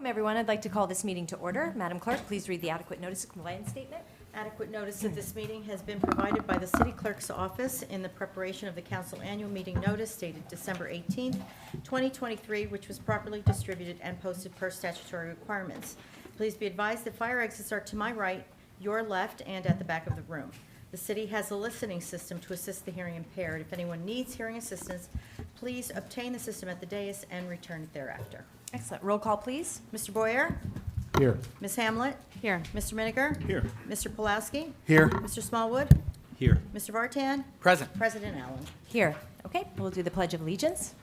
Welcome, everyone. I'd like to call this meeting to order. Madam Clerk, please read the adequate notice of compliance statement. Adequate notice of this meeting has been provided by the City Clerk's office in the preparation of the Council Annual Meeting Notice dated December 18th, 2023, which was properly distributed and posted per statutory requirements. Please be advised that fire exits are to my right, your left, and at the back of the room. The city has a listening system to assist the hearing impaired. If anyone needs hearing assistance, please obtain the system at the dais and return it thereafter. Excellent. Roll call, please. Mr. Boyer? Here. Ms. Hamlet? Here. Mr. Miniger? Here. Mr. Pulowski? Here. Mr. Smallwood? Here. Mr. Vartan? Present. President Allen. Here. Okay, we'll do the Pledge of Allegiance.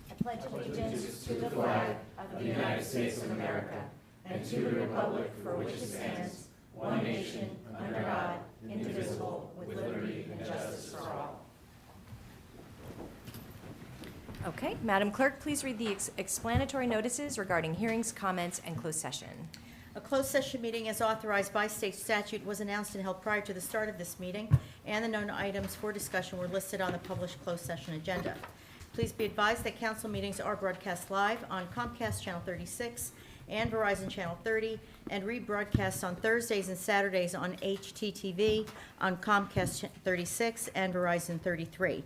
I pledge allegiance to the flag of the United States of America and to the republic for which it stands, one nation, under God, indivisible, with liberty and justice for all. Okay, Madam Clerk, please read the explanatory notices regarding hearings, comments, and closed session. A closed session meeting as authorized by state statute was announced and held prior to the start of this meeting, and the known items for discussion were listed on the published closed session agenda. Please be advised that council meetings are broadcast live on Comcast Channel 36 and Verizon Channel 30, and rebroadcast on Thursdays and Saturdays on HTTV on Comcast 36 and Verizon 33.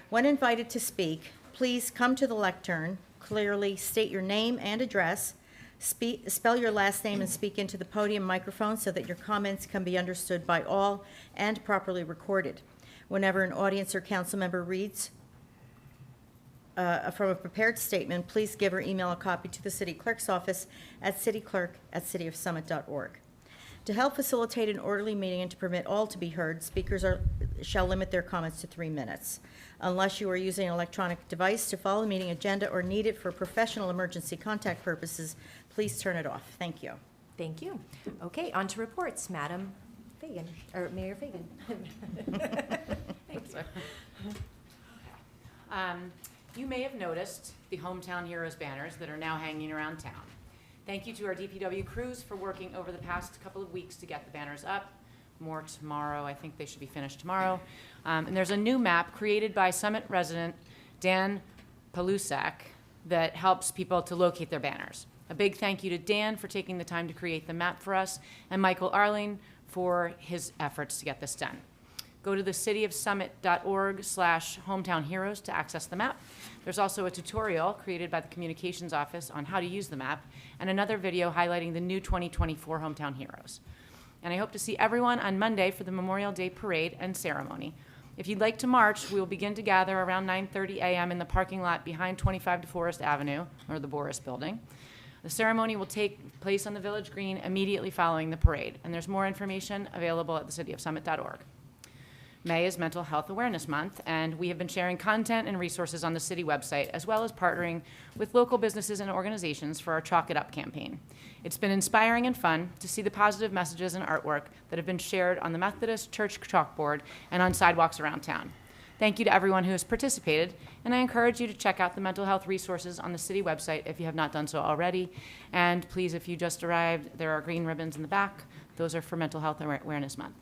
When invited to speak, please come to the lectern, clearly state your name and address, spell your last name and speak into the podium microphone so that your comments can be understood by all and properly recorded. Whenever an audience or council member reads from a prepared statement, please give or email a copy to the city clerk's office at cityclerk@cityofsummit.org. To help facilitate an orderly meeting and to permit all to be heard, speakers shall limit their comments to 3 minutes. Unless you are using an electronic device to follow the meeting agenda or need it for professional emergency contact purposes, please turn it off. Thank you. Thank you. Okay, on to reports. Madam Fagan, or Mayor Fagan. Thank you. You may have noticed the Hometown Heroes banners that are now hanging around town. Thank you to our DPW crews for working over the past couple of weeks to get the banners up. More tomorrow. I think they should be finished tomorrow. And there's a new map created by Summit resident Dan Palusak that helps people to locate their banners. A big thank you to Dan for taking the time to create the map for us, and Michael Arling for his efforts to get this done. Go to the cityofsummit.org/hometownheroes to access the map. There's also a tutorial created by the communications office on how to use the map, and another video highlighting the new 2024 Hometown Heroes. And I hope to see everyone on Monday for the Memorial Day Parade and ceremony. If you'd like to march, we will begin to gather around 9:30 a.m. in the parking lot behind 25 DeForest Avenue, or the Boris Building. The ceremony will take place on the Village Green immediately following the parade, and there's more information available at thecityofsummit.org. May is Mental Health Awareness Month, and we have been sharing content and resources on the city website, as well as partnering with local businesses and organizations for our Chalk It Up campaign. It's been inspiring and fun to see the positive messages and artwork that have been shared on the Methodist Church chalkboard and on sidewalks around town. Thank you to everyone who has participated, and I encourage you to check out the mental health resources on the city website if you have not done so already. And please, if you just arrived, there are green ribbons in the back. Those are for Mental Health Awareness Month.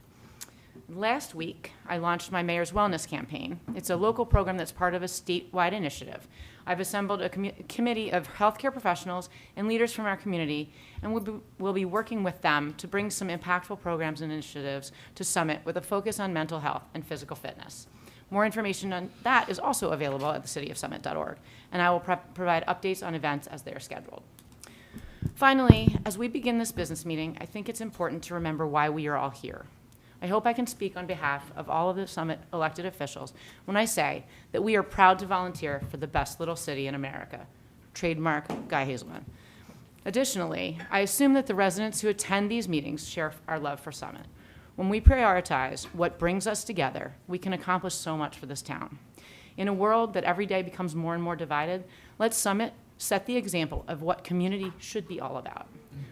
Last week, I launched my Mayor's Wellness Campaign. It's a local program that's part of a statewide initiative. I've assembled a committee of healthcare professionals and leaders from our community, and we'll be working with them to bring some impactful programs and initiatives to Summit with a focus on mental health and physical fitness. More information on that is also available at thecityofsummit.org, and I will provide updates on events as they are scheduled. Finally, as we begin this business meeting, I think it's important to remember why we are all here. I hope I can speak on behalf of all of the Summit elected officials when I say that we are proud to volunteer for the best little city in America. Trademark Guy Hazelman. Additionally, I assume that the residents who attend these meetings share our love for Summit. When we prioritize what brings us together, we can accomplish so much for this town. In a world that every day becomes more and more divided, let Summit set the example of what community should be all about.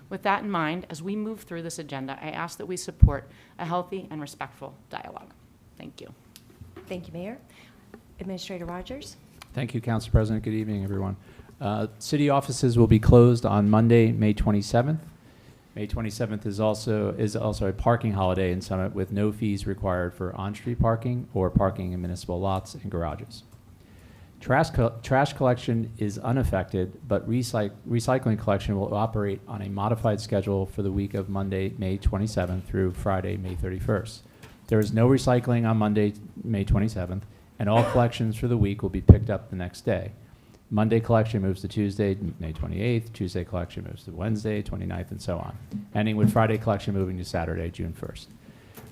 With that in mind, as we move through this agenda, I ask that we support a healthy and respectful dialogue. Thank you. Thank you, Mayor. Administrator Rogers. Thank you, Council President. Good evening, everyone. City offices will be closed on Monday, May 27th. May 27th is also a parking holiday in Summit with no fees required for on-street parking or parking in municipal lots and garages. Trash collection is unaffected, but recycling collection will operate on a modified schedule for the week of Monday, May 27th through Friday, May 31st. There is no recycling on Monday, May 27th, and all collections for the week will be picked up the next day. Monday collection moves to Tuesday, May 28th. Tuesday collection moves to Wednesday, 29th, and so on, ending with Friday collection moving to Saturday, June 1st.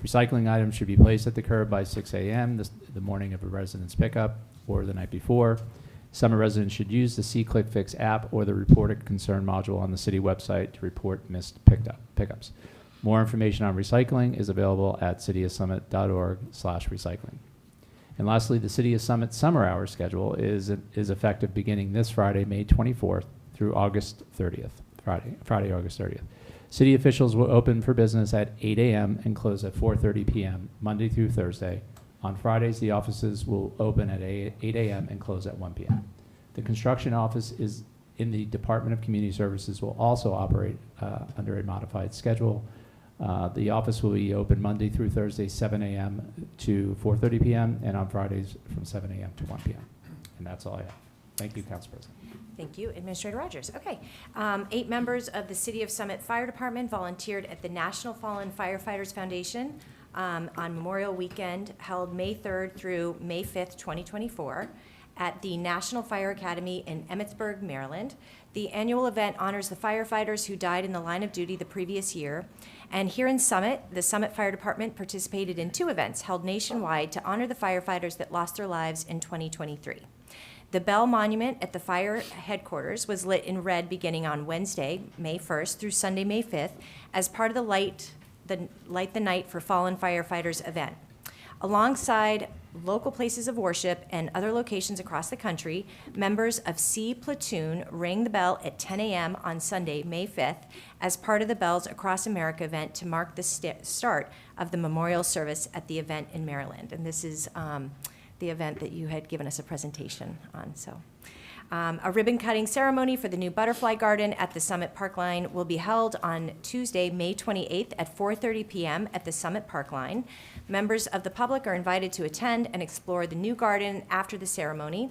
Recycling items should be placed at the curb by 6 a.m. The morning of a resident's pickup or the night before. Summer residents should use the See Click Fix app or the Report a Concern module on the city website to report missed pickups. More information on recycling is available at cityofsummit.org/recycling. And lastly, the City of Summit summer hour schedule is effective beginning this Friday, May 24th through August 30th, Friday, August 30th. City officials will open for business at 8 a.m. and close at 4:30 p.m. Monday through Thursday. On Fridays, the offices will open at 8 a.m. and close at 1 p.m. The construction office is in the Department of Community Services will also operate under a modified schedule. The office will be open Monday through Thursday, 7 a.m. to 4:30 p.m., and on Fridays from 7 a.m. to 1 p.m. And that's all I have. Thank you, Council President. Thank you, Administrator Rogers. Okay. 8 members of the City of Summit Fire Department volunteered at the National Fallen Firefighters Foundation on Memorial Weekend, held May 3rd through May 5th, 2024, at the National Fire Academy in Emmitsburg, Maryland. The annual event honors the firefighters who died in the line of duty the previous year. And here in Summit, the Summit Fire Department participated in 2 events held nationwide to honor the firefighters that lost their lives in 2023. The Bell Monument at the fire headquarters was lit in red beginning on Wednesday, May 1st through Sunday, May 5th, as part of the Light the Night for Fallen Firefighters event. Alongside local places of worship and other locations across the country, members of C Platoon rang the bell at 10 a.m. on Sunday, May 5th, as part of the Bells Across America event to mark the start of the memorial service at the event in Maryland. And this is the event that you had given us a presentation on. So, a ribbon-cutting ceremony for the new butterfly garden at the Summit Park Line will be held on Tuesday, May 28th at 4:30 p.m. at the Summit Park Line. Members of the public are invited to attend and explore the new garden after the ceremony.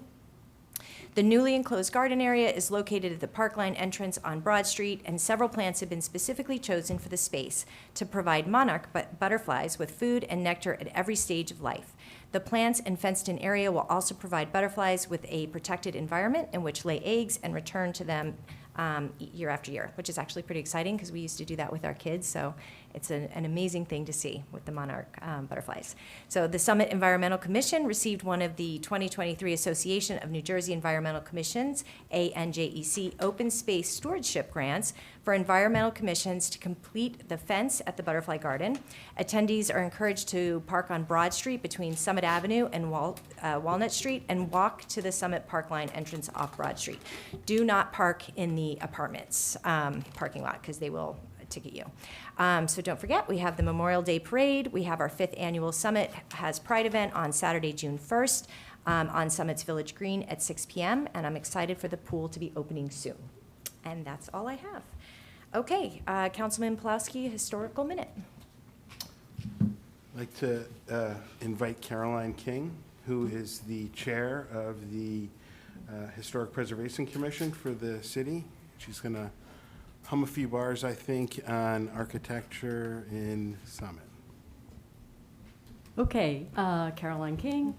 The newly enclosed garden area is located at the Parkline entrance on Broad Street, and several plants have been specifically chosen for the space to provide monarch butterflies with food and nectar at every stage of life. The plants and fenced-in area will also provide butterflies with a protected environment in which lay eggs and return to them year after year, which is actually pretty exciting because we used to do that with our kids. So it's an amazing thing to see with the monarch butterflies. So the Summit Environmental Commission received one of the 2023 Association of New Jersey Environmental Commissions, ANJEC, Open Space Stewardship Grants for environmental commissions to complete the fence at the Butterfly Garden. Attendees are encouraged to park on Broad Street between Summit Avenue and Walnut Street and walk to the Summit Park Line entrance off Broad Street. Do not park in the apartments parking lot because they will ticket you. So don't forget, we have the Memorial Day Parade. We have our 5th annual Summit has Pride event on Saturday, June 1st on Summit's Village Green at 6 p.m. And I'm excited for the pool to be opening soon. And that's all I have. Okay, Councilman Pulaski, Historical Minute. I'd like to invite Caroline King, who is the chair of the Historic Preservation Commission for the city. She's going to hum a few bars, I think, on architecture in Summit. Okay, Caroline King,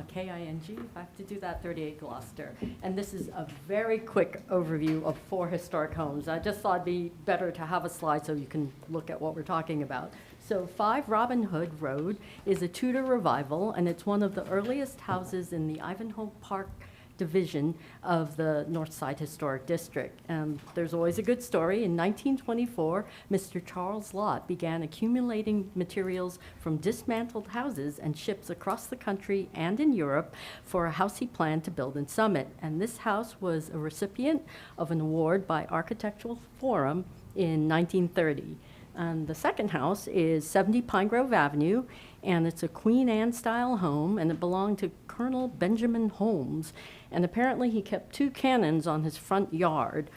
K-I-N-G, if I have to do that, 38 Gloucester. And this is a very quick overview of 4 historic homes. I just thought it'd be better to have a slide so you can look at what we're talking about. So 5 Robin Hood Road is a Tudor revival, and it's one of the earliest houses in the Ivanhoe Park division of the North Side Historic District. There's always a good story. In 1924, Mr. Charles Lott began accumulating materials from dismantled houses and ships across the country and in Europe for a house he planned to build in Summit. And this house was a recipient of an award by Architectural Forum in 1930. And the second house is 70 Pine Grove Avenue, and it's a Queen Anne style home, and it belonged to Colonel Benjamin Holmes. And apparently he kept 2 cannons on his front yard.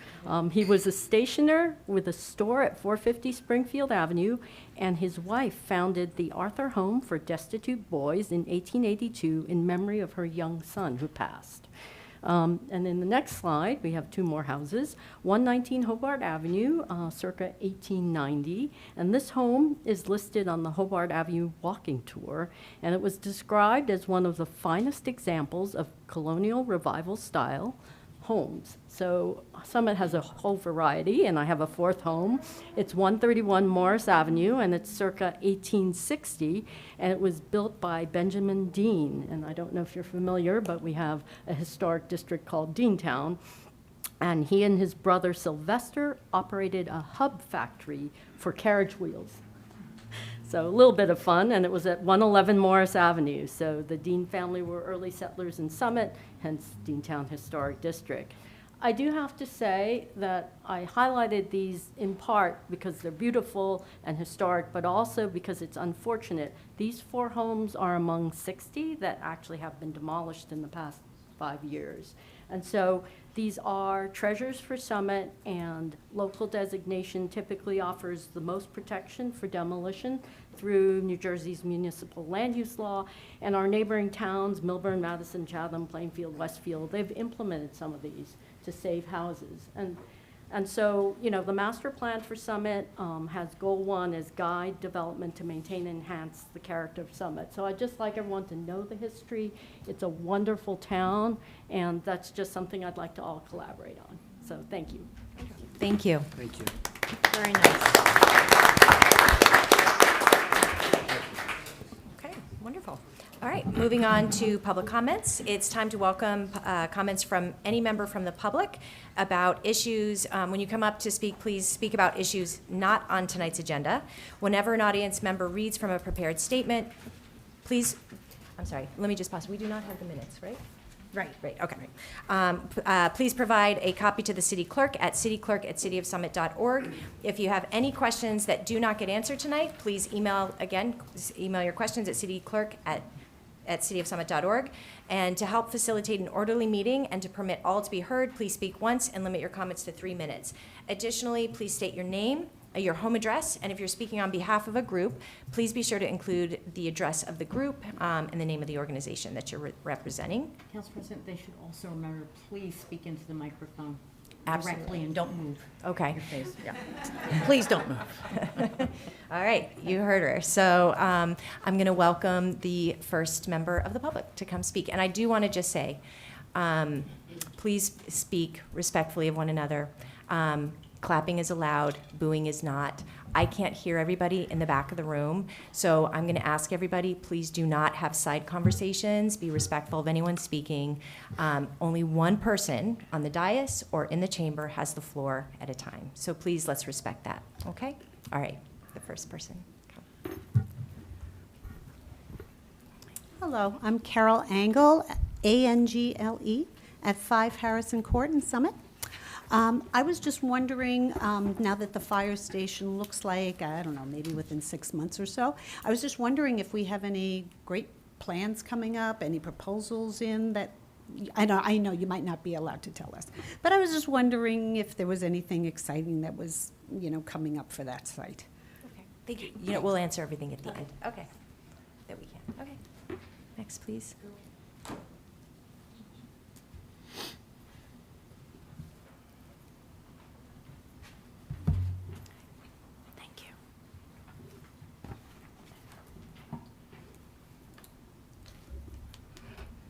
He was a stationer with a store at 450 Springfield Avenue, and his wife founded the Arthur Home for Destitute Boys in 1882 in memory of her young son who passed. And in the next slide, we have two more houses. 119 Hobart Avenue, circa 1890. And this home is listed on the Hobart Avenue walking tour. And it was described as one of the finest examples of colonial revival style homes. So Summit has a whole variety, and I have a fourth home. It's 131 Morris Avenue, and it's circa 1860, and it was built by Benjamin Dean. And I don't know if you're familiar, but we have a historic district called Deantown. And he and his brother Sylvester operated a hub factory for carriage wheels. So a little bit of fun, and it was at 111 Morris Avenue. So the Dean family were early settlers in Summit, hence Deantown Historic District. I do have to say that I highlighted these in part because they're beautiful and historic, but also because it's unfortunate. These 4 homes are among 60 that actually have been demolished in the past 5 years. And so these are treasures for Summit, and local designation typically offers the most protection for demolition through New Jersey's municipal land use law. And our neighboring towns, Milburn, Madison, Chatham, Plainfield, Westfield, they've implemented some of these to save houses. And so, you know, the master plan for Summit has goal 1 as guide development to maintain and enhance the character of Summit. So I'd just like everyone to know the history. It's a wonderful town, and that's just something I'd like to all collaborate on. So thank you. Thank you. Thank you. Very nice. Okay, wonderful. All right, moving on to public comments. It's time to welcome comments from any member from the public about issues. When you come up to speak, please speak about issues not on tonight's agenda. Whenever an audience member reads from a prepared statement, please, I'm sorry, let me just pause. We do not have the minutes, right? Right, okay. Please provide a copy to the city clerk at cityclerk@cityofsummit.org. If you have any questions that do not get answered tonight, please email your questions at cityclerk@cityofsummit.org. And to help facilitate an orderly meeting and to permit all to be heard, please speak once and limit your comments to 3 minutes. Additionally, please state your name, your home address, and if you're speaking on behalf of a group, please be sure to include the address of the group and the name of the organization that you're representing. Council President, they should also remember, please speak into the microphone Absolutely. directly and don't move Okay. your face. Yeah. Please don't move. All right, you heard her. So I'm going to welcome the first member of the public to come speak. And I do want to just say, please speak respectfully of one another. Clapping is allowed, booing is not. I can't hear everybody in the back of the room, so I'm going to ask everybody, please do not have side conversations. Be respectful of anyone speaking. Only one person on the dais or in the chamber has the floor at a time. So please, let's respect that, okay? All right, the first person. Hello, I'm Carol Angle, A-N-G-L-E, at 5 Harrison Court in Summit. I was just wondering, now that the fire station looks like, I don't know, maybe within 6 months or so, I was just wondering if we have any great plans coming up, any proposals in that, I know you might not be allowed to tell us, but I was just wondering if there was anything exciting that was, coming up for that site. Okay, thank you. We'll answer everything at the end. Okay, that we can. Okay, next, please.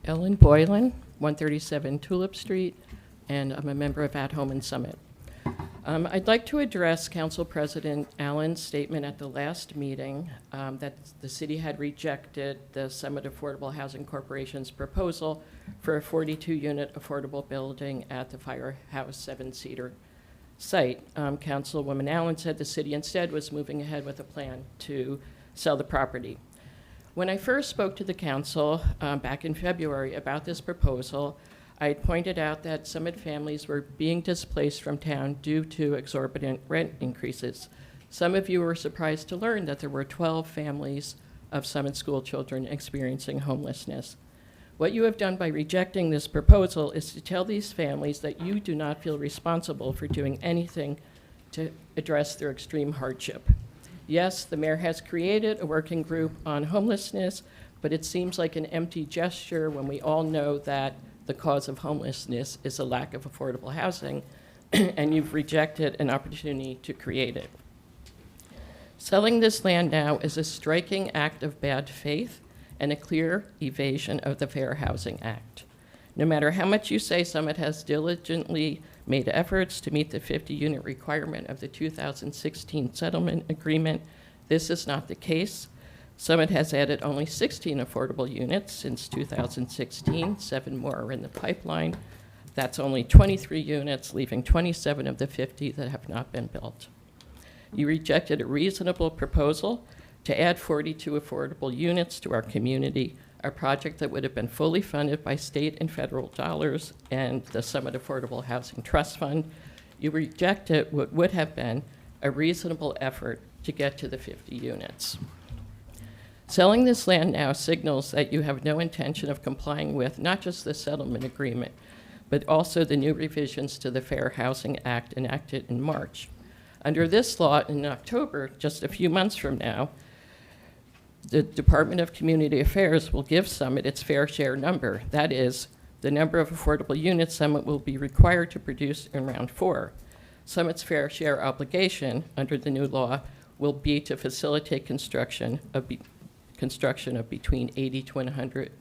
Ellen Boylan, 137 Tulip Street, and I'm a member of At Home in Summit. I'd like to address Council President Allen's statement at the last meeting that the city had rejected the Summit Affordable Housing Corporation's proposal for a 42-unit affordable building at the Firehouse 7-seater site. Councilwoman Allen said the city instead was moving ahead with a plan to sell the property. When I first spoke to the council back in February about this proposal, I had pointed out that Summit families were being displaced from town due to exorbitant rent increases. Some of you were surprised to learn that there were 12 families of Summit school children experiencing homelessness. What you have done by rejecting this proposal is to tell these families that you do not feel responsible for doing anything to address their extreme hardship. Yes, the mayor has created a working group on homelessness, but it seems like an empty gesture when we all know that the cause of homelessness is a lack of affordable housing, and you've rejected an opportunity to create it. Selling this land now is a striking act of bad faith and a clear evasion of the Fair Housing Act. No matter how much you say Summit has diligently made efforts to meet the 50-unit requirement of the 2016 settlement agreement, this is not the case. Summit has added only 16 affordable units since 2016. 7 more are in the pipeline. That's only 23 units, leaving 27 of the 50 that have not been built. You rejected a reasonable proposal to add 42 affordable units to our community, a project that would have been fully funded by state and federal dollars and the Summit Affordable Housing Trust Fund. You rejected what would have been a reasonable effort to get to the 50 units. Selling this land now signals that you have no intention of complying with not just the settlement agreement, but also the new revisions to the Fair Housing Act enacted in March. Under this law, in October, just a few months from now, the Department of Community Affairs will give Summit its fair share number. That is, the number of affordable units Summit will be required to produce in round 4. Summit's fair share obligation under the new law will be to facilitate construction of between 80 to 100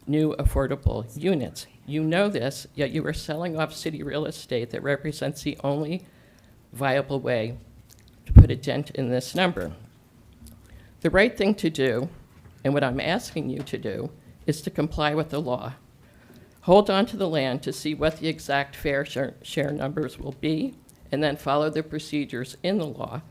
new affordable units. You know this, yet you are selling off city real estate that represents the only viable way to put a dent in this number. The right thing to do, and what I'm asking you to do, is to comply with the law. Hold on to the land to see what the exact fair share numbers will be, and then follow the procedures in the law,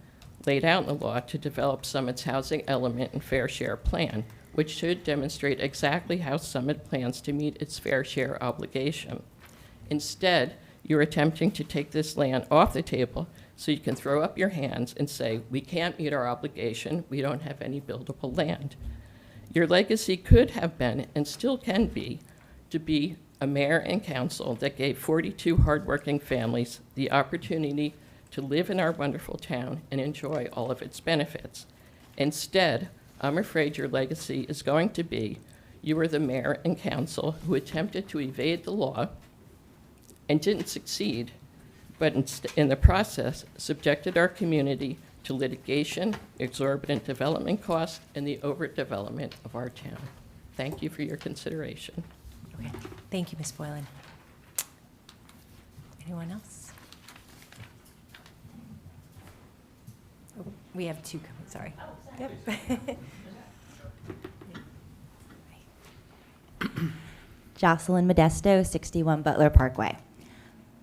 laid out in the law, to develop Summit's housing element and fair share plan, which should demonstrate exactly how Summit plans to meet its fair share obligation. Instead, you're attempting to take this land off the table so you can throw up your hands and say, we can't meet our obligation, we don't have any buildable land. Your legacy could have been, and still can be, to be a mayor and council that gave 42 hardworking families the opportunity to live in our wonderful town and enjoy all of its benefits. Instead, I'm afraid your legacy is going to be you were the mayor and council who attempted to evade the law and didn't succeed, but in the process subjected our community to litigation, exorbitant development costs, and the overdevelopment of our town. Thank you for your consideration. Okay, thank you, Ms. Boylan. Anyone else? Oh, we have 2 coming, sorry. Yep. Jocelyn Modesto, 61 Butler Parkway.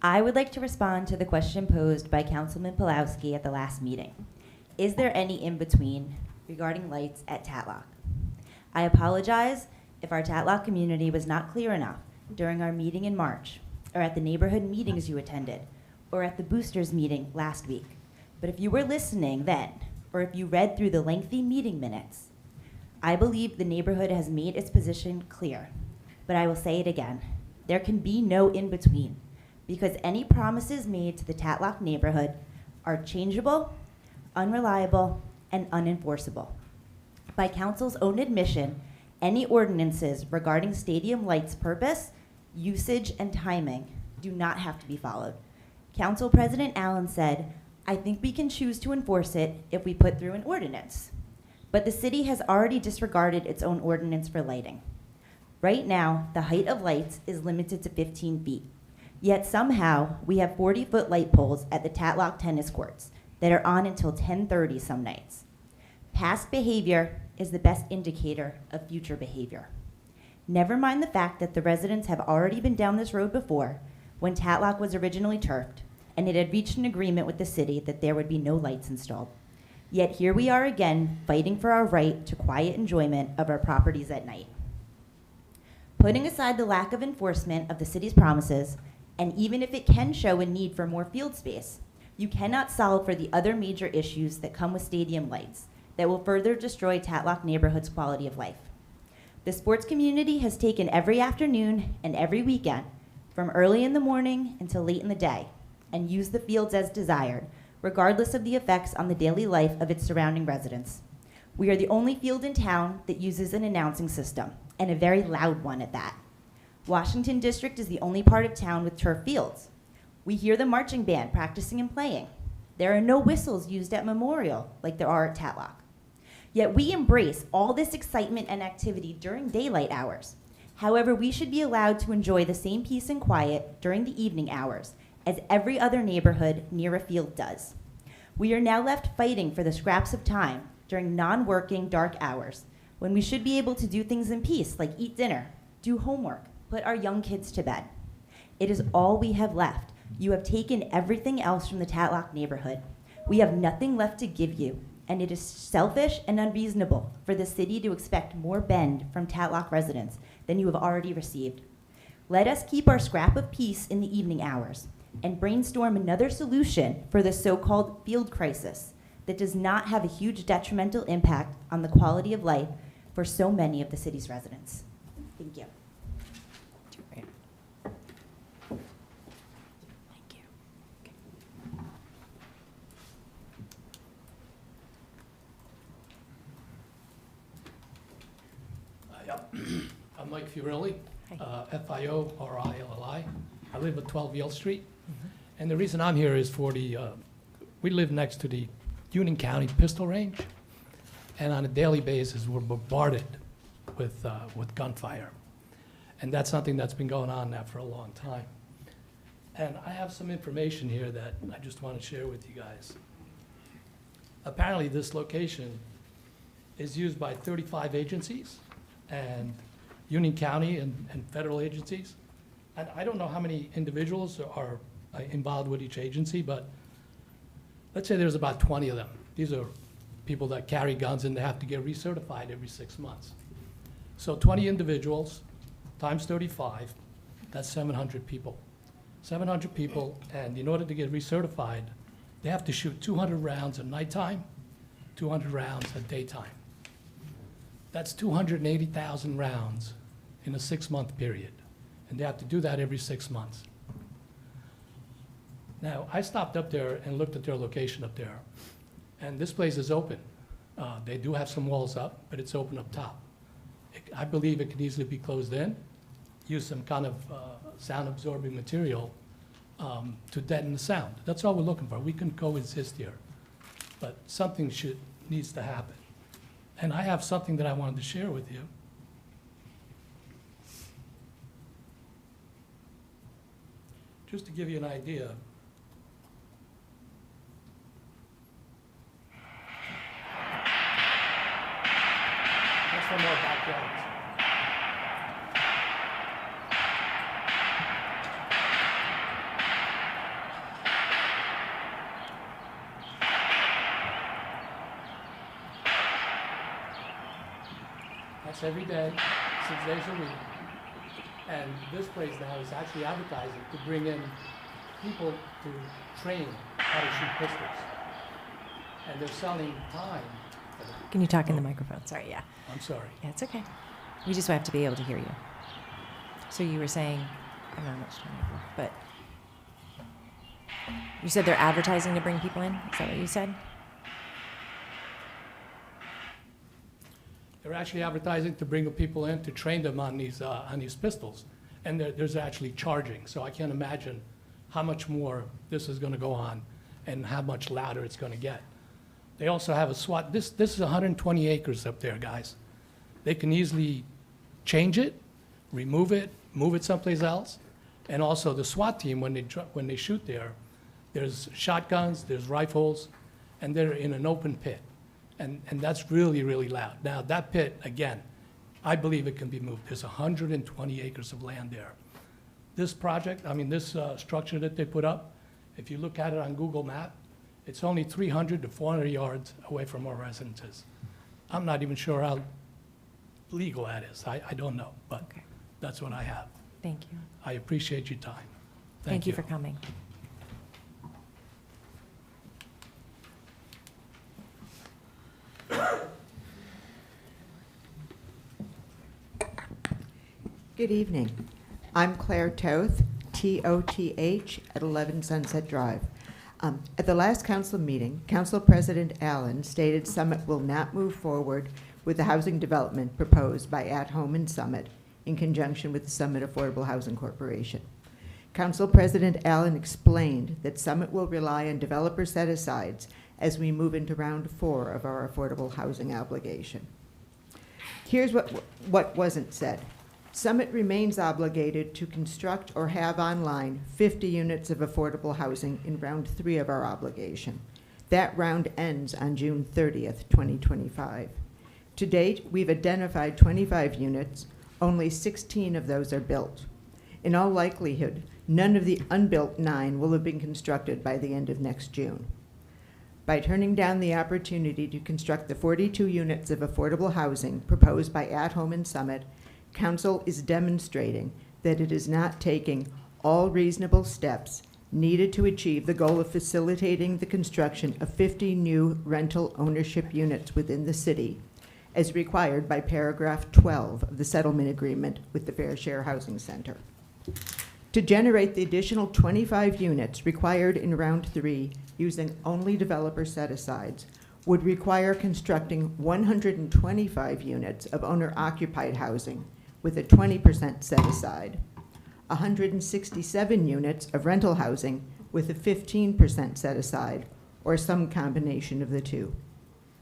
I would like to respond to the question posed by Councilman Pulowski at the last meeting. Is there any in-between regarding lights at Tatlock? I apologize if our Tatlock community was not clear enough during our meeting in March, or at the neighborhood meetings you attended, or at the boosters meeting last week. But if you were listening then, or if you read through the lengthy meeting minutes, I believe the neighborhood has made its position clear. But I will say it again, there can be no in-between, because any promises made to the Tatlock neighborhood are changeable, unreliable, and unenforceable. By council's own admission, any ordinances regarding stadium lights' purpose, usage, and timing do not have to be followed. Council President Allen said, "I think we can choose to enforce it if we put through an ordinance." But the city has already disregarded its own ordinance for lighting. Right now, the height of lights is limited to 15 feet. Yet somehow, we have 40-foot light poles at the Tatlock tennis courts that are on until 10:30 some nights. Past behavior is the best indicator of future behavior. Never mind the fact that the residents have already been down this road before, when Tatlock was originally turfed, and it had reached an agreement with the city that there would be no lights installed. Yet here we are again, fighting for our right to quiet enjoyment of our properties at night. Putting aside the lack of enforcement of the city's promises, and even if it can show a need for more field space, you cannot solve for the other major issues that come with stadium lights that will further destroy Tatlock neighborhood's quality of life. The sports community has taken every afternoon and every weekend, from early in the morning until late in the day, and used the fields as desired, regardless of the effects on the daily life of its surrounding residents. We are the only field in town that uses an announcing system, and a very loud one at that. Washington District is the only part of town with turf fields. We hear the marching band practicing and playing. There are no whistles used at Memorial like there are at Tatlock. Yet we embrace all this excitement and activity during daylight hours. However, we should be allowed to enjoy the same peace and quiet during the evening hours as every other neighborhood near a field does. We are now left fighting for the scraps of time during non-working dark hours when we should be able to do things in peace like eat dinner, do homework, put our young kids to bed. It is all we have left. You have taken everything else from the Tatlock neighborhood. We have nothing left to give you, and it is selfish and unreasonable for the city to expect more bend from Tatlock residents than you have already received. Let us keep our scrap of peace in the evening hours and brainstorm another solution for the so-called field crisis that does not have a huge detrimental impact on the quality of life for so many of the city's residents. Thank you. I'm Mike Fiorelli, F-I-O-R-I-L-L-I. I live at 12 Yale Street. And the reason I'm here is for we live next to the Union County Pistol Range. And on a daily basis, we're bombarded with gunfire. And that's something that's been going on now for a long time. And I have some information here that I just want to share with you guys. Apparently, this location is used by 35 agencies and Union County and federal agencies. And I don't know how many individuals are involved with each agency, but let's say there's about 20 of them. These are people that carry guns and they have to get recertified every 6 months. So 20 individuals times 35, that's 700 people. 700 people, and in order to get recertified, they have to shoot 200 rounds at nighttime, 200 rounds at daytime. That's 280,000 rounds in a 6-month period. And they have to do that every 6 months. Now, I stopped up there and looked at their location up there. And this place is open. They do have some walls up, but it's open up top. I believe it could easily be closed in, use some kind of sound-absorbing material to deaden the sound. That's all we're looking for. We can coexist here. But something needs to happen. And I have something that I wanted to share with you. Just to give you an idea. That's from our backyards. That's every day, 6 days a week. And this place now is actually advertising to bring in people to train how to shoot pistols. And they're selling time. Can you talk in the microphone? Sorry, yeah. I'm sorry. Yeah, it's okay. We just have to be able to hear you. So you were saying, I don't know how much time you have, but you said they're advertising to bring people in? Is that what you said? They're actually advertising to bring people in to train them on these pistols. And there's actually charging. So I can't imagine how much more this is going to go on and how much louder it's going to get. They also have a SWAT. This is 120 acres up there, guys. They can easily change it, remove it, move it someplace else. And also the SWAT team, when they shoot there, there's shotguns, there's rifles, and they're in an open pit. And that's really, really loud. Now, that pit, again, I believe it can be moved. There's 120 acres of land there. This project, this structure that they put up, if you look at it on Google Maps, it's only 300 to 400 yards away from our residences. I'm not even sure how legal that is. I don't know, but Okay. that's what I have. Thank you. I appreciate your time. Thank you for coming. Good evening. I'm Claire Toth, T-O-T-H, at 11 Sunset Drive. At the last council meeting, Council President Allen stated Summit will not move forward with the housing development proposed by At Home in Summit in conjunction with the Summit Affordable Housing Corporation. Council President Allen explained that Summit will rely on developer set-asides as we move into round 4 of our affordable housing obligation. Here's what wasn't said. Summit remains obligated to construct or have online 50 units of affordable housing in round 3 of our obligation. That round ends on June 30th, 2025. To date, we've identified 25 units. Only 16 of those are built. In all likelihood, none of the unbuilt 9 will have been constructed by the end of next June. By turning down the opportunity to construct the 42 units of affordable housing proposed by At Home and Summit, Council is demonstrating that it is not taking all reasonable steps needed to achieve the goal of facilitating the construction of 50 new rental ownership units within the city, as required by paragraph 12 of the settlement agreement with the Fair Share Housing Center. To generate the additional 25 units required in round 3 using only developer set-asides would require constructing 125 units of owner-occupied housing with a 20% set-aside, 167 units of rental housing with a 15% set-aside, or some combination of the two.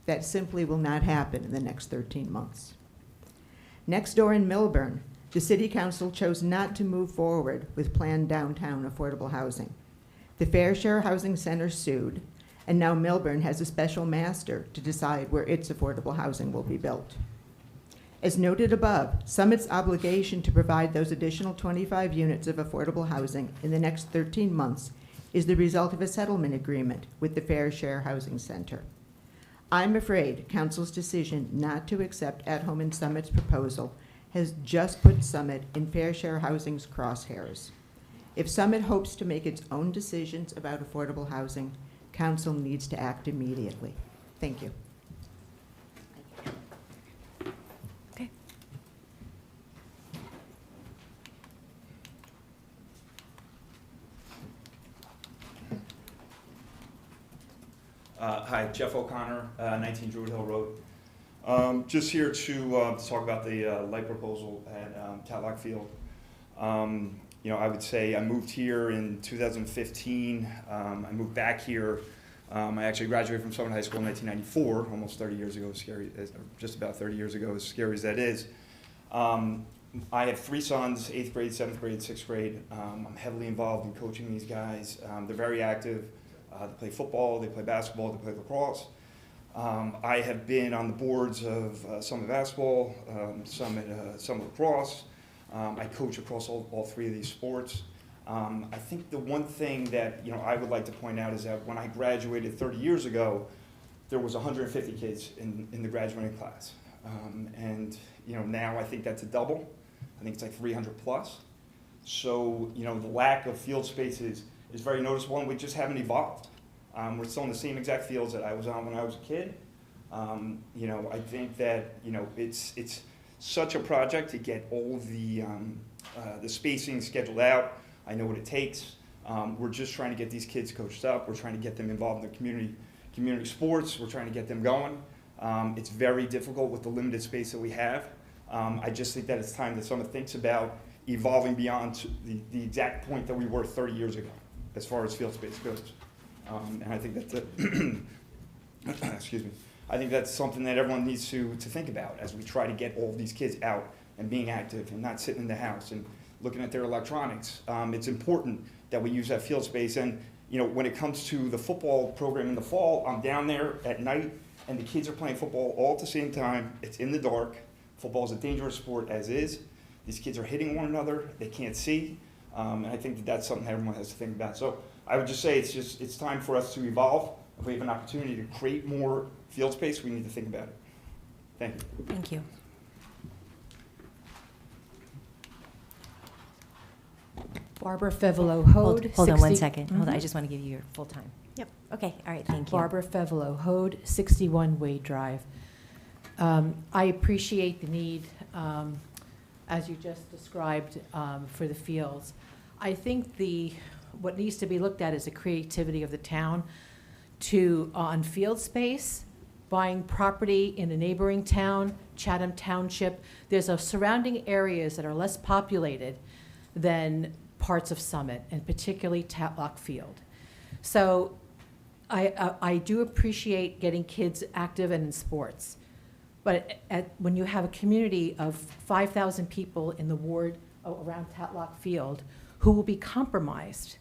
That simply will not happen in the next 13 months. Next door in Millburn, the City Council chose not to move forward with planned downtown affordable housing. The Fair Share Housing Center sued, and now Millburn has a special master to decide where its affordable housing will be built. As noted above, Summit's obligation to provide those additional 25 units of affordable housing in the next 13 months is the result of a settlement agreement with the Fair Share Housing Center. I'm afraid Council's decision not to accept At Home and Summit's proposal has just put Summit in Fair Share Housing's crosshairs. If Summit hopes to make its own decisions about affordable housing, Council needs to act immediately. Thank you. Okay. Hi, Jeff O'Connor, 19 Druid Hill Road. Just here to talk about the light proposal at Tatlock Field. You know, I would say I moved here in 2015. I moved back here. I actually graduated from Summit High School in 1994, almost 30 years ago, scary, just about 30 years ago, as scary as that is. I have 3 sons, 8th grade, 7th grade, 6th grade. I'm heavily involved in coaching these guys. They're very active. They play football, they play basketball, they play lacrosse. I have been on the boards of Summit Basketball, Summit Lacrosse. I coach across all 3 of these sports. I think the one thing that I would like to point out is that when I graduated 30 years ago, there was 150 kids in the graduating class. And now I think that's a double. I think it's like 300 plus. So the lack of field space is very noticeable, and we just haven't evolved. We're still in the same exact fields that I was on when I was a kid. I think that it's such a project to get all the spacing scheduled out. I know what it takes. We're just trying to get these kids coached up. We're trying to get them involved in the community sports. We're trying to get them going. It's very difficult with the limited space that we have. I just think that it's time that someone thinks about evolving beyond the exact point that we were 30 years ago as far as field space goes. And I think that's excuse me. I think that's something that everyone needs to think about as we try to get all of these kids out and being active and not sitting in the house and looking at their electronics. It's important that we use that field space. And when it comes to the football program in the fall, I'm down there at night and the kids are playing football all at the same time. It's in the dark. Football is a dangerous sport as is. These kids are hitting one another. They can't see. And I think that that's something that everyone has to think about. So I would just say it's time for us to evolve. If we have an opportunity to create more field space, we need to think about it. Thank you. Thank you. Barbara Fevelo, Hode. Hold on 1 60 second. Hold on, I just want to give you your full time. Yep. Okay, all right, thank you. Barbara Fevelo, Hode, 61 Wade Drive. I appreciate the need, as you just described, for the fields. I think what needs to be looked at is the creativity of the town on field space, buying property in a neighboring town, Chatham Township. There's surrounding areas that are less populated than parts of Summit, and particularly Tatlock Field. So I do appreciate getting kids active and in sports. But when you have a community of 5,000 people in the ward around Tatlock Field who will be compromised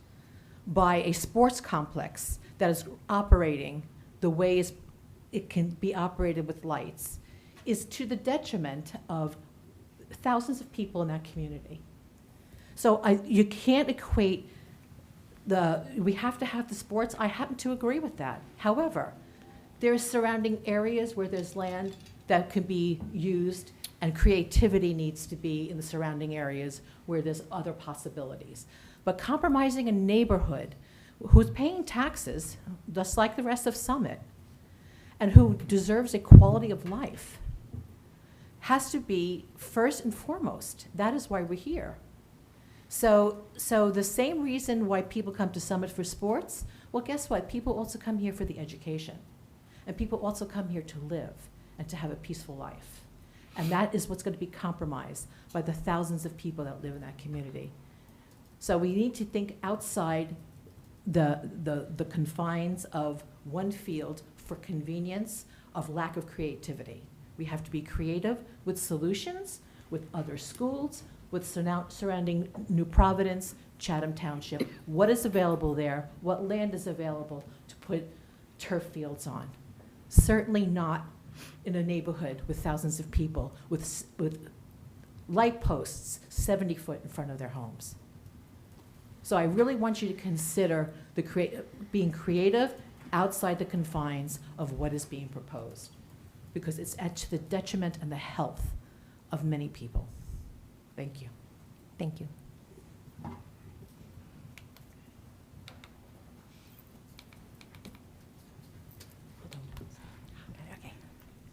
by a sports complex that is operating the way it can be operated with lights, is to the detriment of thousands of people in that community. So you can't equate we have to have the sports. I happen to agree with that. However, there's surrounding areas where there's land that can be used, and creativity needs to be in the surrounding areas where there's other possibilities. But compromising a neighborhood who's paying taxes, just like the rest of Summit, and who deserves a quality of life, has to be first and foremost. That is why we're here. So the same reason why people come to Summit for sports, well, guess what? People also come here for the education. And people also come here to live and to have a peaceful life. And that is what's going to be compromised by the thousands of people that live in that community. So we need to think outside the confines of one field for convenience, of lack of creativity. We have to be creative with solutions, with other schools, with surrounding New Providence, Chatham Township. What is available there? What land is available to put turf fields on? Certainly not in a neighborhood with thousands of people with light posts 70 foot in front of their homes. So I really want you to consider being creative outside the confines of what is being proposed, because it's to the detriment and the health of many people. Thank you. Thank you. Okay.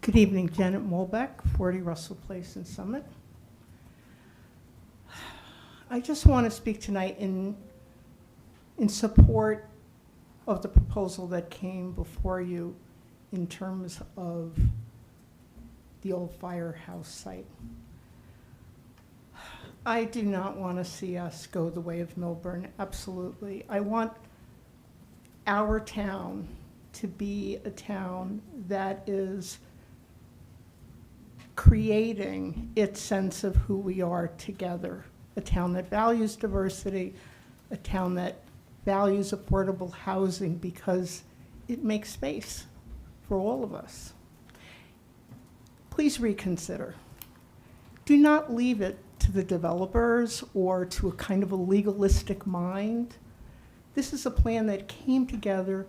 Good evening, Janet Molbeck, 40 Russell Place in Summit. I just want to speak tonight in support of the proposal that came before you in terms of the old firehouse site. I do not want to see us go the way of Milburn, absolutely. I want our town to be a town that is creating its sense of who we are together, a town that values diversity, a town that values affordable housing because it makes space for all of us. Please reconsider. Do not leave it to the developers or to a kind of a legalistic mind. This is a plan that came together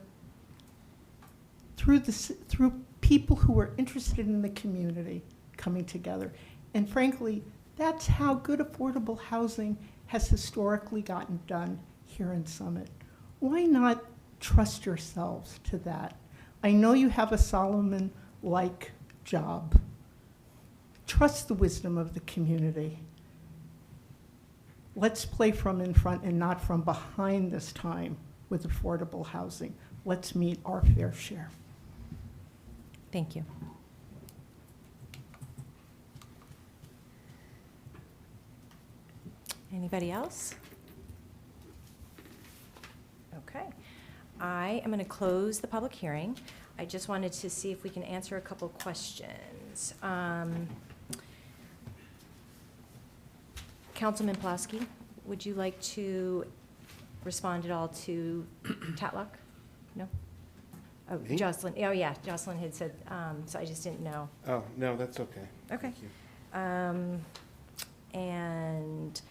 through people who were interested in the community coming together. And frankly, that's how good affordable housing has historically gotten done here in Summit. Why not trust yourselves to that? I know you have a Solomon-like job. Trust the wisdom of the community. Let's play from in front and not from behind this time with affordable housing. Let's meet our fair share. Thank you. Anybody else? Okay. I am going to close the public hearing. I just wanted to see if we can answer a couple questions. Councilman Pulaski, would you like to respond at all to Tatlock? No? Oh, Me? Jocelyn. Oh, yeah, Jocelyn had said, so I just didn't know. Oh, no, that's okay. Okay. Thank you. And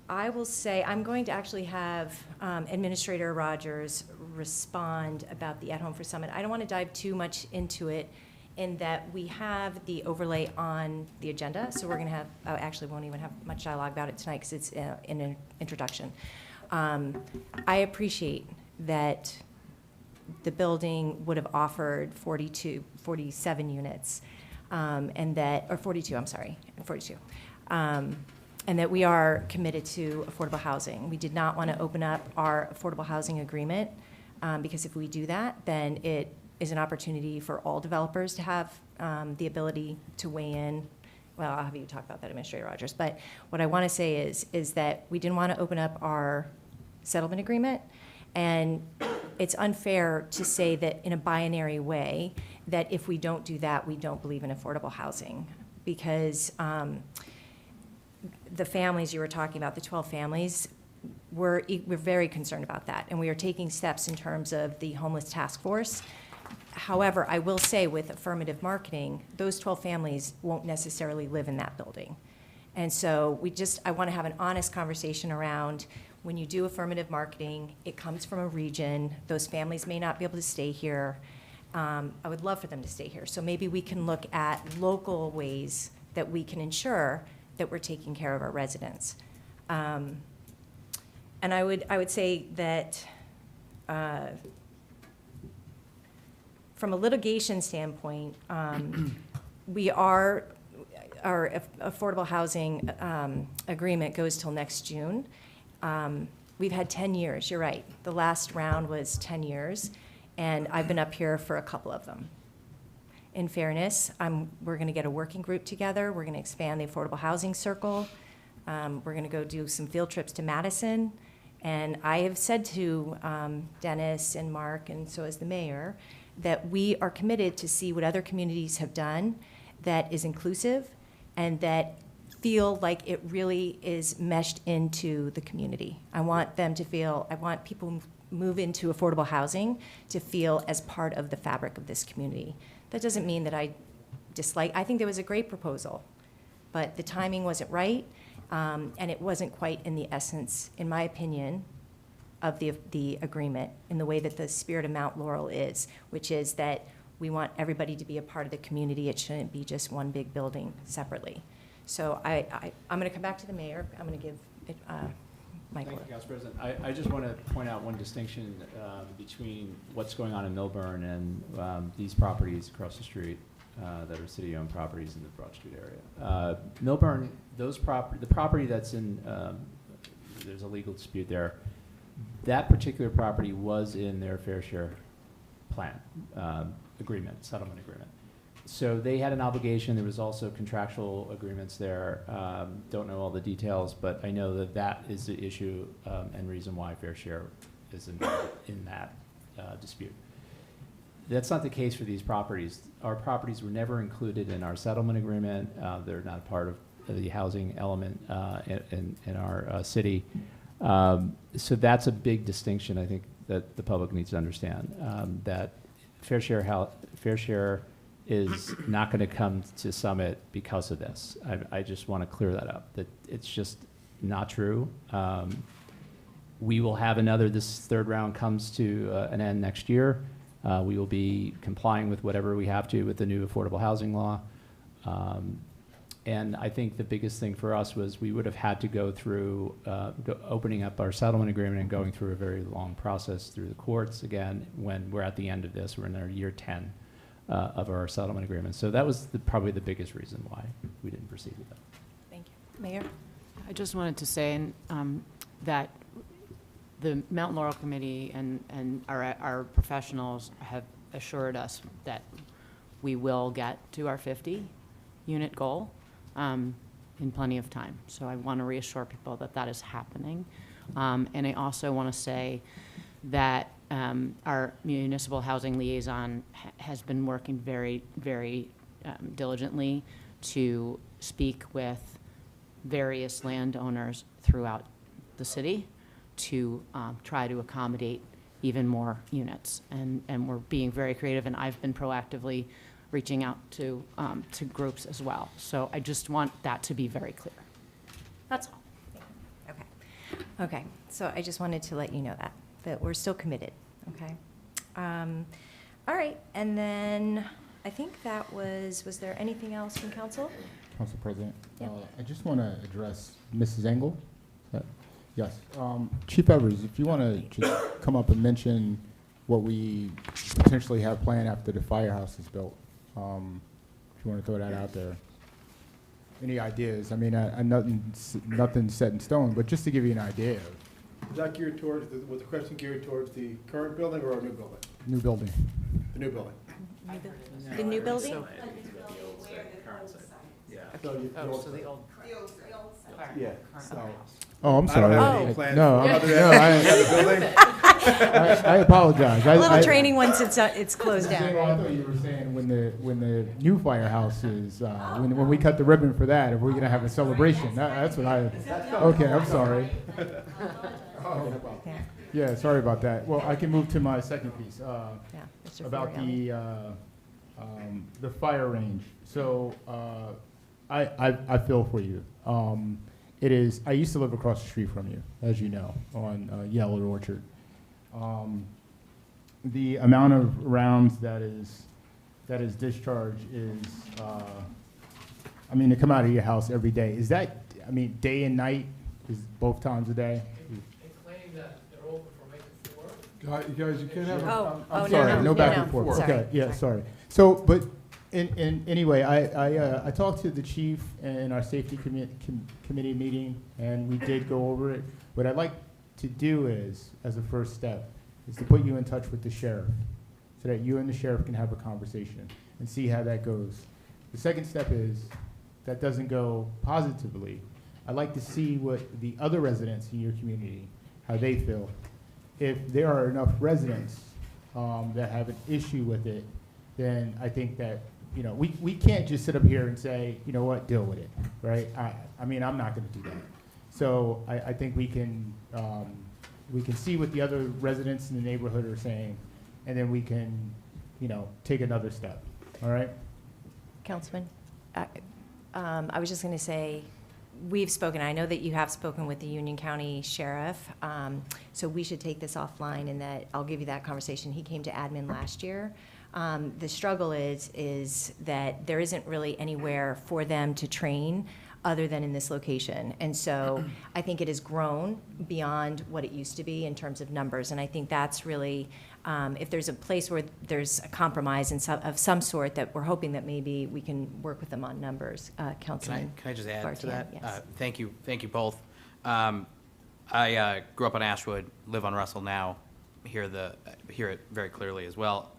I will say, I'm going to actually have Administrator Rogers respond about the At Home for Summit. I don't want to dive too much into it in that we have the overlay on the agenda, so we're going to have, actually won't even have much dialogue about it tonight because it's in an introduction. I appreciate that the building would have offered 47 units, and that, or 42, I'm sorry, 42. And that we are committed to affordable housing. We did not want to open up our affordable housing agreement because if we do that, then it is an opportunity for all developers to have the ability to weigh in. Well, I'll have you talk about that, Administrator Rogers. But what I want to say is that we didn't want to open up our settlement agreement, and it's unfair to say that in a binary way that if we don't do that, we don't believe in affordable housing, because the families you were talking about, the 12 families, we're very concerned about that, and we are taking steps in terms of the homeless task force. However, I will say with affirmative marketing, those 12 families won't necessarily live in that building. And so I want to have an honest conversation around when you do affirmative marketing, it comes from a region, those families may not be able to stay here. I would love for them to stay here. So maybe we can look at local ways that we can ensure that we're taking care of our residents. And I would say that from a litigation standpoint, our affordable housing agreement goes till next June. We've had 10 years, you're right. The last round was 10 years, and I've been up here for a couple of them. In fairness, we're going to get a working group together. We're going to expand the affordable housing circle. We're going to go do some field trips to Madison. And I have said to Dennis and Mark, and so is the mayor, that we are committed to see what other communities have done that is inclusive and that feel like it really is meshed into the community. I want people who move into affordable housing to feel as part of the fabric of this community. That doesn't mean that I think there was a great proposal, but the timing wasn't right, and it wasn't quite in the essence, in my opinion, of the agreement in the way that the spirit of Mount Laurel is, which is that we want everybody to be a part of the community. It shouldn't be just one big building separately. So I'm going to come back to the mayor. I'm going to give it, Michael. Thank you, Council President. I just want to point out one distinction between what's going on in Millburn and these properties across the street that are city-owned properties in the Broad Street area. Millburn, the property that's in, there's a legal dispute there. That particular property was in their fair share plan settlement agreement. So they had an obligation. There was also contractual agreements there. Don't know all the details, but I know that that is the issue and reason why fair share is involved in that dispute. That's not the case for these properties. Our properties were never included in our settlement agreement. They're not part of the housing element in our city. So that's a big distinction, I think, that the public needs to understand, that fair share is not going to come to Summit because of this. I just want to clear that up, that it's just not true. We will have this third round comes to an end next year. We will be complying with whatever we have to with the new affordable housing law. And I think the biggest thing for us was we would have had to go through opening up our settlement agreement and going through a very long process through the courts again when we're at the end of this. We're in our year 10 of our settlement agreement. So that was probably the biggest reason why we didn't proceed with that. Thank you. Mayor? I just wanted to say that the Mount Laurel Committee and our professionals have assured us that we will get to our 50-unit goal in plenty of time. So I want to reassure people that that is happening. And I also want to say that our municipal housing liaison has been working very, very diligently to speak with various landowners throughout the city to try to accommodate even more units. And we're being very creative, and I've been proactively reaching out to groups as well. So I just want that to be very clear. That's all. Okay. So I just wanted to let you know that we're still committed. Okay. All right. And then I think that was there anything else from council? Council President, Yeah. I just want to address Mrs. Engel. Yes. Chief Evers, if you want to just come up and mention what we potentially have planned after the firehouse is built. If you want to throw that out there. Any ideas? I mean, nothing's set in stone, but just to give you an idea. Is that geared towards, was the question geared towards the current building or a new building? New building. The new building. The new building? Oh, so the old. Yeah. Oh, I'm I don't sorry. have any plans No, for I'm- other no, than the building. I apologize. A little training once it's closed I down. thought you were saying when the new firehouse is, when we cut the ribbon for that, if we're gonna have a celebration. That's what I, okay, I'm sorry. Yeah, Yeah, sorry about that. Well, I can move to my second piece, yeah. Mr. about Fiorelli. the fire range. So, I feel for you. It is, I used to live across the street from you, as you know, on Yale Orchard. The amount of rounds that is discharged is, I mean, to come out of your house every day, is that, I mean, day and night, is both times a day? They claim that they're open from 8 to 4. Guys, you can't have. I'm sorry, no back and forth. Sorry. Okay, yeah, sorry. So, but anyway, I talked to the chief in our safety committee meeting, and we did go over it. What I'd like to do is, as a first step, is to put you in touch with the sheriff, so that you and the sheriff can have a conversation and see how that goes. The second step is, that doesn't go positively, I'd like to see what the other residents in your community, how they feel. If there are enough residents that have an issue with it, then I think that, you know, we can't just sit up here and say, you know what, deal with it, right? I mean, I'm not gonna do that. So I think we can see what the other residents in the neighborhood are saying, and then we can, you know, take another step, all right? Councilman, I was just going to say, we've spoken, I know that you have spoken with the Union County Sheriff, so we should take this offline, and that, I'll give you that conversation. He came to admin last year. The struggle is that there isn't really anywhere for them to train other than in this location. And so I think it has grown beyond what it used to be in terms of numbers. And I think that's really, if there's a place where there's a compromise of some sort, that we're hoping that maybe we can work with them on numbers. Councilman. Can I just add to Bartan, that? yes. Thank you both. I grew up on Ashwood, live on Russell now, hear it very clearly as well.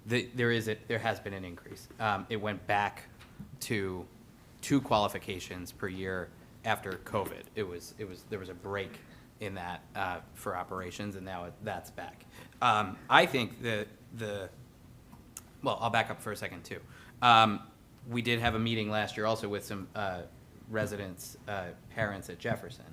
There has been an increase. It went back to 2 qualifications per year after COVID. There was a break in that for operations, and now that's back. I think well, I'll back up for a second too. We did have a meeting last year also with some residents, parents at Jefferson,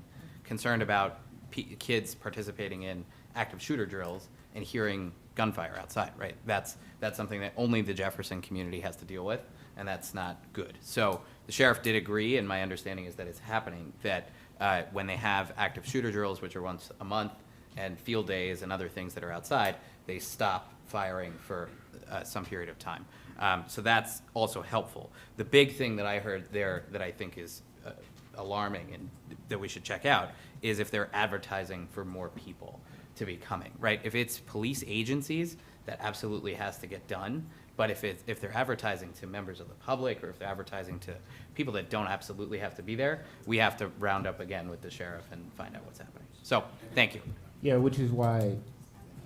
concerned about kids participating in active shooter drills and hearing gunfire outside, right? That's something that only the Jefferson community has to deal with, and that's not good. So the sheriff did agree, and my understanding is that it's happening, that when they have active shooter drills, which are once a month, and field days and other things that are outside, they stop firing for some period of time. So that's also helpful. The big thing that I heard there that I think is alarming and that we should check out is if they're advertising for more people to be coming, right? If it's police agencies, that absolutely has to get done. But if they're advertising to members of the public, or if they're advertising to people that don't absolutely have to be there, we have to round up again with the sheriff and find out what's happening. So, thank you. Yeah, which is why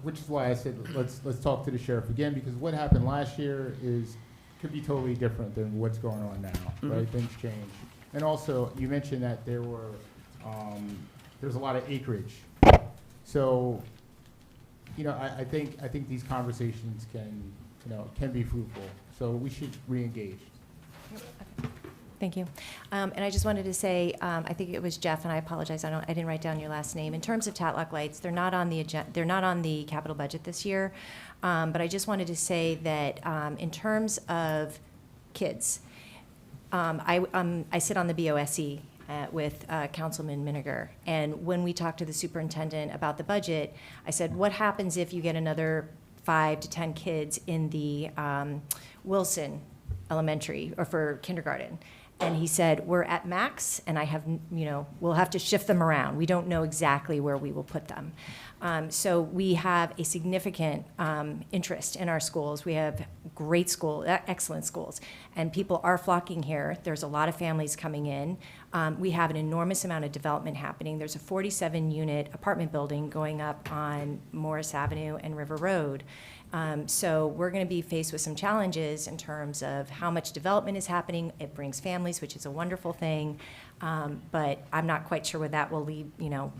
I said let's talk to the sheriff again, because what happened last year could be totally different than what's going on now, right? Things change. And also, you mentioned that there's a lot of acreage. So, you know, I think these conversations can be fruitful. So we should re-engage. Thank you. And I just wanted to say, I think it was Jeff, and I apologize, I didn't write down your last name. In terms of Tatlock lights, they're not on the capital budget this year. But I just wanted to say that in terms of kids, I sit on the BOSE with Councilman Miniger, and when we talked to the superintendent about the budget, I said, what happens if you get another 5 to 10 kids in the Wilson Elementary or for kindergarten? And he said, we're at max, and we'll have to shift them around. We don't know exactly where we will put them. So we have a significant interest in our schools. We have great schools, excellent schools, and people are flocking here. There's a lot of families coming in. We have an enormous amount of development happening. There's a 47-unit apartment building going up on Morris Avenue and River Road. So we're going to be faced with some challenges in terms of how much development is happening. It brings families, which is a wonderful thing, but I'm not quite sure where that will lead,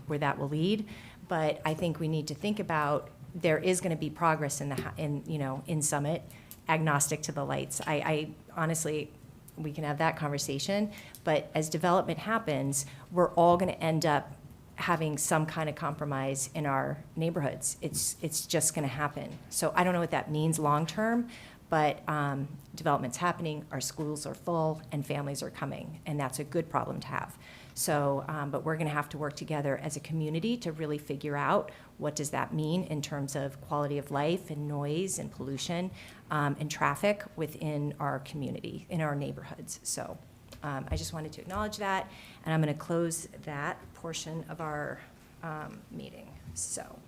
where that will lead. But I think we need to think about, there is going to be progress in Summit, agnostic to the lights. I honestly, we can have that conversation, but as development happens, we're all going to end up having some kind of compromise in our neighborhoods. It's just going to happen. So I don't know what that means long-term, but development's happening, our schools are full, and families are coming, and that's a good problem to have. So, but we're going to have to work together as a community to really figure out what does that mean in terms of quality of life and noise and pollution and traffic within our community, in our neighborhoods. So I just wanted to acknowledge that, and I'm going to close that portion of our meeting. So, all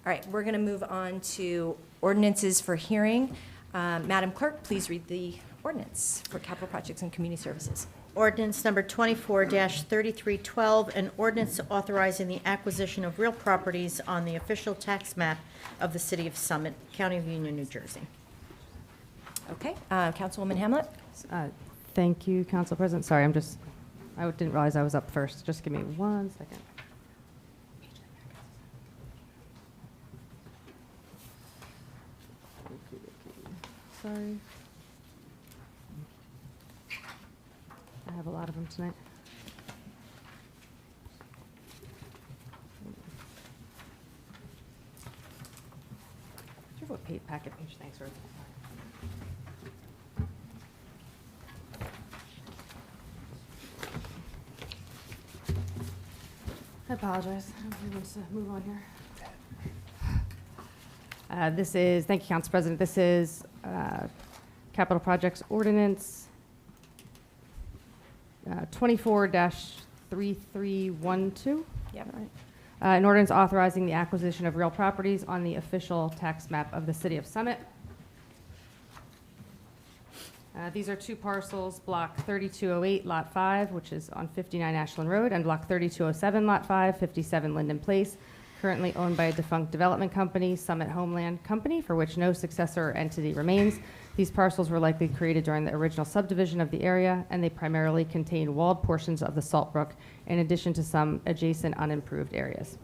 right, we're going to move on to ordinances for hearing. Madam Clerk, please read the ordinance for capital projects and community services. Ordinance number 24-3312, an ordinance authorizing the acquisition of real properties on the official tax map of the City of Summit, County of Union, New Jersey. Okay, Councilwoman Hamlet? Thank you, Council President. Sorry, I didn't realize I was up first. Just give me 1 second. Sorry. I have a lot of them tonight. Do you have a packet page? Thanks, Ruth. I apologize. Everybody wants to move on here. Thank you, Council President. This is Capital Projects Ordinance 24-3312. Yep. Right. An ordinance authorizing the acquisition of real properties on the official tax map of the City of Summit. These are two parcels, Block 3208, Lot 5, which is on 59 Ashland Road, and Block 3207, Lot 5, 57 Linden Place, currently owned by a defunct development company, Summit Homeland Company, for which no successor or entity remains. These parcels were likely created during the original subdivision of the area, and they primarily contain walled portions of the Salt Brook, in addition to some adjacent unimproved areas.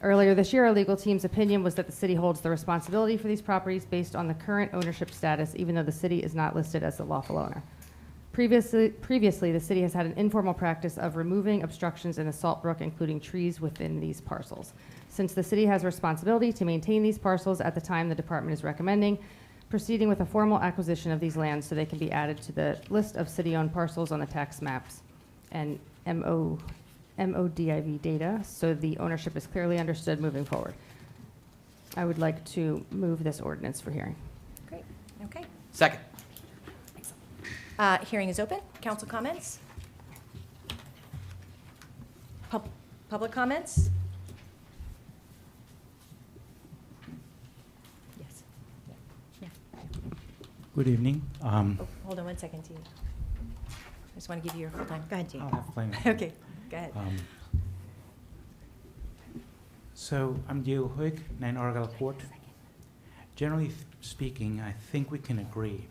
Earlier this year, our legal team's opinion was that the city holds the responsibility for these properties based on the current ownership status, even though the city is not listed as the lawful owner. Previously, the city has had an informal practice of removing obstructions in the Salt Brook, including trees within these parcels. Since the city has responsibility to maintain these parcels at the time the department is recommending proceeding with a formal acquisition of these lands so they can be added to the list of city-owned parcels on the tax maps and MODIV data, so the ownership is clearly understood moving forward. I would like to move this ordinance for hearing. Great, okay. Second. Hearing is open. Council comments? Public comments? Yes. Yeah. Good evening. Oh, hold on 1 second, T. I just want to give you your full time. Go ahead, T. I'll have plenty. Okay, go ahead. So I'm Diego Hoyk, 9 Argyle Court. Generally speaking, I think we can agree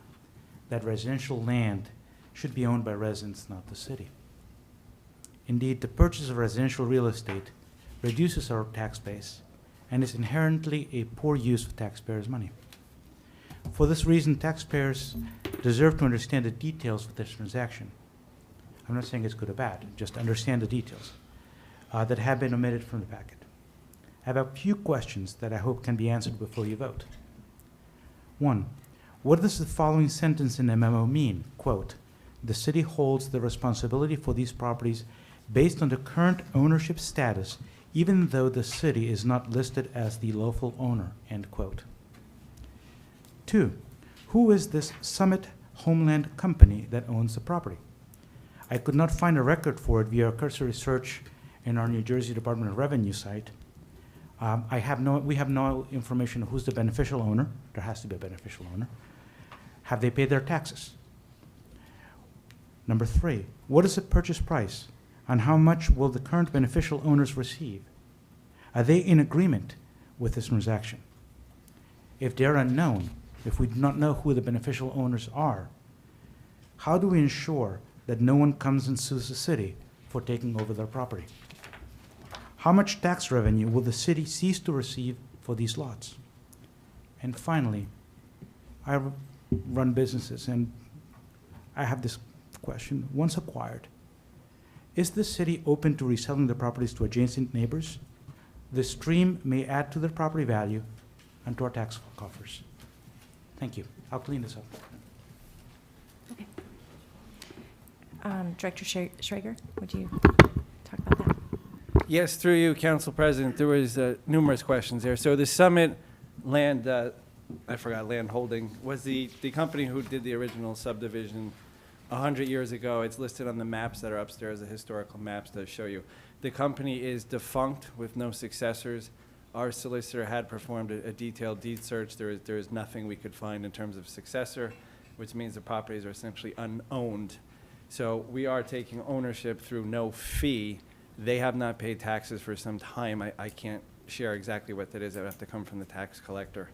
that residential land should be owned by residents, not the city. Indeed, the purchase of residential real estate reduces our tax base and is inherently a poor use of taxpayers' money. For this reason, taxpayers deserve to understand the details of this transaction. I'm not saying it's good or bad, just understand the details that have been omitted from the packet. I have a few questions that I hope can be answered before you vote. 1, what does the following sentence in the memo mean? Quote, the city holds the responsibility for these properties based on the current ownership status, even though the city is not listed as the lawful owner, end quote. 2, who is this Summit Homeland Company that owns the property? I could not find a record for it via a cursory search in our New Jersey Department of Revenue site. We have no information of who's the beneficial owner. There has to be a beneficial owner. Have they paid their taxes? Number 3, what is the purchase price and how much will the current beneficial owners receive? Are they in agreement with this transaction? If they're unknown, if we do not know who the beneficial owners are, how do we ensure that no one comes and sues the city for taking over their property? How much tax revenue will the city cease to receive for these lots? And finally, I run businesses, and I have this question. Once acquired, is the city open to reselling the properties to adjacent neighbors? The stream may add to their property value and to our tax coffers. Thank you. I'll clean this up. Director Schrager, would you talk about that? Yes, through you, Council President. There was numerous questions there. So the Summit Land, I forgot, Land Holding, was the company who did the original subdivision 100 years ago. It's listed on the maps that are upstairs, the historical maps that show you. The company is defunct with no successors. Our solicitor had performed a detailed deed search. There is nothing we could find in terms of successor, which means the properties are essentially unowned. So we are taking ownership through no fee. They have not paid taxes for some time. I can't share exactly what that is. That would have to come from the tax collector.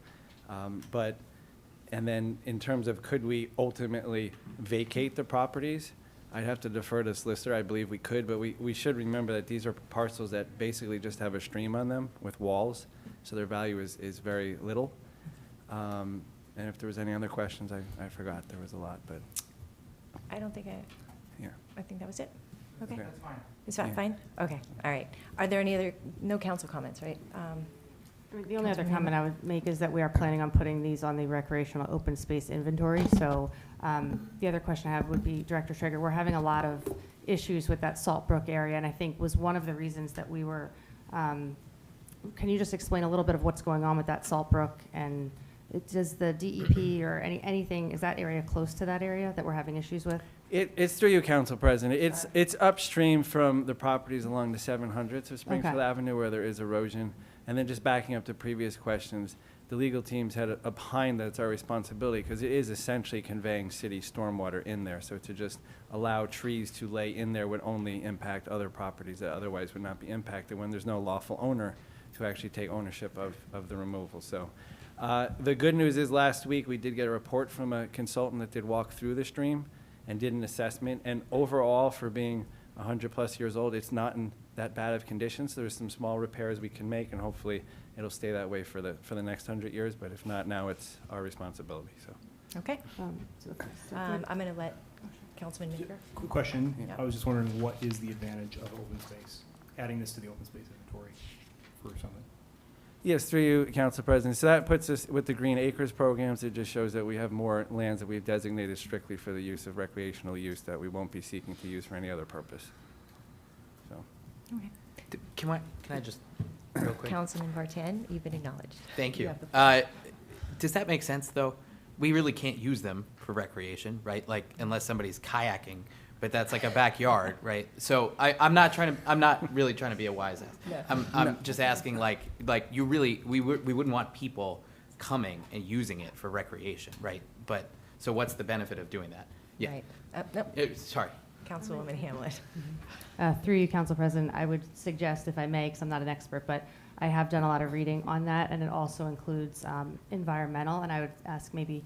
And then in terms of could we ultimately vacate the properties, I'd have to defer to solicitor. I believe we could, but we should remember that these are parcels that basically just have a stream on them with walls, so their value is very little. And if there was any other questions, I forgot. There was a lot, but. I don't think Yeah. I think that was it. Okay. Okay. That's fine. Is that Yeah. fine? Okay, all right. Are there any other, no council comments, right? I mean, the only other Councilman comment I would make is that we are planning on putting these on the recreational open space inventory. So the other question I have would be, Director Schrager, we're having a lot of issues with that Salt Brook area, and I think was one of the reasons that we were, can you just explain a little bit of what's going on with that Salt Brook? And does the DEP or anything, is that area close to that area that we're having issues with? It's through you, Council President. It's upstream from the properties along the 700s of Springfield Avenue where there is erosion. And then just backing up to previous questions, the legal teams had opined that it's our responsibility because it is essentially conveying city stormwater in there. So to just allow trees to lay in there would only impact other properties that otherwise would not be impacted when there's no lawful owner to actually take ownership of the removal. So the good news is last week we did get a report from a consultant that did walk through the stream and did an assessment. And overall, for being 100+ years old, it's not in that bad of conditions. There's some small repairs we can make, and hopefully it'll stay that way for the next 100 years. But if not, now it's our responsibility. So. Okay. I'm going to let Councilman Maker. Quick question. Yeah. I was just wondering, what is the advantage of open space? Adding this to the open space inventory for Summit? Yes, through you, Council President. So that puts us with the Green Acres programs. It just shows that we have more lands that we've designated strictly for the use of recreational use that we won't be seeking to use for any other purpose. So. Okay. Can I just, real quick? Councilman Vartan, you've been acknowledged. Thank you. have the Does that make sense, though? We really can't use them for recreation, right? Like, unless somebody's kayaking, but that's like a backyard, right? So I'm not really trying to be a wise ass. I'm just asking, like you really, we wouldn't want people coming and using it for recreation, right? But, so what's the benefit of doing that? Yeah. Right. Nope. Sorry. Councilwoman Hamlet. Through you, Council President, I would suggest, if I may, because I'm not an expert, but I have done a lot of reading on that, and it also includes environmental, and I would ask maybe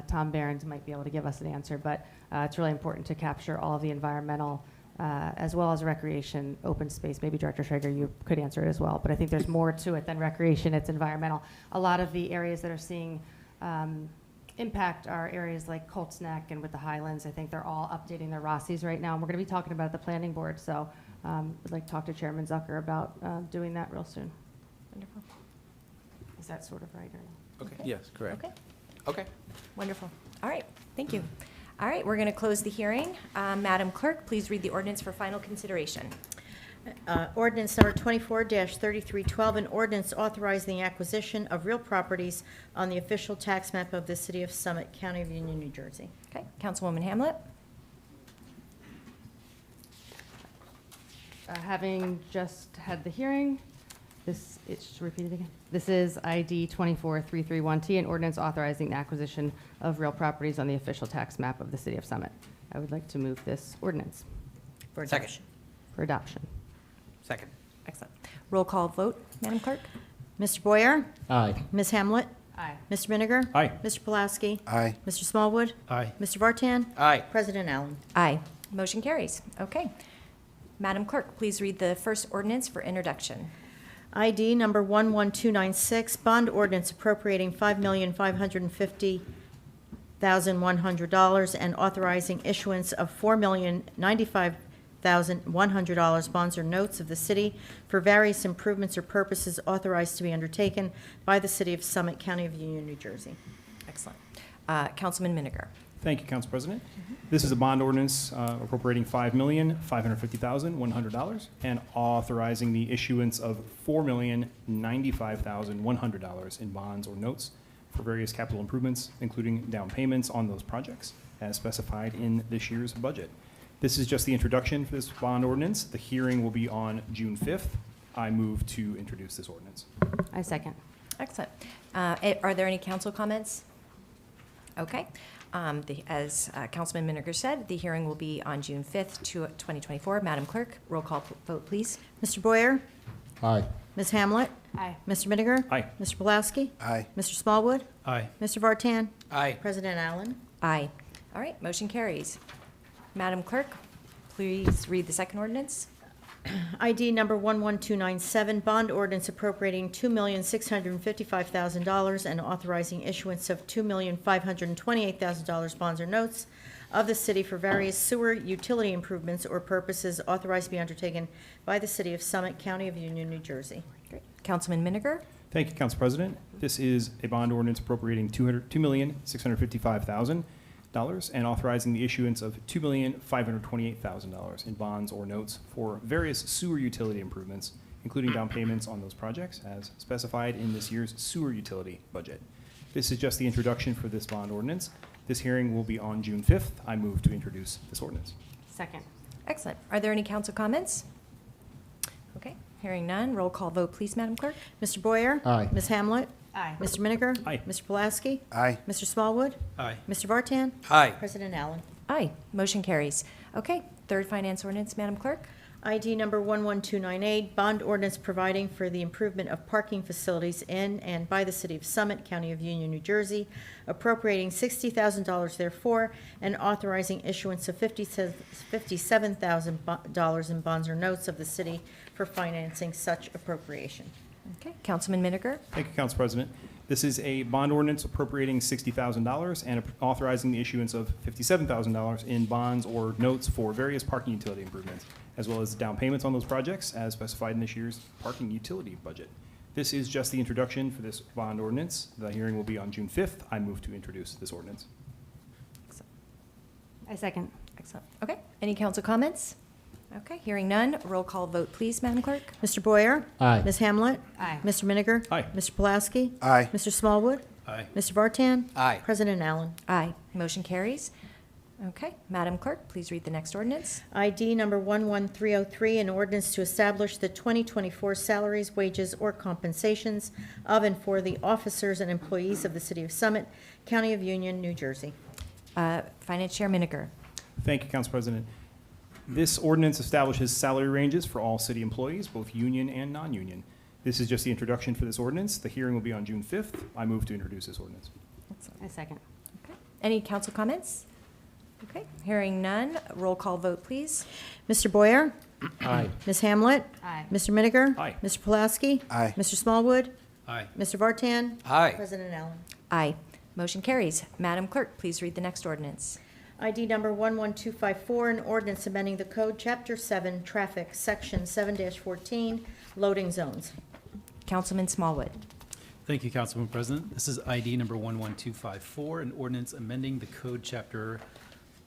Tom Behrens might be able to give us an answer, but it's really important to capture all of the environmental as well as recreation, open space. Maybe Director Schrager, you could answer it as well, but I think there's more to it than recreation, it's environmental. A lot of the areas that are seeing impact are areas like Colts Neck and with the Highlands. I think they're all updating their ROCs right now, and we're going to be talking about it at the planning board, so I'd like to talk to Chairman Zucker about doing that real soon. Wonderful. Is that sort of right? Or Okay. Yes, correct. Okay. Okay. Wonderful. All right. Thank you. All right. We're going to close the hearing. Madam Clerk, please read the ordinance for final consideration. Ordinance number 24-3312, an ordinance authorizing the acquisition of real properties on the official tax map of the City of Summit, County of Union, New Jersey. Okay. Councilwoman Hamlet. Having just had the hearing, just repeat it again. This is ID 24331T, an ordinance authorizing the acquisition of real properties on the official tax map of the City of Summit. I would like to move this ordinance For Second. adoption. for adoption. Second. Excellent. Roll call vote, Madam Clerk. Mr. Boyer? Aye. Ms. Hamlet? Aye. Mr. Miniger? Aye. Mr. Pulaski? Aye. Mr. Smallwood? Aye. Mr. Vartan? Aye. President Allen? Aye. Motion carries. Okay. Madam Clerk, please read the first ordinance for introduction. ID number 11296, bond ordinance appropriating $5,550,100 and authorizing issuance of $4,095,100 bonds or notes of the city for various improvements or purposes authorized to be undertaken by the City of Summit, County of Union, New Jersey. Excellent. Councilman Miniger. Thank you, Council President. This is a bond ordinance appropriating $5,550,100 and authorizing the issuance of $4,095,100 in bonds or notes for various capital improvements, including down payments on those projects, as specified in this year's budget. This is just the introduction for this bond ordinance. The hearing will be on June 5th. I move to introduce this ordinance. I second. Excellent. Are there any council comments? Okay. As Councilman Miniger said, the hearing will be on June 5th, 2024. Madam Clerk, roll call vote, please. Mr. Boyer? Aye. Ms. Hamlet? Aye. Mr. Miniger? Aye. Mr. Pulaski? Aye. Mr. Smallwood? Aye. Mr. Vartan? Aye. President Allen? Aye. All right, motion carries. Madam Clerk, please read the second ordinance. ID number 11297, bond ordinance appropriating $2,655,000 and authorizing issuance of $2,528,000 bonds or notes of the city for various sewer utility improvements or purposes authorized to be undertaken by the City of Summit, County of Union, New Jersey. Great. Councilman Miniger. Thank you, Council President. This is a bond ordinance appropriating $2,655,000 and authorizing the issuance of $2,528,000 in bonds or notes for various sewer utility improvements, including down payments on those projects as specified in this year's sewer utility budget. This is just the introduction for this bond ordinance. This hearing will be on June 5th. I move to introduce this ordinance. Second. Excellent. Are there any council comments? Okay, hearing none. Roll call vote, please, Madam Clerk. Mr. Boyer? Aye. Ms. Hamlet? Aye. Mr. Miniger? Aye. Mr. Pulaski? Aye. Mr. Smallwood? Aye. Mr. Vartan? Aye. President Allen? Aye. Motion carries. Okay, third finance ordinance, Madam Clerk. ID number 11298, bond ordinance providing for the improvement of parking facilities in and by the City of Summit, County of Union, New Jersey, appropriating $60,000 therefore, and authorizing issuance of $57,000 in bonds or notes of the city for financing such appropriation. Okay, Councilman Miniger. Thank you, Council President. This is a bond ordinance appropriating $60,000 and authorizing the issuance of $57,000 in bonds or notes for various parking utility improvements, as well as down payments on those projects as specified in this year's parking utility budget. This is just the introduction for this bond ordinance. The hearing will be on June 5th. I move to introduce this ordinance. I second. Excellent. Okay, any council comments? Okay, hearing none. Roll call vote, please, Madam Clerk. Mr. Boyer? Aye. Ms. Hamlet? Aye. Mr. Miniger? Aye. Mr. Pulaski? Aye. Mr. Smallwood? Aye. Mr. Vartan? Aye. President Allen? Aye. Motion carries. Okay, Madam Clerk, please read the next ordinance. ID number 11303, an ordinance to establish the 2024 salaries, wages, or compensations of and for the officers and employees of the City of Summit, County of Union, New Jersey. Finance Chair Miniger. Thank you, Council President. This ordinance establishes salary ranges for all city employees, both union and non-union. This is just the introduction for this ordinance. The hearing will be on June 5th. I move to introduce this ordinance. I second. Okay. Any council comments? Okay, hearing none. Roll call vote, please. Mr. Boyer? Aye. Ms. Hamlet? Aye. Mr. Miniger? Aye. Mr. Pulaski? Aye. Mr. Smallwood? Aye. Mr. Vartan? Aye. President Allen? Aye. Motion carries. Madam Clerk, please read the next ordinance. ID number 11254, an ordinance amending the code, Chapter 7, Traffic, Section 7-14, Loading Zones. Councilman Smallwood. Thank you, Councilman President. This is ID number 11254, an ordinance amending the code Chapter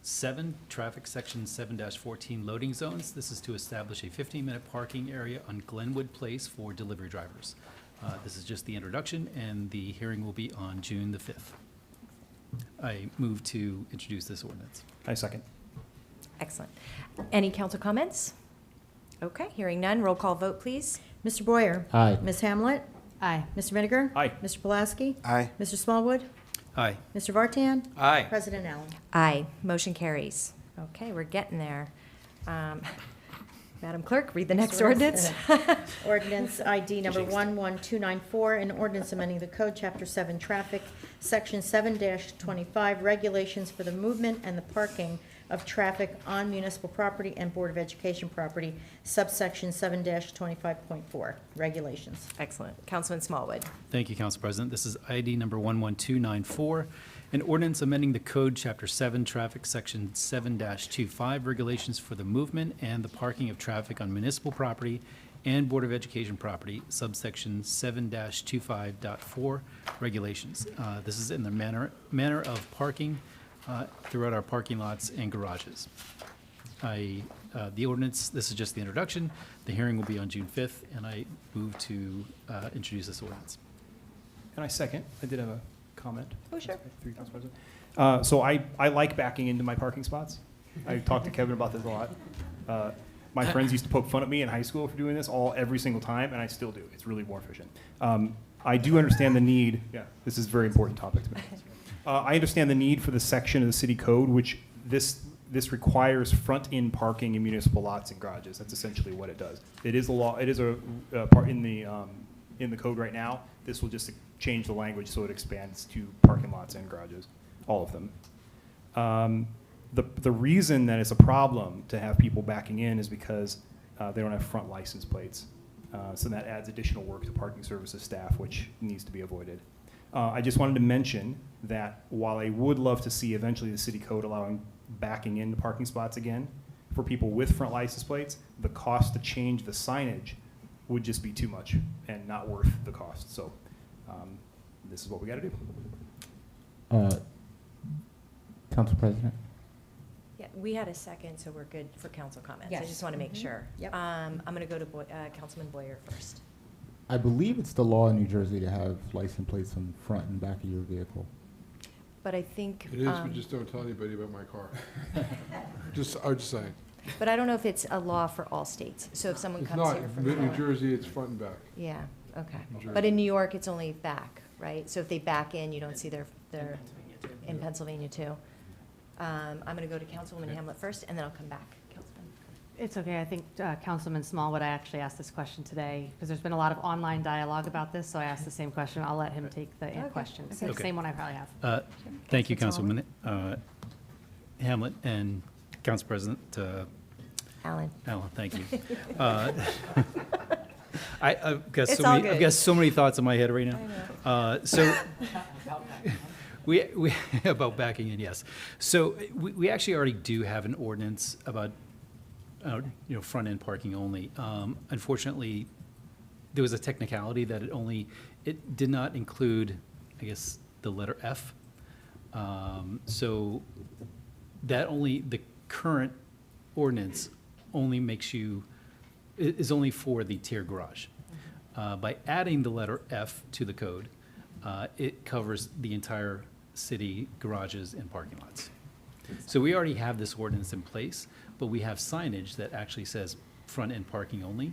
7, Traffic, Section 7-14, Loading Zones. This is to establish a 15-minute parking area on Glenwood Place for delivery drivers. This is just the introduction, and the hearing will be on June the 5th. I move to introduce this ordinance. I second. Excellent. Any council comments? Okay, hearing none. Roll call vote, please. Mr. Boyer? Aye. Ms. Hamlet? Aye. Mr. Miniger? Aye. Mr. Pulaski? Aye. Mr. Smallwood? Aye. Mr. Vartan? Aye. President Allen? Aye. Motion carries. Okay, we're getting there. Madam Clerk, read the next Next ordinance. Ordinance ID number 11294, an ordinance amending the code, Chapter 7, Traffic, Section 7-25, regulations for the movement and the parking of traffic on municipal property and Board of Education property, subsection 7-25.4, regulations. Excellent. Councilman Smallwood. Thank you, Council President. This is ID number 11294, an ordinance amending the code, Chapter 7, Traffic, Section 7-25, regulations for the movement and the parking of traffic on municipal property and Board of Education property, subsection 7-25.4, regulations. This is in the manner of parking throughout our parking lots and garages. The ordinance, this is just the introduction. The hearing will be on June 5th, and I move to introduce this ordinance. And I second. I did have a comment. Oh, sure. Through you, Council President. So I like backing into my parking spots. I talked to Kevin about this a lot. My friends used to poke fun at me in high school for doing this every single time, and I still do. It's really more efficient. I do understand the need. Yeah, this is a very important topic to me. I understand the need for the section of the city code, which this requires front-end parking in municipal lots and garages. That's essentially what it does. It is a law. It is a part in the code right now. This will just change the language so it expands to parking lots and garages, all of them. The reason that it's a problem to have people backing in is because they don't have front license plates. So that adds additional work to parking services staff, which needs to be avoided. I just wanted to mention that while I would love to see eventually the city code allowing backing into parking spots again for people with front license plates, the cost to change the signage would just be too much and not worth the cost. So this is what we got to do. Council President? Yeah, we had a second, so we're good for council comments. I Yes. just want to make Mhm. sure. Yep. I'm going to go to Councilman Boyer first. I believe it's the law in New Jersey to have license plates on the front and back of your vehicle. But I think. It is, but just don't tell anybody about my car. I'm just saying. But I don't know if it's a law for all states. So if someone It's comes not, here from New New York. Jersey, it's front and back. Yeah, okay. New Jersey. But in New York, it's only back, right? So if they back in, you don't see their, in Pennsylvania too. I'm going to go to Councilwoman Hamlet first, and then I'll come back. Councilman. It's okay. I think Councilman Smallwood, I actually asked this question today because there's been a lot of online dialogue about this, so I asked the same question. I'll let him take the question. It's the Okay. same one I probably have. Thank you, Councilman Councilwoman Hamlet and Council President Alan. Allen, thank you. I've got It's so all many. I've good. got so many thoughts in my head right now. So we about backing in, yes. So we actually already do have an ordinance about front end parking only. Unfortunately, there was a technicality that it did not include, I guess, the letter F. So that the current ordinance only is only for the tier garage. By adding the letter F to the code, it covers the entire city garages and parking lots. So we already have this ordinance in place, but we have signage that actually says front-end parking only,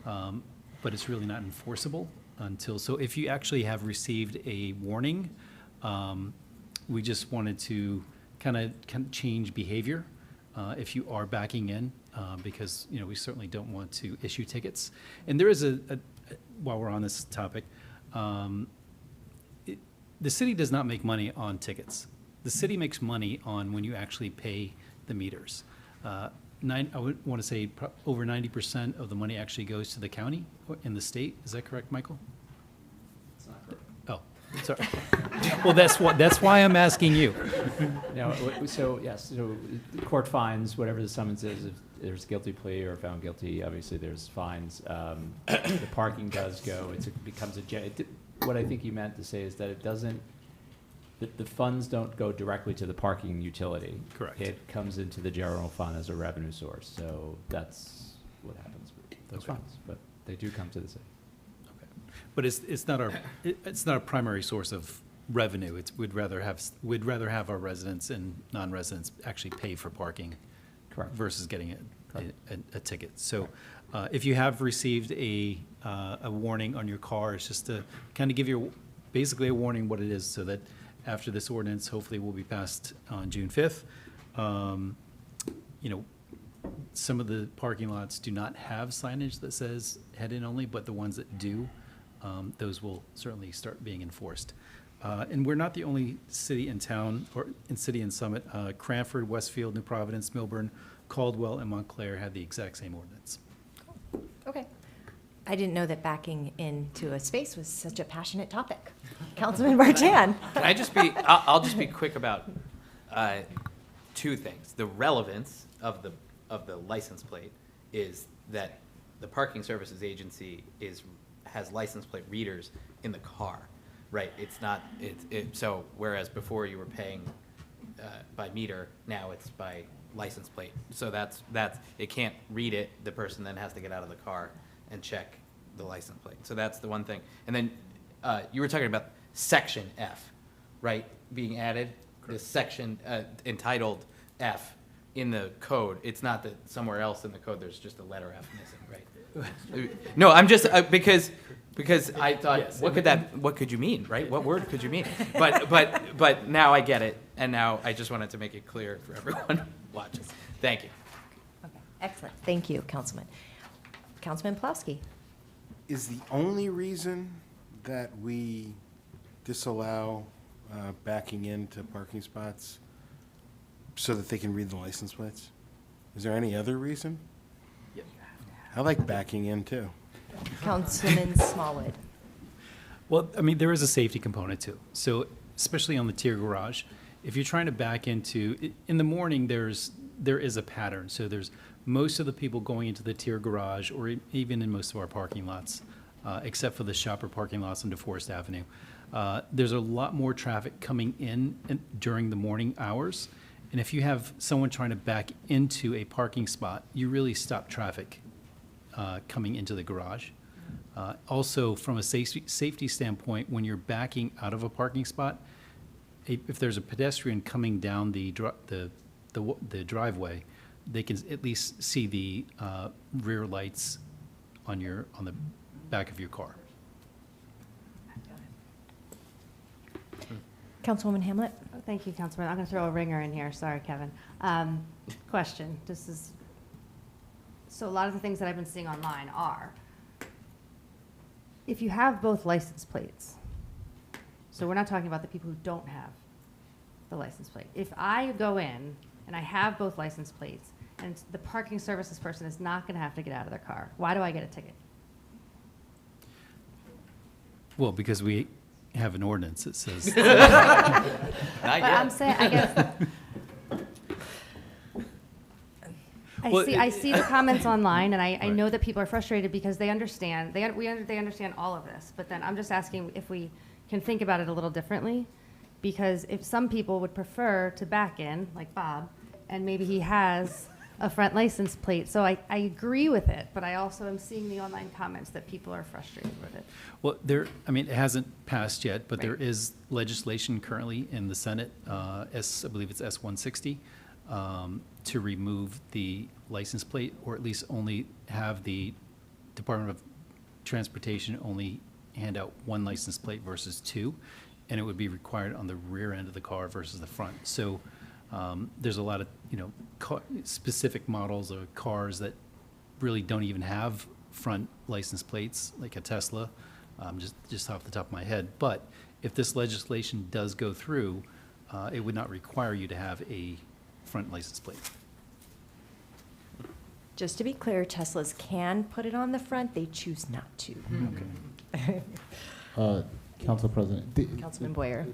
but it's really not enforceable so if you actually have received a warning, we just wanted to kind of change behavior if you are backing in, because we certainly don't want to issue tickets. And there is while we're on this topic, the city does not make money on tickets. The city makes money on when you actually pay the meters. I would want to say over 90% of the money actually goes to the county and the state. Is that correct, Michael? It's not correct. Oh, sorry. Well, that's why I'm asking you. No, so yes, so the court fines whatever the summons is. If there's guilty plea or found guilty, obviously there's fines. The parking does go. It becomes what I think you meant to say is that it doesn't. The funds don't go directly to the parking utility. Correct. It comes into the general fund as a revenue source. So that's what happens with those Okay. funds. But they do come to the city. But it's not a primary source of revenue. We'd rather have our residents and non-residents actually pay for parking. Correct. Versus getting a ticket. So if you have received a warning on your car, it's just to kind of give you basically a warning what it is, so that after this ordinance hopefully will be passed on June 5th, some of the parking lots do not have signage that says head-in only, but the ones that do, those will certainly start being enforced. And we're not the only city in town, or in city in Summit. Cranford, Westfield, New Providence, Milburn, Caldwell, and Montclair had the exact same ordinance. Okay. I didn't know that backing into a space was such a passionate topic. Councilman Martin. Can I just be, I'll just be quick about two things. The relevance of the license plate is that the Parking Services Agency has license plate readers in the car, right? It's not, so whereas before you were paying by meter, now it's by license plate. So that's, it can't read it, the person then has to get out of the car and check the license plate. So that's the one thing. And then you were talking about section F, right, being added? This section entitled F in the code. It's not that somewhere else in the code there's just a letter F missing, right? No, I'm just, because I thought, yes, what could you mean, right? What word could you mean? But now I get it, and now I just wanted to make it clear for everyone watching. Thank you. Okay. Excellent. Thank you, Councilman. Councilman Pulaski. Is the only reason that we disallow backing into parking spots so that they can read the license plates? Is there any other reason? Yep. I like backing in too. Councilman Smallwood. Well, I mean, there is a safety component too. So especially on the tier garage, if you're trying to back into, in the morning, there is a pattern. So there's most of the people going into the tier garage, or even in most of our parking lots, except for the shopper parking lots on DeForest Avenue. There's a lot more traffic coming in during the morning hours. And if you have someone trying to back into a parking spot, you really stop traffic coming into the garage. Also, from a safety standpoint, when you're backing out of a parking spot, if there's a pedestrian coming down the driveway, they can at least see the rear lights on the back of your car. Councilwoman Hamlet. Oh, thank you, Councilman. I'm going to throw a ringer in here. Sorry, Kevin. Question. So a lot of the things that I've been seeing online are, if you have both license plates, so we're not talking about the people who don't have the license plate. If I go in and I have both license plates and the parking services person is not going to have to get out of their car, why do I get a ticket? Well, because we have an ordinance that says. Not But yet. I'm saying, I guess, Well, I see the comments online, and I know that people are frustrated because they understand, they understand all of this. But then I'm just asking if we can think about it a little differently, because if some people would prefer to back in, like Bob, and maybe he has a front license plate. So I agree with it, but I also am seeing the online comments that people are frustrated with it. Well, I mean, it hasn't passed yet, but there Right. is legislation currently in the Senate, I believe it's S-160, to remove the license plate, or at least only have the Department of Transportation only hand out one license plate versus two, and it would be required on the rear end of the car versus the front. So there's a lot of, specific models of cars that really don't even have front license plates, like a Tesla, just off the top of my head. But if this legislation does go through, it would not require you to have a front license plate. Just to be clear, Teslas can put it on the front. They choose not to. Council President. Councilman Boyer.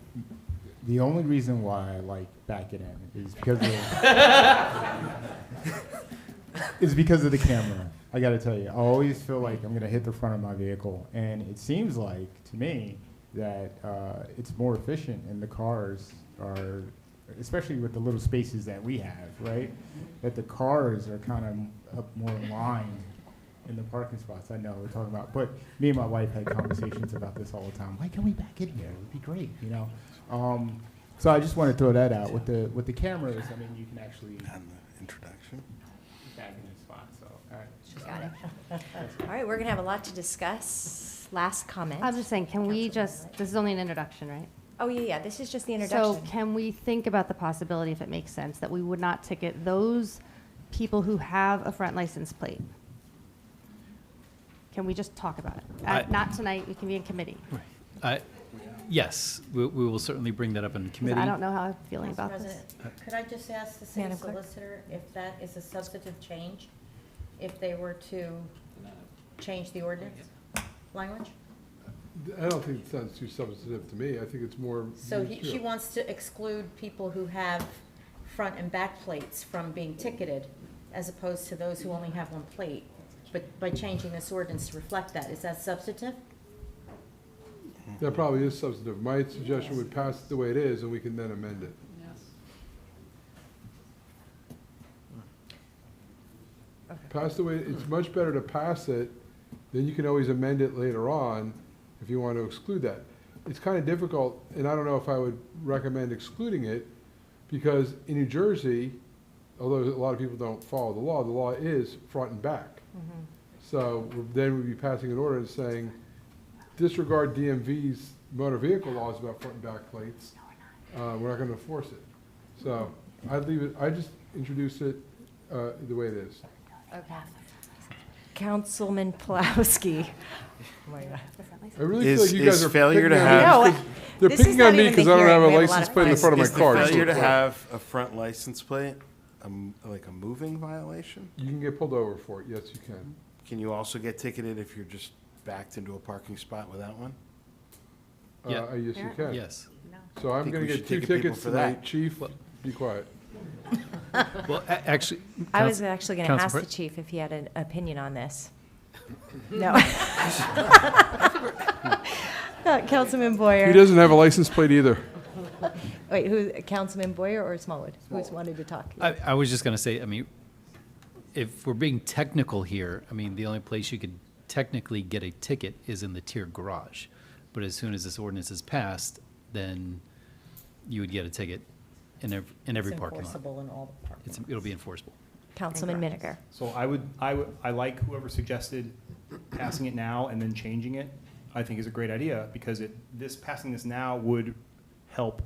The only reason why I like back it in is because of the camera. I got to tell you, I always feel like I'm going to hit the front of my vehicle, and it seems like to me that it's more efficient, and the cars are, especially with the little spaces that we have, right? That the cars are kind of up more in line in the parking spots. I know we're talking about, but me and my wife had conversations about this all the time. Why can't we back in here? It would be great, So I just want to throw that out with the cameras. I mean, you can actually On the introduction. back in the spot. So all right. She's got it. All right, we're going to have a lot to discuss. Last comment. I'm just saying, can we just, this is only an introduction, right? Oh, yeah, this is just the So introduction. can we think about the possibility, if it makes sense, that we would not ticket those people who have a front license plate? Can we just talk about it? Not tonight, we can be in committee. Yes, we will certainly bring that up in 'Cause committee. I don't know how I'm feeling Council about this. President, could I just ask the city Madam Clerk? solicitor if that is a substantive change? If they were to change the ordinance language? I don't think it sounds too substantive to me. I think it's more. So she wants to exclude people who have front and back plates from being ticketed as opposed to those who only have one plate. But by changing this ordinance to reflect that, is that substantive? That probably is substantive. My suggestion would pass it the way it is, and we can then amend it. Pass the way, it's much better to pass it, then you can always amend it later on if you want to exclude that. It's kind of difficult, and I don't know if I would recommend excluding it, because in New Jersey, although a lot of people don't follow the law is front and back. So then we'd be passing an ordinance saying, disregard DMV's motor vehicle laws about front and back plates. We're not going to enforce it. So I'd leave it, I just introduce it the way it is. Okay. Councilman Pulowski. Oh my God. I really feel like you guys are failure to picking on have- me No, 'cause they're this is picking not on me even the because I don't have hearing. a We have a lot license of plate in the fun. front of my Is the car. failure to have a front license plate like a moving violation? You can get pulled over for it. Yes, you can. Can you also get ticketed if you're just backed into a parking spot without one? Yeah. Yes, you can. Yes. So I'm Think going we to should get 2 ticket people tickets for tonight. that. Chief, be quiet. Well, actually. I was actually going to Council ask the Pre- chief if he had an opinion on this. No. Councilman Boyer. He doesn't have a license plate either. Wait, who, Councilman Boyer or Smallwood? Who's wanted to talk? I was just going to say, I mean, if we're being technical here, I mean, the only place you could technically get a ticket is in the tiered garage. But as soon as this ordinance is passed, then you would get a ticket in every It's parking lot. enforceable in all the parking It'll be enforceable. Councilman Miniger. So I like whoever suggested passing it now and then changing it. I think is a great idea because passing this now would help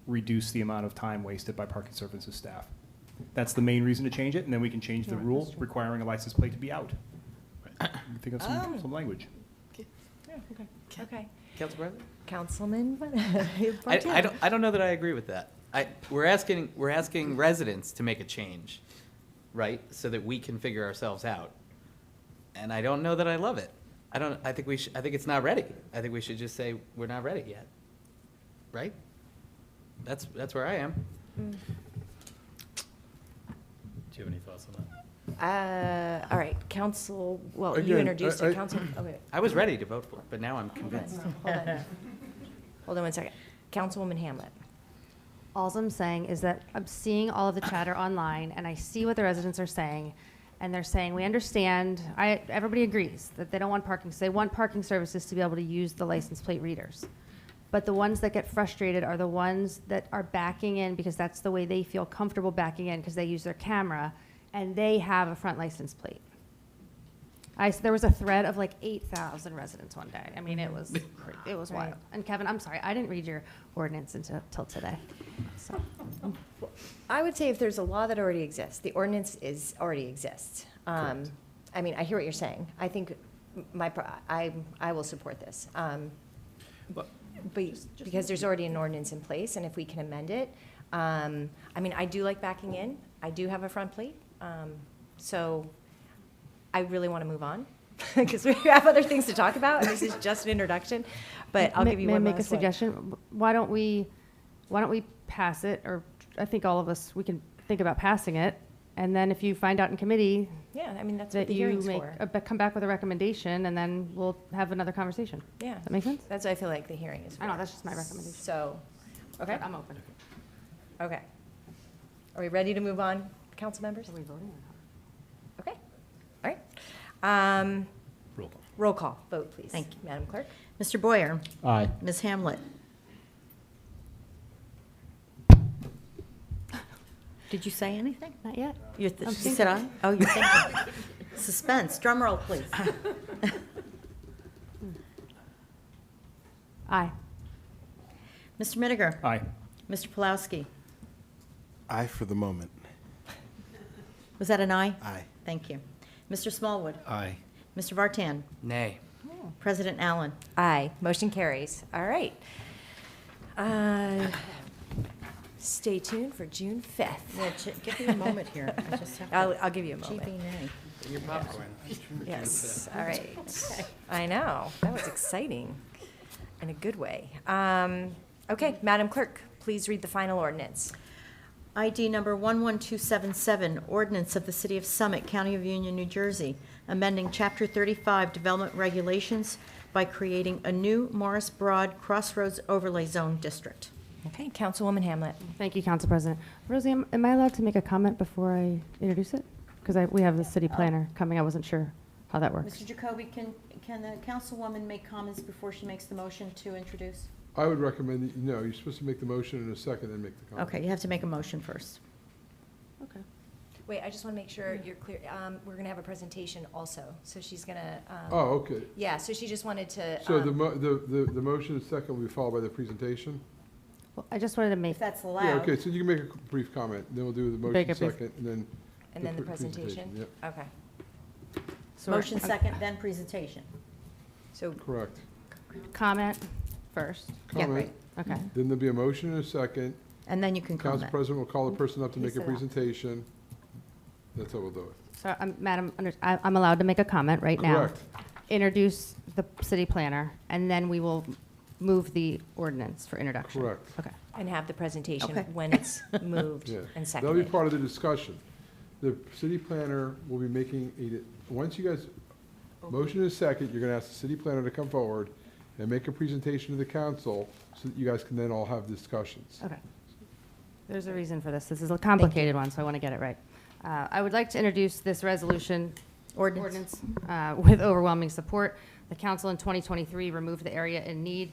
reduce the amount of time wasted by parking services staff. That's the main reason to change it, and then we can change the rule requiring a license plate to be out. Think of some language. Okay. Council President? Councilman I don't know that I agree with that. We're asking residents to make a change, right? So that we can figure ourselves out. And I don't know that I love it. I think it's not ready. I think we should just say we're not ready yet. Right? That's where I am. Do you have any thoughts on that? All right, council, well, you Again, introduced I- it, council, okay, I was ready to vote for it, but now I'm hold convinced. on, hold on. Hold on one second. Councilwoman Hamlet. All I'm saying is that I'm seeing all of the chatter online, and I see what the residents are saying, and they're saying, we understand, everybody agrees that they don't want parking, so they want parking services to be able to use the license plate readers. But the ones that get frustrated are the ones that are backing in because that's the way they feel comfortable backing in because they use their camera, and they have a front license plate. There was a thread of like 8,000 residents one day. I mean, it was wild. Right. And Kevin, I'm sorry, I didn't read your ordinance until today. So, I would say if there's a law that already exists, the ordinance already exists. I mean, I hear what you're saying. I think I will support this. But because there's already an ordinance in place, and if we can amend it, I mean, I do like backing in. I do have a front plate. So I really want to move on because we have other things to talk about, and this is just an introduction. But I'll give you may I one make a last one. suggestion? Why don't we pass it, or I think all of us, we can think about passing it, and then if you find out in committee Yeah, I mean, that's what that the you hearing's make, for. come back with a recommendation, and then we'll have another conversation. Yeah. Does that make sense? That's what I feel like the hearing is for. I know, that's just my recommendation. So, okay, But I'm open. okay. Are we ready to move on, council members? Are we voting or not? Okay, all right. Roll call. Roll call, vote, please. Thank you. Madam Clerk? Mr. Boyer, Aye. Ms. Hamlet. Did you say anything? Not yet. You I'm said aye? Oh, you're thinking. Suspense, drum roll, please. Aye. Mr. Miniger. Aye. Mr. Pulowski. Aye for the moment. Was that an aye? Aye. Thank you. Mr. Smallwood? Aye. Mr. Vartan? Nay. President Allen? Aye. Motion carries. All right. Stay tuned for June 5th. Yeah, give me a moment here. I just have to. I'll give you a moment. GB nay. Your popcorn. Yes, all right. I know, that was exciting, in a good way. Okay, Madam Clerk, please read the final ordinance. ID number 11277, ordinance of the City of Summit, County of Union, New Jersey, amending Chapter 35 Development Regulations by creating a new Morris Broad Crossroads Overlay Zone District. Okay, Councilwoman Hamlet. Thank you, Council President. Rosie, am I allowed to make a comment before I introduce it? Because we have the city planner coming. I wasn't sure how that works. Mr. Jacoby, can the councilwoman make comments before she makes the motion to introduce? I would recommend, that no, you're supposed to make the motion in a second, then make the comment. Okay, you have to make a motion first. Okay. Wait, I just want to make sure you're clear. We're going to have a presentation also, so she's going to. Oh, okay. Yeah, so she just wanted to. So the motion is second will be followed by the presentation? Well, I just wanted to make, If that's Yeah, allowed. okay, so you can make a brief comment, then we'll do the Make motion a brief- second, and then. And then the presentation. presentation? Yep, Okay. so Motion second, then presentation. So, correct. comment first. Yeah, Comment, right. Okay. then there'll be a motion and a second. And then you can Council comment. President will call the person up to He make a said that. presentation. That's how we'll do it. So, Madam, I'm allowed to make a comment right now. Correct. Introduce the city planner, and then we will move the ordinance for introduction. Correct. Okay. and have the presentation Okay. when it's moved Yeah. and That'll be seconded. part of the discussion. The city planner will be making once you guys, motion is second, you're gonna ask the city planner to come forward and make a presentation to the council so that you guys can then all have discussions. Okay. There's a reason for this. This is a complicated one, so I want to get it right. I would like to introduce this resolution Ordinance. with overwhelming support. The council in 2023 removed the area in need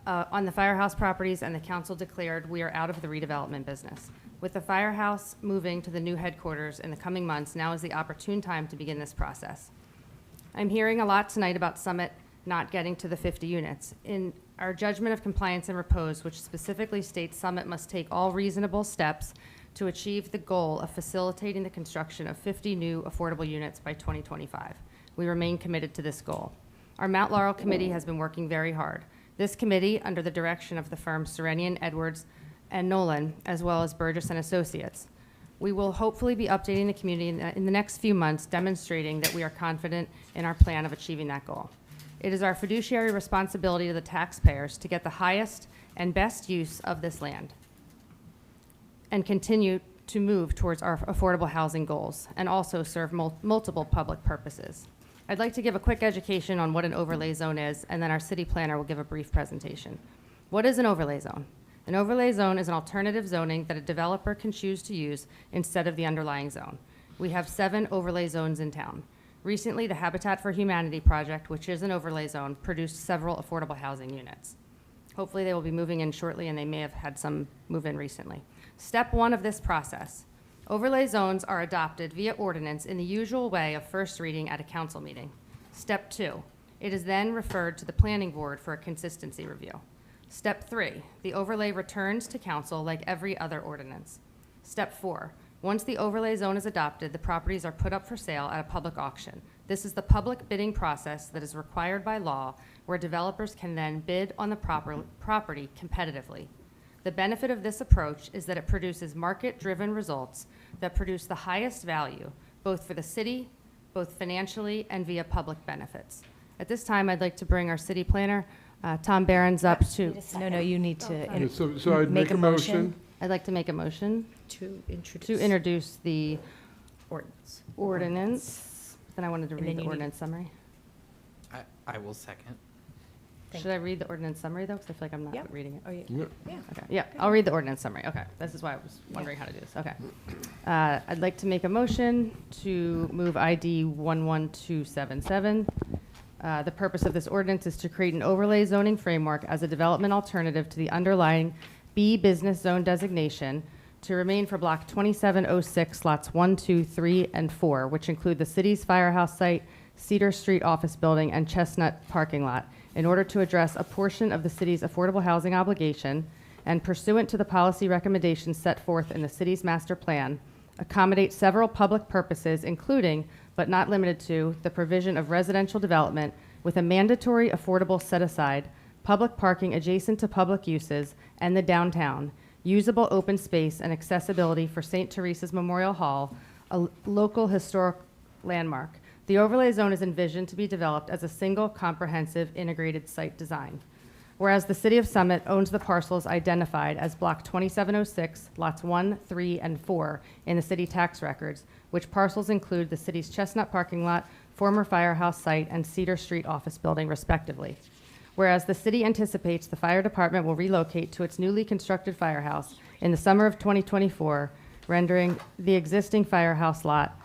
on the firehouse properties, and the council declared we are out of the redevelopment business. With the firehouse moving to the new headquarters in the coming months, now is the opportune time to begin this process. I'm hearing a lot tonight about Summit not getting to the 50 units. In our judgment of compliance and repose, which specifically states Summit must take all reasonable steps to achieve the goal of facilitating the construction of 50 new affordable units by 2025. We remain committed to this goal. Our Mount Laurel Committee has been working very hard. This committee, under the direction of the firms Serenian, Edwards, and Nolan, as well as Burgess and Associates. We will hopefully be updating the community in the next few months, demonstrating that we are confident in our plan of achieving that goal. It is our fiduciary responsibility to the taxpayers to get the highest and best use of this land and continue to move towards our affordable housing goals and also serve multiple public purposes. I'd like to give a quick education on what an overlay zone is, and then our city planner will give a brief presentation. What is an overlay zone? An overlay zone is an alternative zoning that a developer can choose to use instead of the underlying zone. We have 7 overlay zones in town. Recently, the Habitat for Humanity project, which is an overlay zone, produced several affordable housing units. Hopefully, they will be moving in shortly, and they may have had some move in recently. Step 1 of this process. Overlay zones are adopted via ordinance in the usual way of first reading at a council meeting. Step 2, it is then referred to the planning board for a consistency review. Step 3, the overlay returns to council like every other ordinance. Step 4, once the overlay zone is adopted, the properties are put up for sale at a public auction. This is the public bidding process that is required by law, where developers can then bid on the property competitively. The benefit of this approach is that it produces market-driven results that produce the highest value, both for the city, both financially and via public benefits. At this time, I'd like to bring our city planner, Tom Behrens, up to, No, you need Yeah, to, so I'd make a motion. I'd like to make a motion To introduce. to introduce the Ordinance. ordinance. Then I wanted to And read then the you need- ordinance summary. I will second. Thank Should I read the ordinance summary, though? Because I feel like I'm not Yep. reading it. oh, you, Yeah. yeah. Okay, yeah, I'll read the ordinance summary. Okay, this is why I was wondering how to do this. Okay. I'd like to make a motion to move ID 11277. The purpose of this ordinance is to create an overlay zoning framework as a development alternative to the underlying B business zone designation to remain for Block 2706, lots 1, 2, 3, and 4, which include the city's firehouse site, Cedar Street office building, and Chestnut parking lot, in order to address a portion of the city's affordable housing obligation and pursuant to the policy recommendations set forth in the city's master plan, accommodate several public purposes, including, but not limited to, the provision of residential development with a mandatory affordable set-aside, public parking adjacent to public uses, and the downtown, usable open space and accessibility for St. Teresa's Memorial Hall, a local historic landmark. The overlay zone is envisioned to be developed as a single comprehensive integrated site design. Whereas the City of Summit owns the parcels identified as Block 2706, Lots 1, 3, and 4 in the city tax records, which parcels include the city's Chestnut parking lot, former firehouse site, and Cedar Street office building, respectively. Whereas the city anticipates the fire department will relocate to its newly constructed firehouse in the summer of 2024, rendering the existing firehouse lot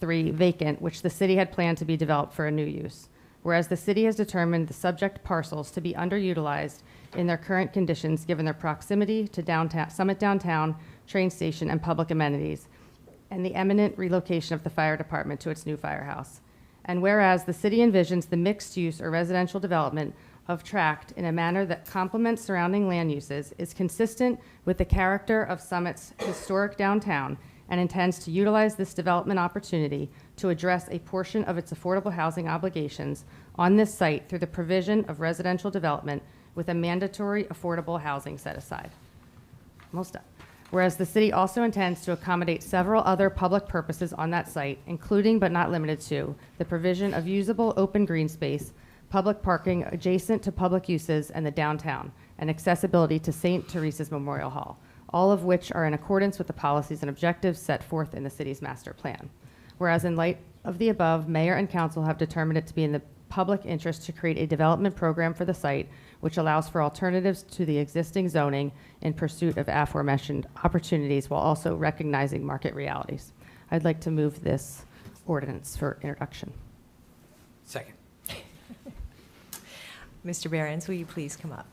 3 vacant, which the city had planned to be developed for a new use. Whereas the city has determined the subject parcels to be underutilized in their current conditions given their proximity to downtown, Summit Downtown, train station, and public amenities, and the imminent relocation of the fire department to its new firehouse. And whereas the city envisions the mixed use or residential development of tract in a manner that complements surrounding land uses, is consistent with the character of Summit's historic downtown, and intends to utilize this development opportunity to address a portion of its affordable housing obligations on this site through the provision of residential development with a mandatory affordable housing set aside. Almost done. Whereas the city also intends to accommodate several other public purposes on that site, including but not limited to the provision of usable open green space, public parking adjacent to public uses and the downtown, and accessibility to St. Teresa's Memorial Hall, all of which are in accordance with the policies and objectives set forth in the city's master plan. Whereas in light of the above, mayor and council have determined it to be in the public interest to create a development program for the site which allows for alternatives to the existing zoning in pursuit of aforementioned opportunities while also recognizing market realities. I'd like to move this ordinance for introduction. Second. Mr. Behrens, will you please come up?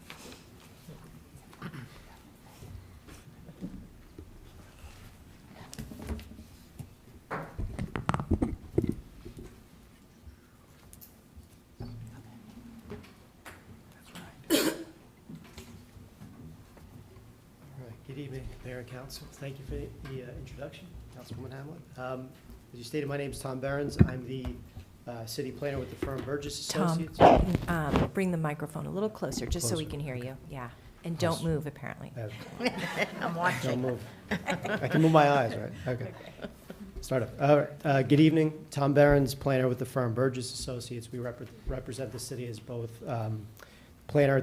Good evening, Mayor and Council. Thank you for the introduction, Councilwoman Hamlin. As you stated, my name is Tom Behrens. I'm the city planner with the firm Burgess Associates. Tom, bring the microphone a little closer, just so we can hear you. Yeah, and don't move, apparently. I'm watching. Don't move. I can move my eyes, right? Okay. Start up. All right. Good evening. Tom Behrens, planner with the firm Burgess Associates. We represent the city as both planner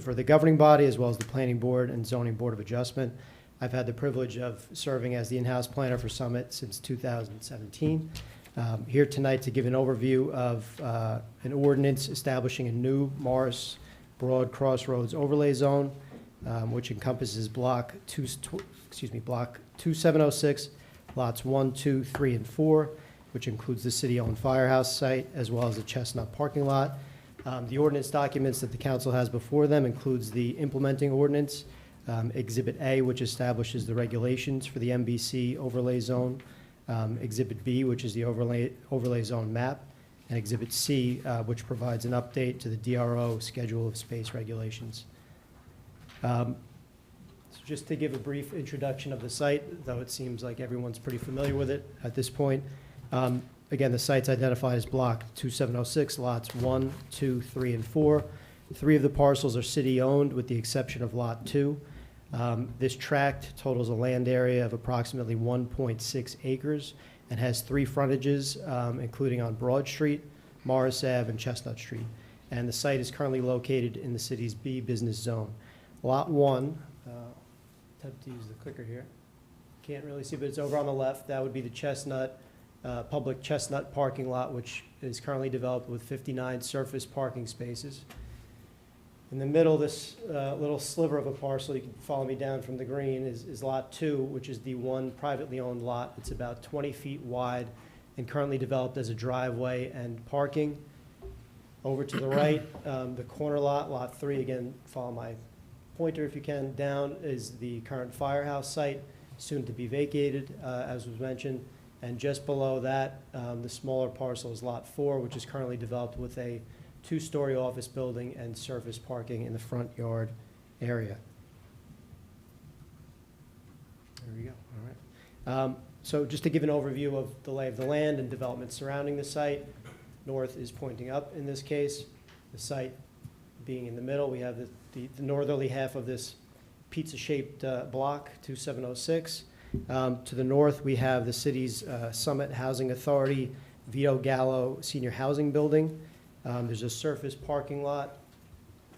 for the governing body as well as the planning board and zoning board of adjustment. I've had the privilege of serving as the in-house planner for Summit since 2017. Here tonight to give an overview of an ordinance establishing a new Morris Broad Crossroads overlay zone, which encompasses block 2706, lots 1, 2, 3, and 4, which includes the city-owned firehouse site as well as the Chestnut parking lot. The ordinance documents that the council has before them includes the implementing ordinance, Exhibit A, which establishes the regulations for the MBC overlay zone, Exhibit B, which is the overlay zone map, and Exhibit C, which provides an update to the DRO schedule of space regulations. So just to give a brief introduction of the site, though it seems like everyone's pretty familiar with it at this point. Again, the site's identified as block 2706, lots 1, 2, 3, and 4. 3 of the parcels are city-owned with the exception of lot 2. This tract totals a land area of approximately 1.6 acres and has 3 frontages, including on Broad Street, Morris Ave, and Chestnut Street. And the site is currently located in the city's B business zone. Lot 1, attempt to use the clicker here. Can't really see, but it's over on the left. That would be the Chestnut, public Chestnut parking lot, which is currently developed with 59 surface parking spaces. In the middle, this little sliver of a parcel, you can follow me down from the green, is Lot 2, which is the one privately owned lot. It's about 20 feet wide and currently developed as a driveway and parking. Over to the right, the corner lot, Lot 3, again, follow my pointer if you can, down is the current firehouse site, soon to be vacated, as was mentioned. And just below that, the smaller parcel is Lot 4, which is currently developed with a 2-story office building and surface parking in the front yard area. There we go. All right. So just to give an overview of the lay of the land and development surrounding the site, north is pointing up in this case, the site being in the middle. We have the northerly half of this pizza-shaped block, 2706. To the north, we have the city's Summit Housing Authority Vito Gallo Senior Housing Building. There's a surface parking lot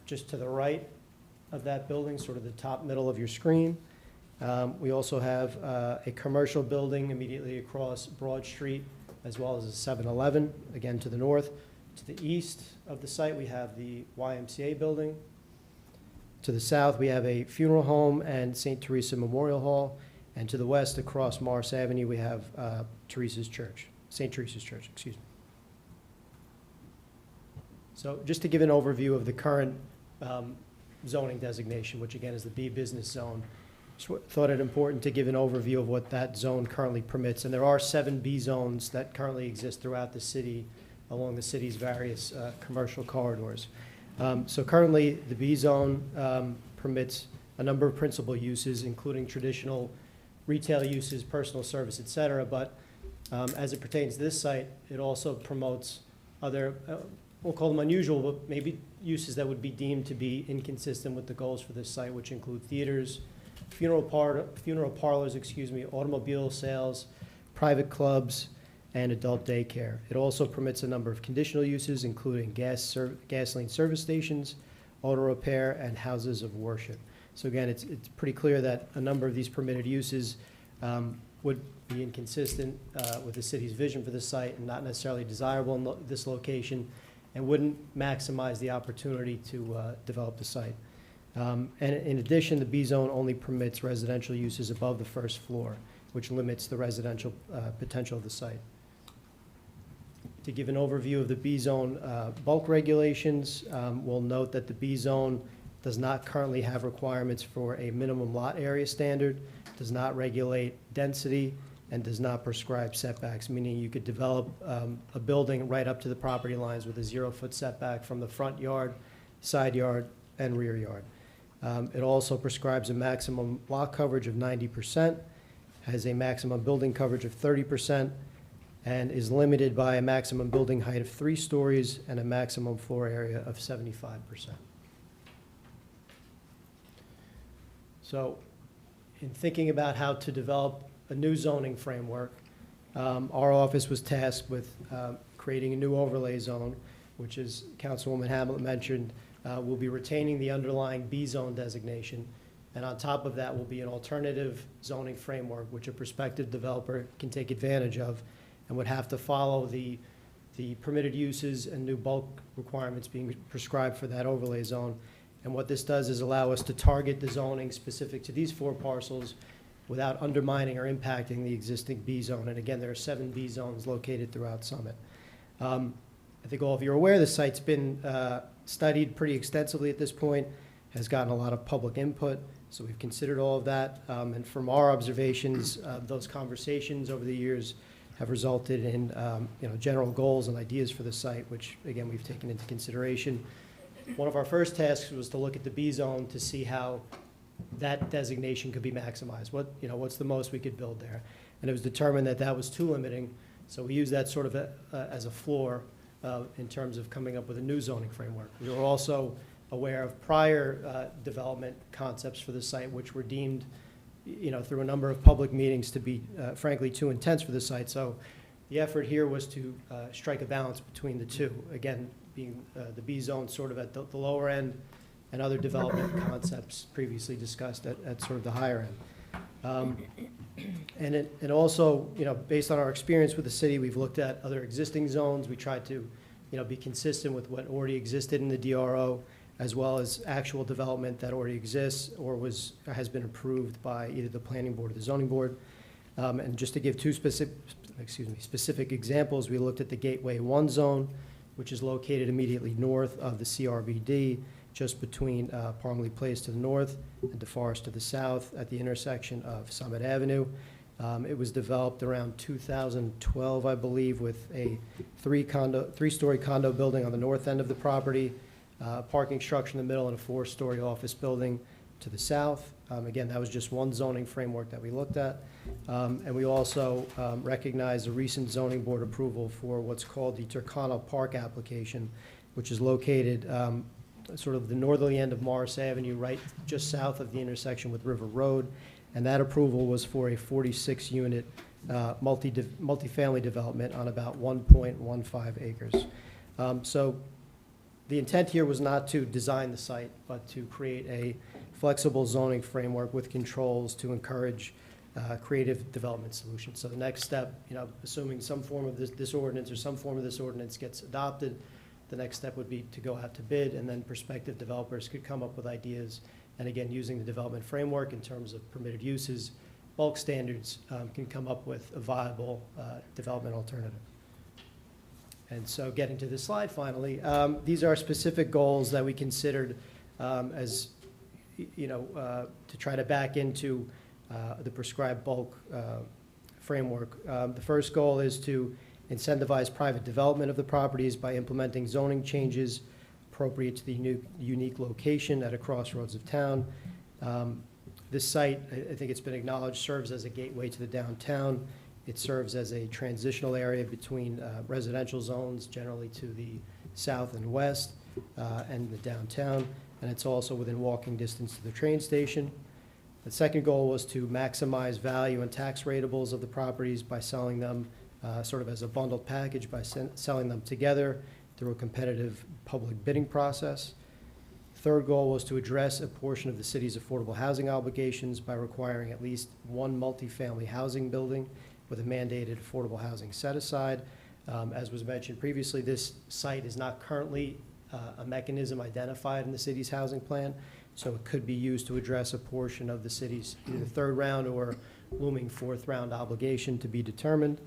just to the right of that building, sort of the top middle of your screen. We also have a commercial building immediately across Broad Street, as well as a 7-Eleven, again to the north. To the east of the site, we have the YMCA building. To the south, we have a funeral home and St. Teresa Memorial Hall. And to the west, across Morris Avenue, we have Teresa's Church, St. Teresa's Church, excuse me. So just to give an overview of the current zoning designation, which again is the B business zone, just thought it important to give an overview of what that zone currently permits. And there are 7 B zones that currently exist throughout the city, along the city's various commercial corridors. So currently, the B zone permits a number of principal uses, including traditional retail uses, personal service, et cetera. But as it pertains to this site, it also promotes other, we'll call them unusual, but maybe uses that would be deemed to be inconsistent with the goals for this site, which include theaters, funeral parlors, automobile sales, private clubs, and adult daycare. It also permits a number of conditional uses, including gasoline service stations, auto repair, and houses of worship. So again, it's pretty clear that a number of these permitted uses would be inconsistent with the city's vision for the site and not necessarily desirable in this location, and wouldn't maximize the opportunity to develop the site. And in addition, the B zone only permits residential uses above the first floor, which limits the residential potential of the site. To give an overview of the B zone bulk regulations, we'll note that the B zone does not currently have requirements for a minimum lot area standard, does not regulate density, and does not prescribe setbacks, meaning you could develop a building right up to the property lines with a 0-foot setback from the front yard, side yard, and rear yard. It also prescribes a maximum lot coverage of 90%, has a maximum building coverage of 30%, and is limited by a maximum building height of 3 stories and a maximum floor area of 75%. So in thinking about how to develop a new zoning framework, our office was tasked with creating a new overlay zone, which, as Councilwoman Hamlet mentioned, will be retaining the underlying B zone designation. And on top of that will be an alternative zoning framework, which a prospective developer can take advantage of and would have to follow the permitted uses and new bulk requirements being prescribed for that overlay zone. And what this does is allow us to target the zoning specific to these 4 parcels without undermining or impacting the existing B zone. And again, there are 7 B zones located throughout Summit. I think all of you are aware the site's been studied pretty extensively at this point, has gotten a lot of public input, so we've considered all of that. And from our observations, those conversations over the years have resulted in general goals and ideas for the site, which again we've taken into consideration. One of our first tasks was to look at the B zone to see how that designation could be maximized. What's the most we could build there? And it was determined that that was too limiting, so we used that sort of as a floor in terms of coming up with a new zoning framework. We were also aware of prior development concepts for the site, which were deemed, through a number of public meetings to be, frankly, too intense for the site. So the effort here was to strike a balance between the two. Again, being the B zone sort of at the lower end, and other development concepts previously discussed at sort of the higher end. And also, based on our experience with the city, we've looked at other existing zones. We tried to, be consistent with what already existed in the DRO, as well as actual development that already exists or has been approved by either the planning board or the zoning board. And just to give 2 specific examples, we looked at the Gateway 1 zone, which is located immediately north of the CRBD, just between Parmley Place to the north and DeForest to the south at the intersection of Summit Avenue. It was developed around 2012, I believe, with a 3-story condo building on the north end of the property, parking structure in the middle, and a 4-story office building to the south. Again, that was just one zoning framework that we looked at. And we also recognize the recent zoning board approval for what's called the Turkana Park application, which is located sort of the northerly end of Morris Avenue, right just south of the intersection with River Road. And that approval was for a 46-unit multifamily development on about 1.15 acres. So the intent here was not to design the site, but to create a flexible zoning framework with controls to encourage creative development solutions. So the next step, assuming some form of this ordinance or some form of this ordinance gets adopted, the next step would be to go out to bid, and then prospective developers could come up with ideas. And again, using the development framework in terms of permitted uses, bulk standards, can come up with a viable development alternative. And so getting to this slide finally, these are specific goals that we considered as, to try to back into the prescribed bulk framework. The first goal is to incentivize private development of the properties by implementing zoning changes appropriate to the unique location at a crossroads of town. This site, I think it's been acknowledged, serves as a gateway to the downtown. It serves as a transitional area between residential zones, generally to the south and west, and the downtown. And it's also within walking distance to the train station. The second goal was to maximize value and tax ratables of the properties by selling them sort of as a bundled package, by selling them together through a competitive public bidding process. Third goal was to address a portion of the city's affordable housing obligations by requiring at least one multifamily housing building with a mandated affordable housing set aside. As was mentioned previously, this site is not currently a mechanism identified in the city's housing plan, so it could be used to address a portion of the city's either third round or looming fourth round obligation to be determined.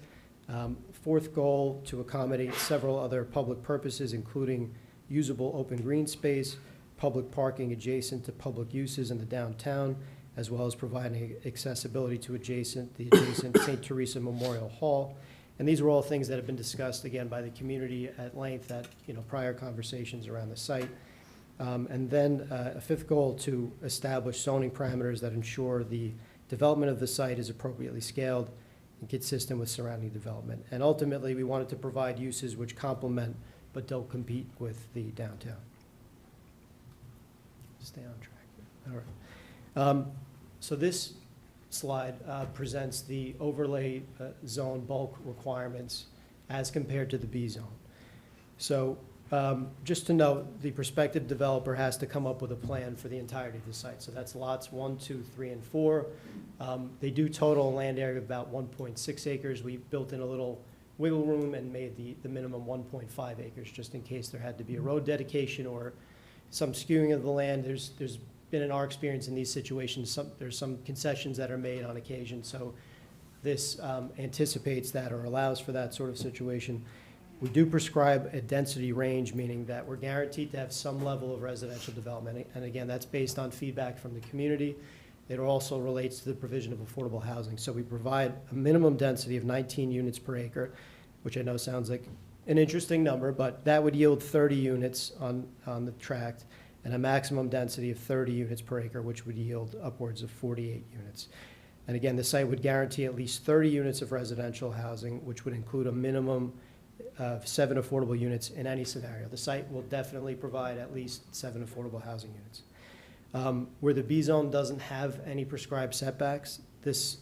Fourth goal, to accommodate several other public purposes, including usable open green space, public parking adjacent to public uses in the downtown, as well as providing accessibility to the adjacent St. Teresa Memorial Hall. And these were all things that have been discussed, again, by the community at length at prior conversations around the site. And then a fifth goal, to establish zoning parameters that ensure the development of the site is appropriately scaled and consistent with surrounding development. And ultimately, we wanted to provide uses which complement but don't compete with the downtown. Stay on track. All right. So this slide presents the overlay zone bulk requirements as compared to the B zone. So just to note, the prospective developer has to come up with a plan for the entirety of the site. So that's lots 1, 2, 3, and 4. They do total land area of about 1.6 acres. We built in a little wiggle room and made the minimum 1.5 acres just in case there had to be a road dedication or some skewing of the land. There's been, in our experience in these situations, there's some concessions that are made on occasion. So this anticipates that or allows for that sort of situation. We do prescribe a density range, meaning that we're guaranteed to have some level of residential development. And again, that's based on feedback from the community. It also relates to the provision of affordable housing. So we provide a minimum density of 19 units per acre, which I know sounds like an interesting number, but that would yield 30 units on the tract, and a maximum density of 30 units per acre, which would yield upwards of 48 units. And again, the site would guarantee at least 30 units of residential housing, which would include a minimum of 7 affordable units in any scenario. The site will definitely provide at least 7 affordable housing units. Where the B zone doesn't have any prescribed setbacks, this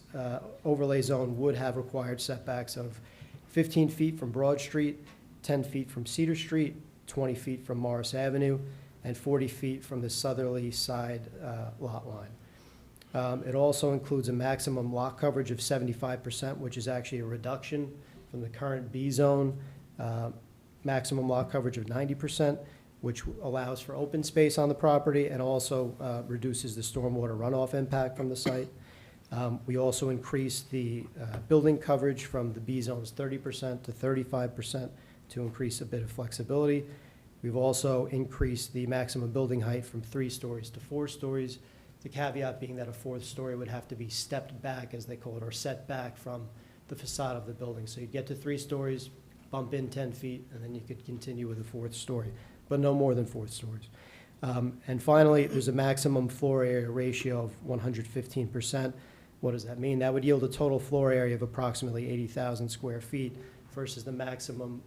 overlay zone would have required setbacks of 15 feet from Broad Street, 10 feet from Cedar Street, 20 feet from Morris Avenue, and 40 feet from the southerly side lot line. It also includes a maximum lot coverage of 75%, which is actually a reduction from the current B zone maximum lot coverage of 90%, which allows for open space on the property and also reduces the stormwater runoff impact from the site. We also increased the building coverage from the B zone's 30% to 35% to increase a bit of flexibility. We've also increased the maximum building height from 3 stories to 4 stories. The caveat being that a 4th story would have to be stepped back, as they call it, or set back from the facade of the building. So you'd get to 3 stories, bump in 10 feet, and then you could continue with a 4th story, but no more than 4 stories. And finally, there's a maximum floor area ratio of 115%. What does that mean? That would yield a total floor area of approximately 80,000 square feet versus the maximum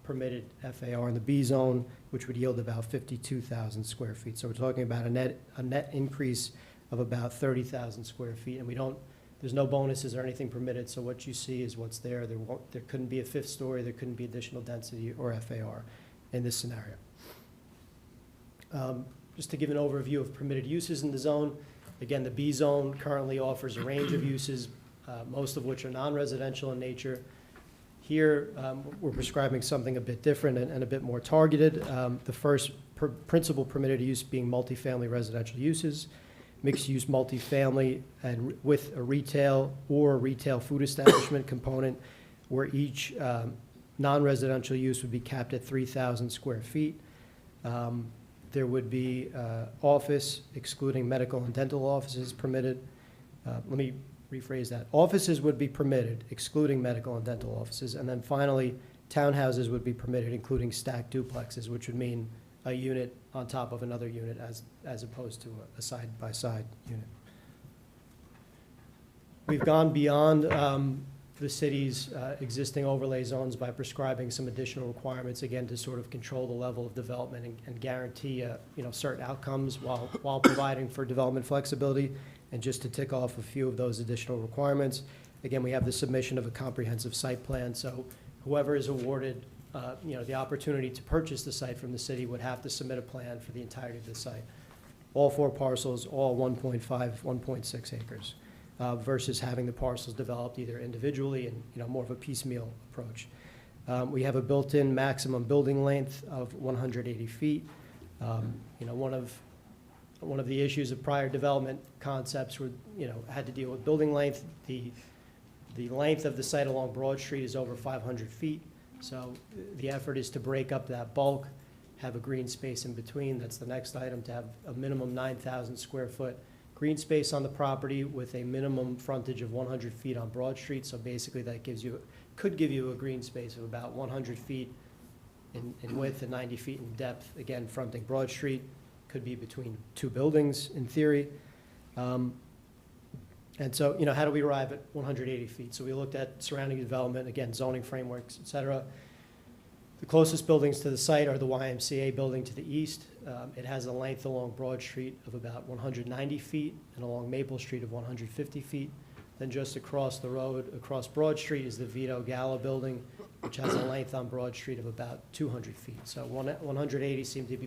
permitted FAR in the B zone, which would yield about 52,000 square feet. So we're talking about a net increase of about 30,000 square feet, and there's no bonuses or anything permitted, so what you see is what's there. There couldn't be a fifth story, there couldn't be additional density or FAR in this scenario. Just to give an overview of permitted uses in the zone, again, the B zone currently offers a range of uses, most of which are non-residential in nature. Here, we're prescribing something a bit different and a bit more targeted. The first principal permitted use being multifamily residential uses, mixed-use multifamily, and with a retail or retail food establishment component, where each non-residential use would be capped at 3,000 square feet. There would be office, excluding medical and dental offices, permitted. Let me rephrase that. Offices would be permitted, excluding medical and dental offices. And then finally, townhouses would be permitted, including stacked duplexes, which would mean a unit on top of another unit as opposed to a side-by-side unit. We've gone beyond the city's existing overlay zones by prescribing some additional requirements, again, to sort of control the level of development and guarantee certain outcomes while providing for development flexibility. And just to tick off a few of those additional requirements, again, we have the submission of a comprehensive site plan. So whoever is awarded the opportunity to purchase the site from the city would have to submit a plan for the entirety of the site. All 4 parcels, all 1.5, 1.6 acres, versus having the parcels developed either individually and more of a piecemeal approach. We have a built-in maximum building length of 180 feet. One of the issues of prior development concepts had to deal with building length. The length of the site along Broad Street is over 500 feet. So the effort is to break up that bulk, have a green space in between. That's the next item, to have a minimum 9,000 square foot green space on the property with a minimum frontage of 100 feet on Broad Street. So basically that could give you a green space of about 100 feet in width and 90 feet in depth, again, fronting Broad Street. Could be between 2 buildings in theory. And so, how do we arrive at 180 feet? So we looked at surrounding development, again, zoning frameworks, et cetera. The closest buildings to the site are the YMCA building to the east. It has a length along Broad Street of about 190 feet and along Maple Street of 150 feet. Then just across the road, across Broad Street, is the Vito Gala building, which has a length on Broad Street of about 200 feet. So 180 seemed to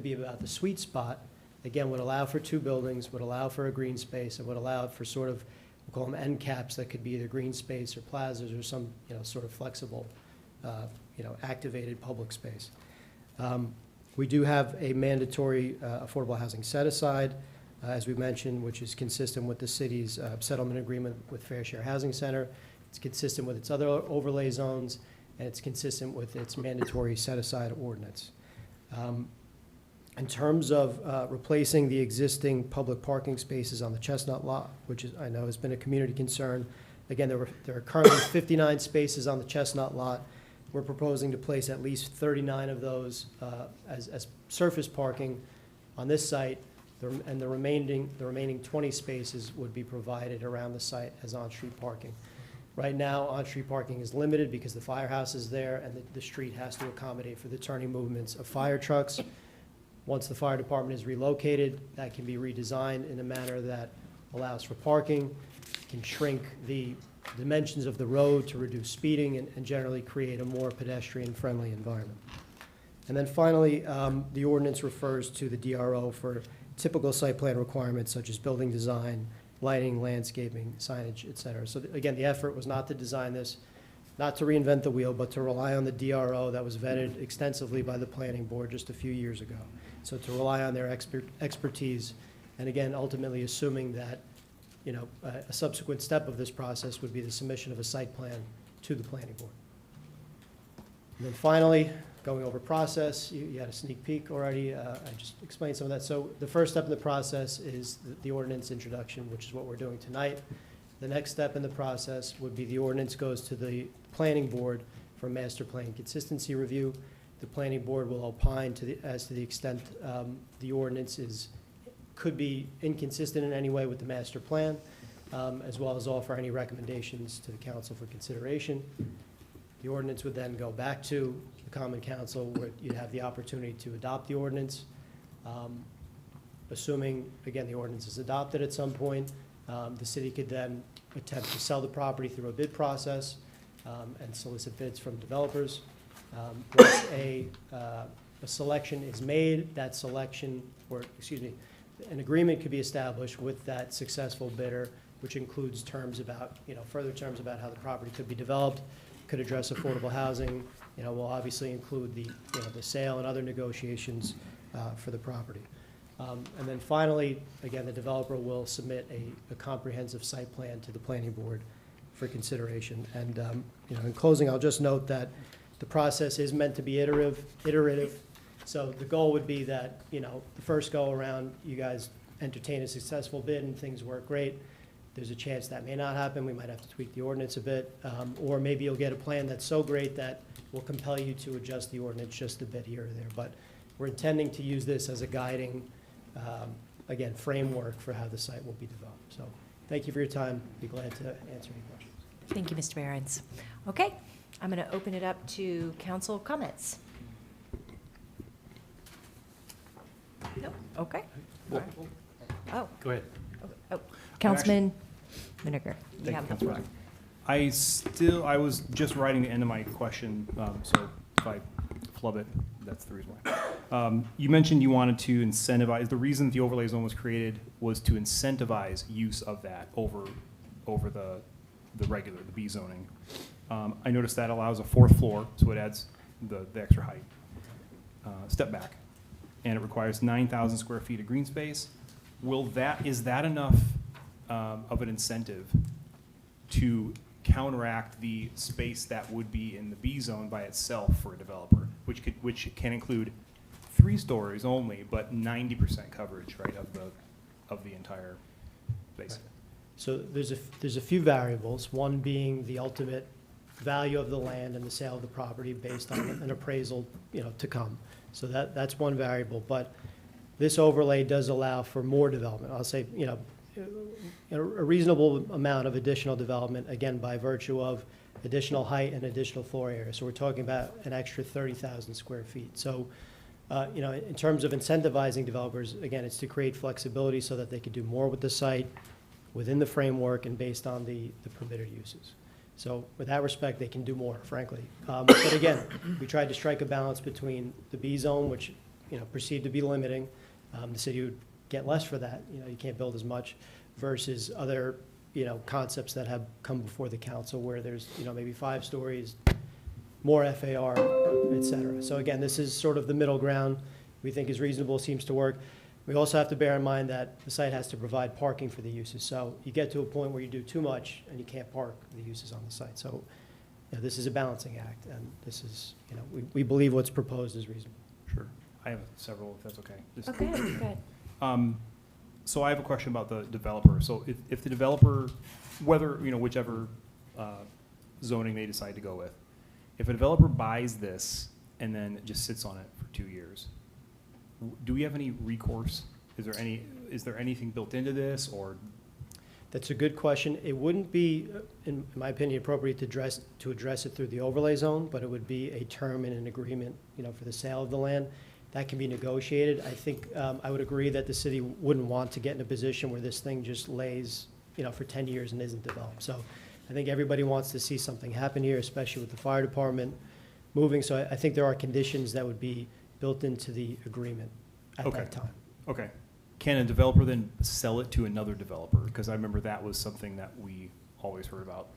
be about the sweet spot. Again, would allow for 2 buildings, would allow for a green space, and would allow for sort of, we'll call them end caps that could be either green space or plazas or some, sort of flexible, activated public space. We do have a mandatory affordable housing set aside, as we mentioned, which is consistent with the city's settlement agreement with Fair Share Housing Center. It's consistent with its other overlay zones, and it's consistent with its mandatory set aside ordinance. In terms of replacing the existing public parking spaces on the Chestnut lot, which I know has been a community concern, again, there are currently 59 spaces on the Chestnut lot. We're proposing to place at least 39 of those as surface parking on this site, and the remaining 20 spaces would be provided around the site as on-street parking. Right now, on-street parking is limited because the firehouse is there, and the street has to accommodate for the turning movements of fire trucks. Once the fire department is relocated, that can be redesigned in a manner that allows for parking, can shrink the dimensions of the road to reduce speeding, and generally create a more pedestrian-friendly environment. And then finally, the ordinance refers to the DRO for typical site plan requirements such as building design, lighting, landscaping, signage, et cetera. So again, the effort was not to design this, not to reinvent the wheel, but to rely on the DRO that was vetted extensively by the planning board just a few years ago. So to rely on their expertise, and again, ultimately assuming that, a subsequent step of this process would be the submission of a site plan to the planning board. And then finally, going over process, you had a sneak peek already. I just explained some of that. So the first step in the process is the ordinance introduction, which is what we're doing tonight. The next step in the process would be the ordinance goes to the planning board for master plan consistency review. the planning board will opine as to the extent the ordinance could be inconsistent in any way with the master plan, as well as offer any recommendations to the council for consideration. The ordinance would then go back to the common council, where you'd have the opportunity to adopt the ordinance. Assuming, again, the ordinance is adopted at some point, the city could then attempt to sell the property through a bid process and solicit bids from developers. Once a selection is made, that selection, or excuse me, an agreement could be established with that successful bidder, which includes terms about, further terms about how the property could be developed, could address affordable housing, will obviously include the sale and other negotiations for the property. And then finally, again, the developer will submit a comprehensive site plan to the planning board for consideration. And, in closing, I'll just note that the process is meant to be iterative. So the goal would be that, the first go around, you guys entertain a successful bid and things work great. There's a chance that may not happen. We might have to tweak the ordinance a bit. Or maybe you'll get a plan that's so great that will compel you to adjust the ordinance just a bit here or there. But we're intending to use this as a guiding, again, framework for how the site will be developed. So thank you for your time. Be glad to answer any questions. Thank you, Mr. Behrens. Okay, I'm going to open it up to council comments. No? Okay. All right. Oh, Go ahead. oh, Councilman Miniger. You Thank have you, the Council floor. President. I was just writing the end of my question, so if I flub it, that's the reason why. You mentioned you wanted to incentivize, the reason the overlay zone was created was to incentivize use of that over the regular, the B zoning. I noticed that allows a fourth floor, so it adds the extra height. Step back, and it requires 9,000 square feet of green space. Is that enough of an incentive to counteract the space that would be in the B zone by itself for a developer, which can include 3 stories only, but 90% coverage, right, of the entire space? So there's a few variables, one being the ultimate value of the land and the sale of the property based on an appraisal, to come. So that's one variable, but this overlay does allow for more development. I'll say, a reasonable amount of additional development, again, by virtue of additional height and additional floor area. So we're talking about an extra 30,000 square feet. So, in terms of incentivizing developers, again, it's to create flexibility so that they could do more with the site within the framework and based on the permitted uses. So with that respect, they can do more, frankly. But again, we tried to strike a balance between the B zone, which, perceived to be limiting. The city would get less for that. You can't build as much, versus other, concepts that have come before the council where there's, maybe 5 stories, more FAR, et cetera. So again, this is sort of the middle ground we think is reasonable, seems to work. We also have to bear in mind that the site has to provide parking for the uses. So you get to a point where you do too much and you can't park the uses on the site. So this is a balancing act, and this is, we believe what's proposed is reasonable. Sure. I have several, if that's okay. Okay, good. So I have a question about the developer. So if the developer, whether, whichever zoning they decide to go with, if a developer buys this and then just sits on it for 2 years, do we have any recourse? Is there anything built into this, or? That's a good question. It wouldn't be, in my opinion, appropriate to address it through the overlay zone, but it would be a term in an agreement, for the sale of the land. That can be negotiated. I think I would agree that the city wouldn't want to get in a position where this thing just lays, for 10 years and isn't developed. So I think everybody wants to see something happen here, especially with the fire department moving. So I think there are conditions that would be built into the agreement at that time. Okay. Can a developer then sell it to another developer? Because I remember that was something that we always heard about,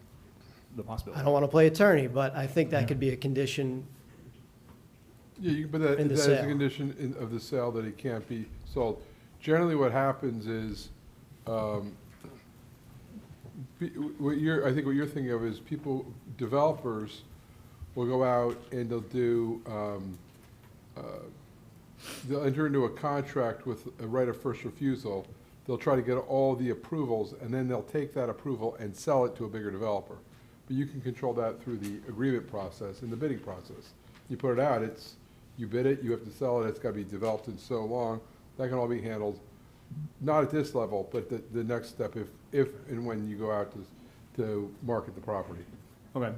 the possibility. I don't want to play attorney, but I think that could be a condition. Yeah, but that In the is a sale. condition of the sale that it can't be sold. Generally, what happens is, I think what you're thinking of is developers will go out and they'll enter into a contract with a right of first refusal. They'll try to get all the approvals, and then they'll take that approval and sell it to a bigger developer. But you can control that through the agreement process and the bidding process. You put it out, you bid it, you have to sell it, it's gotta be developed in so long. That can all be handled, not at this level, but the next step if and when you go out to market the property. Okay.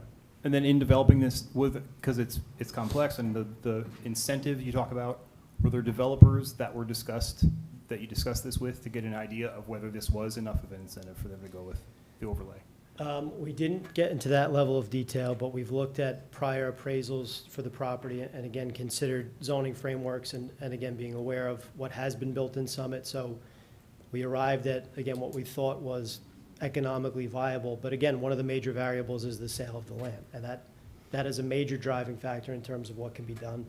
And then in developing this, because it's complex, and the incentive you talk about, were there developers that you discussed this with to get an idea of whether this was enough of an incentive for them to go with the overlay? We didn't get into that level of detail, but we've looked at prior appraisals for the property and again, considered zoning frameworks and again, being aware of what has been built in Summit. So we arrived at, again, what we thought was economically viable. But again, one of the major variables is the sale of the land. And that is a major driving factor in terms of what can be done.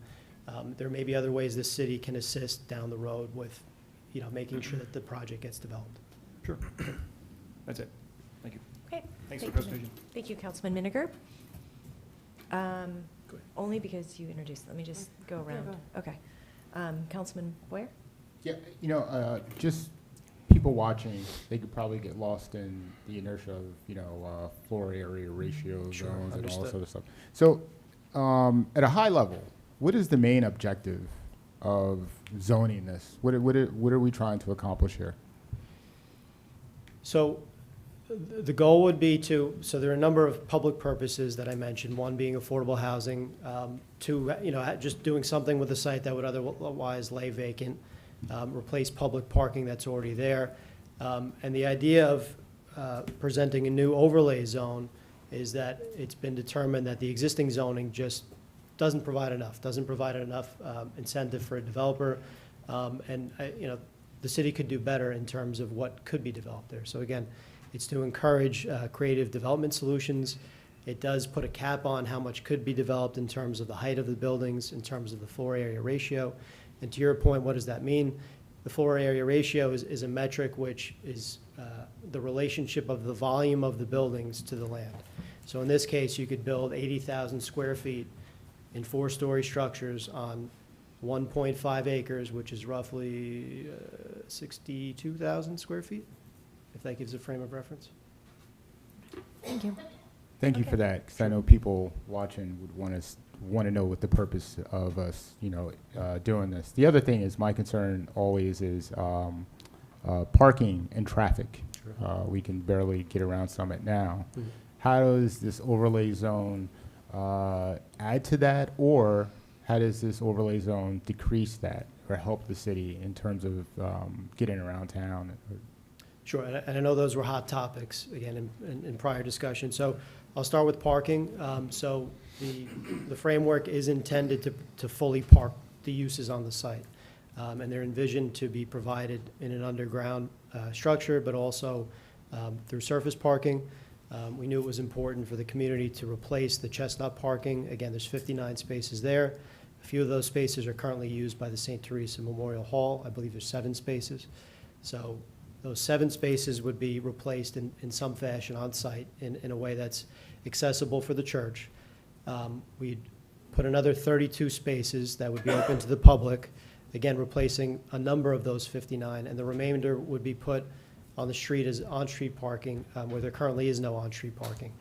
There may be other ways the city can assist down the road with, making sure that the project gets developed. Sure. That's it. Thank you. Okay. Thanks for the presentation. Thank you, Councilman Miniger. Only because you introduced, let me just go around. Okay. Councilman Boyer? Yeah, just people watching, they could probably get lost in the inertia of, floor area ratio Sure, zones and all this understood. other stuff. So, at a high level, what is the main objective of zoning this? What are we trying to accomplish here? So the goal would be so there are a number of public purposes that I mentioned, one being affordable housing, two, just doing something with the site that would otherwise lay vacant, replace public parking that's already there. And the idea of presenting a new overlay zone is that it's been determined that the existing zoning just doesn't provide enough incentive for a developer. The city could do better in terms of what could be developed there. So again, it's to encourage creative development solutions. It does put a cap on how much could be developed in terms of the height of the buildings, in terms of the floor area ratio. And to your point, what does that mean? The floor area ratio is a metric which is the relationship of the volume of the buildings to the land. So in this case, you could build 80,000 square feet in 4-story structures on 1.5 acres, which is roughly 62,000 square feet, if that gives a frame of reference. Thank you. Thank you for that, because I know people watching would want to know what the purpose of us, doing this. The other thing is, my concern always is parking and traffic. Sure. We can barely get around Summit now. Mhm. How does this overlay zone add to that, or how does this overlay zone decrease that or help the city in terms of getting around town? Sure, and I know those were hot topics, again, in prior discussion. So I'll start with parking. So the framework is intended to fully park the uses on the site. And they're envisioned to be provided in an underground structure, but also through surface parking. We knew it was important for the community to replace the Chestnut parking. Again, there's 59 spaces there. A few of those spaces are currently used by the St. Teresa Memorial Hall. I believe there's 7 spaces. So those 7 spaces would be replaced in some fashion on site in a way that's accessible for the church. We'd put another 32 spaces that would be open to the public, again, replacing a number of those 59, and the remainder would be put on the street as on-street parking, where there currently is no on-street parking.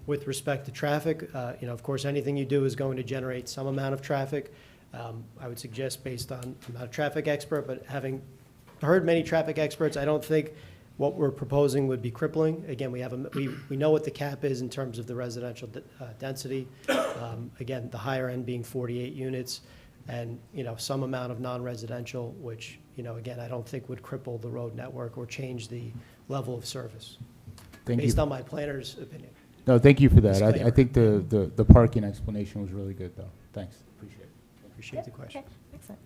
With respect to traffic, of course, anything you do is going to generate some amount of traffic. I would suggest, based on, I'm not a traffic expert, but having heard many traffic experts, I don't think what we're proposing would be crippling. Again, we know what the cap is in terms of the residential density. Again, the higher end being 48 units, and some amount of non-residential, which again, I don't think would cripple the road network or change the level of service. Based on my planner's opinion. No, thank you for that. I Disclaimer. think the parking explanation was really good, though. Thanks. Appreciate it. Appreciate the question. Okay, excellent.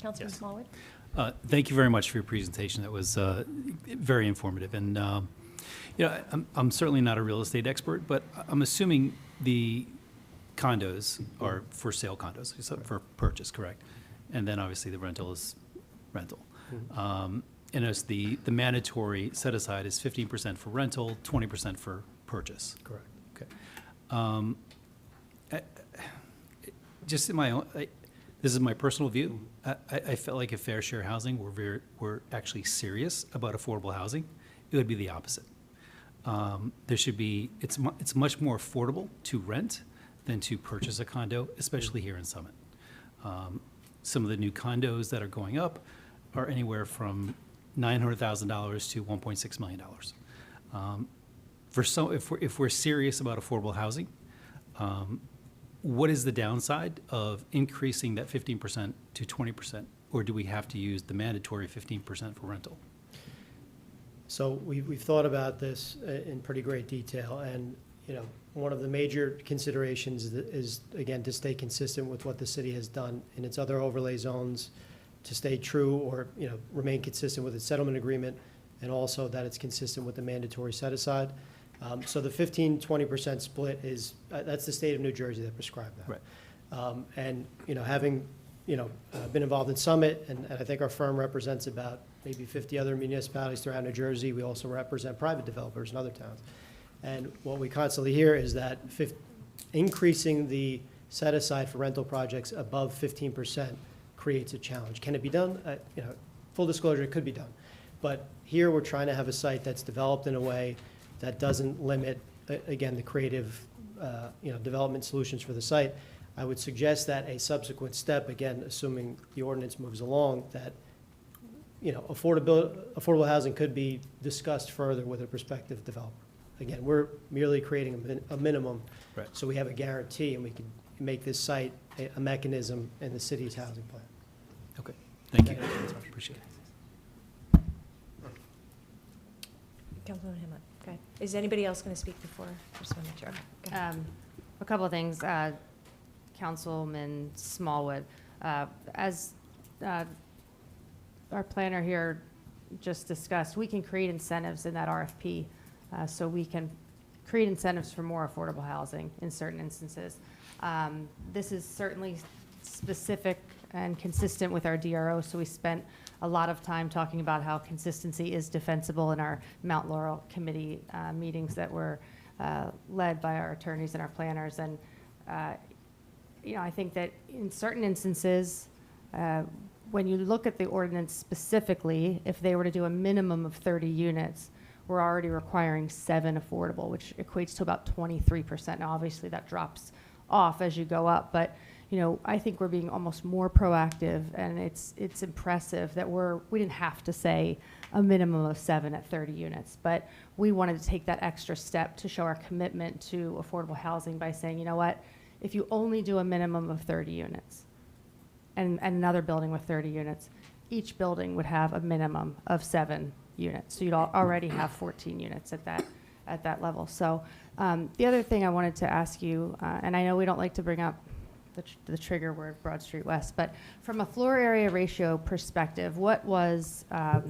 Councilman Yes. Smallwood? Thank you very much for your presentation. That was very informative. And, I'm certainly not a real estate expert, but I'm assuming the condos are for sale condos, so for purchase, correct? And then obviously the rental is rental. And as the mandatory set aside is 15% for rental, 20% for purchase. Correct. Okay. Just in my own, this is my personal view. I felt like if fair share housing were actually serious about affordable housing, it would be the opposite. There should be, it's much more affordable to rent than to purchase a condo, especially here in Summit. Some of the new condos that are going up are anywhere from $900,000 to $1.6 million. If we're serious about affordable housing, what is the downside of increasing that 15% to 20%? Or do we have to use the mandatory 15% for rental? So we've thought about this in pretty great detail, and, you know, one of the major considerations is, again, to stay consistent with what the city has done in its other overlay zones, to stay true or, you know, remain consistent with its settlement agreement, and also that it's consistent with the mandatory set-aside. So the 15-20% split is, that's the state of New Jersey that prescribed that. Right. And, you know, having, you know, been involved in Summit, and I think our firm represents about maybe 50 other municipalities throughout New Jersey. We also represent private developers in other towns. And what we constantly hear is that increasing the set-aside for rental projects above 15% creates a challenge. Can it be done? You know, full disclosure, it could be done. But here we're trying to have a site that's developed in a way that doesn't limit, again, the creative, you know, development solutions for the site. I would suggest that a subsequent step, again, assuming the ordinance moves along, that, you know, affordable housing could be discussed further with a prospective developer. Again, we're merely creating a minimum, Right. so we have a guarantee, and we can make this site a mechanism in the city's housing plan. Okay, thank you. Appreciate it. Councilwoman Hamlet, go ahead. Is anybody else going to speak before? I just want to make sure. Go ahead. A couple of things. Councilman Smallwood, as our planner here just discussed, we can create incentives in that RFP. So we can create incentives for more affordable housing in certain instances. This is certainly specific and consistent with our DRO, so we spent a lot of time talking about how consistency is defensible in our Mount Laurel committee meetings that were led by our attorneys and our planners. And you know, I think that in certain instances, when you look at the ordinance specifically, if they were to do a minimum of 30 units, we're already requiring 7 affordable, which equates to about 23%. Now, obviously, that drops off as you go up, but you know, I think we're being almost more proactive, and it's impressive that we didn't have to say a minimum of 7 at 30 units, but we wanted to take that extra step to show our commitment to affordable housing by saying, you know what, if you only do a minimum of 30 units and another building with 30 units, each building would have a minimum of 7 units. So you'd already have 14 units at that level. So the other thing I wanted to ask you, and I know we don't like to bring up the trigger word, Broad Street West, but from a floor area ratio perspective, what was the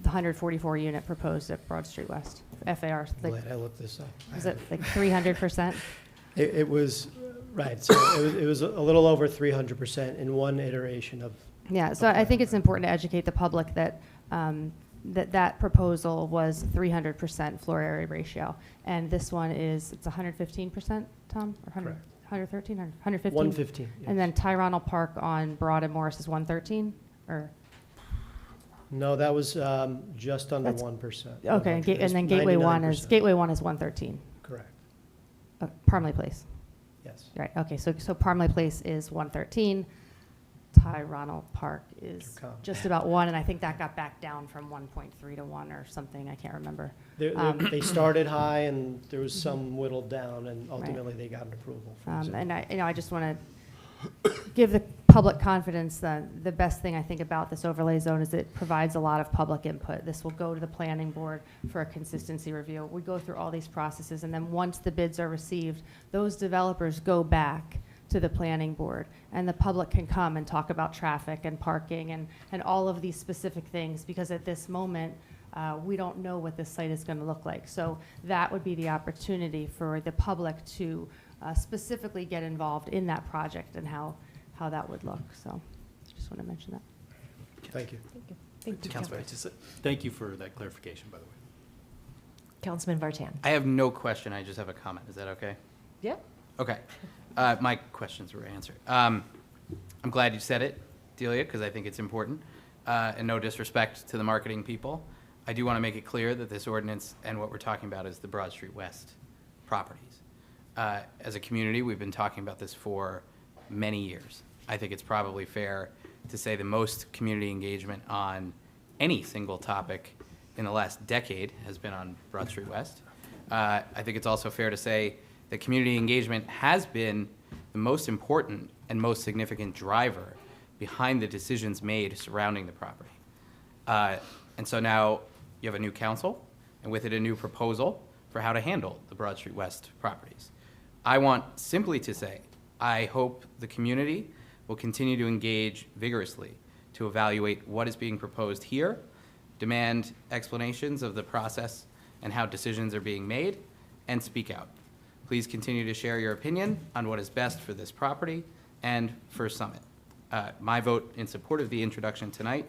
144 unit proposed at Broad Street West? FAR, Glad I looked this up. is it like 300%? It was, right, so it was a little over 300% in one iteration of. Yeah, so I think it's important to educate the public that that proposal was 300% floor area ratio, and this one is, it's 115%, Tom? Or 100, Correct. 113, 115? 115, And then Tyronal Park on Broad and Morris is 113, or? No, that was just under That's- 1%. Okay, and then Gateway 1 is 113, Correct, Parmley Place. yes. Right, okay, so Parmley Place is 113, Tyronal Park is Intercom. just about 1, and I think that got back down from 1.3 to 1 or something, I can't remember. They started high, and there was some whittled down, and ultimately they got an approval. from the And I just want to give the public confidence that the best thing I think about this overlay zone is it provides a lot of public input. This will go to the planning board for a consistency review. We go through all these processes, and then once the bids are received, those developers go back to the planning board, and the public can come and talk about traffic and parking and all of these specific things, because at this moment, we don't know what this site is going to look like. So that would be the opportunity for the public to specifically get involved in that project and how that would look. So I just want to mention that. Thank you. Thank you, Councilman, thank you for that clarification, by the way. Councilman Vartan. I have no question, I just have a comment. Is that okay? Yeah. Okay. My questions were answered. I'm glad you said it, Delia, because I think it's important. And no disrespect to the marketing people. I do want to make it clear that this ordinance and what we're talking about is the Broad Street West properties. As a community, we've been talking about this for many years. I think it's probably fair to say the most community engagement on any single topic in the last decade has been on Broad Street West. I think it's also fair to say that community engagement has been the most important and most significant driver behind the decisions made surrounding the property. And so now you have a new council, and with it a new proposal for how to handle the Broad Street West properties. I want simply to say, I hope the community will continue to engage vigorously to evaluate what is being proposed here, demand explanations of the process and how decisions are being made, and speak out. Please continue to share your opinion on what is best for this property and for Summit. My vote in support of the introduction tonight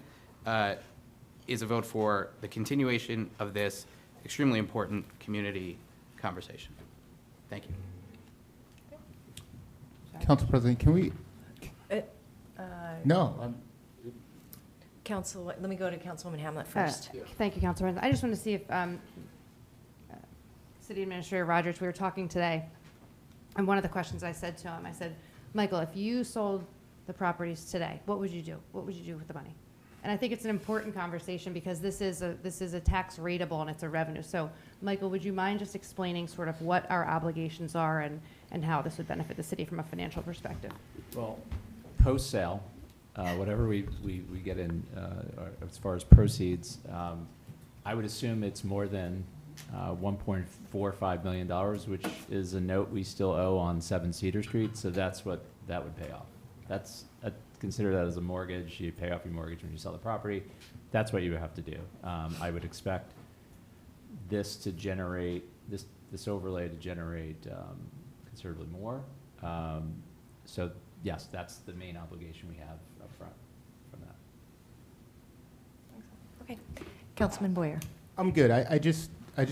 is a vote for the continuation of this extremely important community conversation. Thank you. Council President, can we, no, Let me go to Councilwoman Hamlet first. Thank you, Council President. I just want to see if City Administrator Rogers, we were talking today, and one of the questions I said to him, I said, Michael, if you sold the properties today, what would you do? What would you do with the money? And I think it's an important conversation because this is a tax rateable and it's a revenue. So, Michael, would you mind just explaining sort of what our obligations are and how this would benefit the city from a financial perspective? Well, post-sale, whatever we get in as far as proceeds, I would assume it's more than $1.45 million, which is a note we still owe on 7 Cedar Street, so that's what that would pay off. Consider that as a mortgage. You pay off your mortgage when you sell the property. That's what you would have to do. I would expect this to generate, this overlay to generate considerably more. So yes, that's the main obligation we have up front from that. Okay. Councilman Boyer. I'm good. I just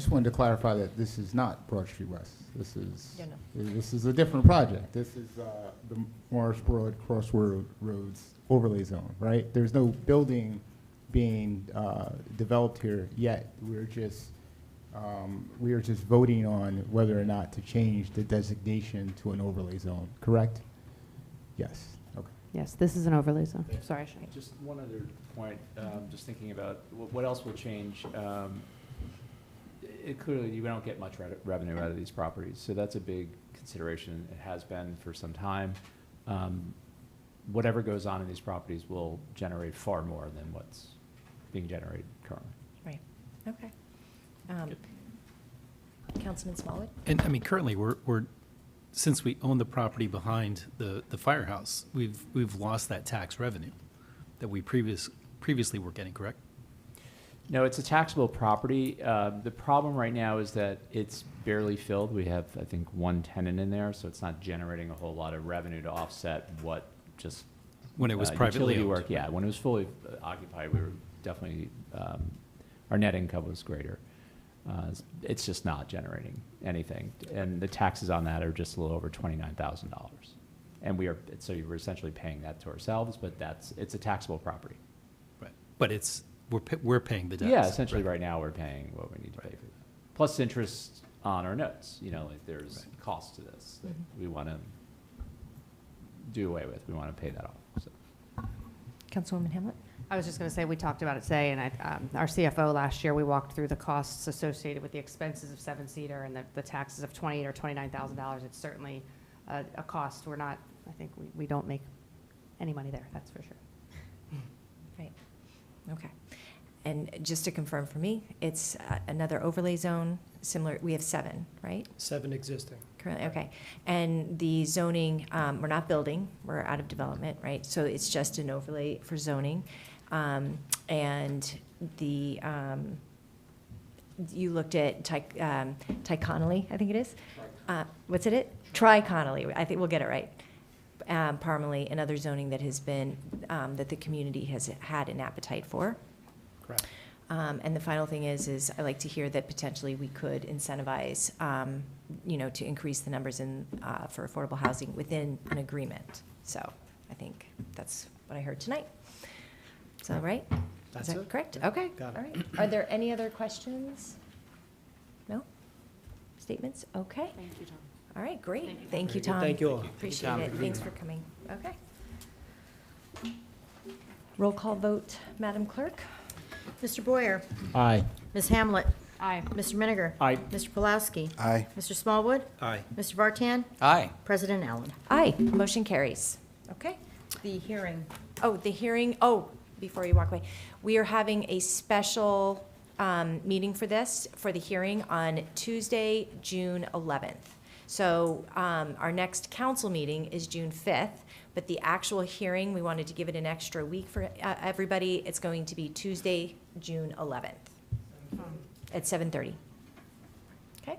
wanted to clarify that this is not Broad Street West. This is a different project. This is the Morris Broad Crossroads overlay zone, right? There's no building being developed here yet. We are just voting on whether or not to change the designation to an overlay zone, correct? Yes. Okay. Yes, this is an overlay zone. Sorry, Shane. Just one other point, just thinking about what else will change. Clearly, you don't get much revenue out of these properties, so that's a big consideration. It has been for some time. Whatever goes on in these properties will generate far more than what's being generated currently. Right. Okay. Councilman Smallwood? And I mean, currently, we're since we own the property behind the firehouse, we've lost that tax revenue that we previously were getting, correct? No, it's a taxable property. The problem right now is that it's barely filled. We have, I think, one tenant in there, so it's not generating a whole lot of revenue to offset what just when it was privately utility owned. work. Yeah, when it was fully occupied, we were definitely our net income was greater. It's just not generating anything, and the taxes on that are just a little over $29,000. And we're essentially paying that to ourselves, but it's a taxable property. Right, but we're paying the debt. Yeah, essentially right now we're paying what we need to pay for that. Plus interest on our notes, like there's cost to this that we want to do away with. We want to pay that off. So. Councilwoman Hamlet? I was just going to say, we talked about it today, and our CFO last year, we walked through the costs associated with the expenses of 7 Cedar and the taxes of $28,000 or $29,000. It's certainly a cost. I think we don't make any money there, that's for sure. Right. Okay. And just to confirm for me, it's another overlay zone, similar, we have 7, right? 7 existing. Currently, okay. And the zoning, we're not building, we're out of development, right? So it's just an overlay for zoning. And the, you looked at Ty-Connolly, I think it is? What's it? Tri-Connolly, I think we'll get it right. Parmalee and other zoning that has been, that the community has had an appetite for. Correct. And the final thing is I like to hear that potentially we could incentivize, to increase the numbers for affordable housing within an agreement. So I think that's what I heard tonight. Is that right? That's is that it. correct? Yeah. Okay. Got it. All right. Are there any other questions? No? Statements? Okay. Thank you, Tom. All right, great. Thank you, Very good. Tom. Thank you all. Appreciate it. Thanks for coming. Okay. Roll call vote, Madam Clerk? Mr. Boyer? Aye. Ms. Hamlet? Aye. Mr. Miniger? Aye. Mr. Pulowski? Aye. Mr. Smallwood? Aye. Mr. Vartan? Aye. President Allen? Aye, motion carries. Okay. The hearing. Oh, the hearing, before you walk away, we are having a special meeting for this, for the hearing on Tuesday, June 11th. So our next council meeting is June 5th, but the actual hearing, we wanted to give it an extra week for everybody. It's going to be Tuesday, June 11th at 7:30. Okay?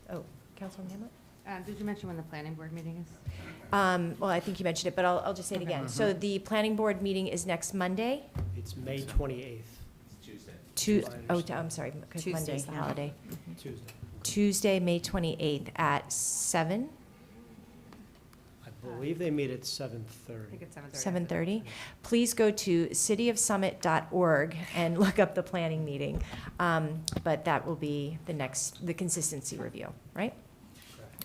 Oh, Councilwoman Hamlet? Did you mention when the planning board meeting is? Well, I think you mentioned it, but I'll just say it again. So the planning board meeting is next Monday? It's May 28th, I'm sorry, because Tuesday, Monday's the yeah. holiday. Tuesday. Tuesday, May 28th at 7, I believe they meet at 7:30. I think it's 7:30. 7:30. Please go to cityofsummit.org and look up the planning meeting. But that will be the consistency review, right?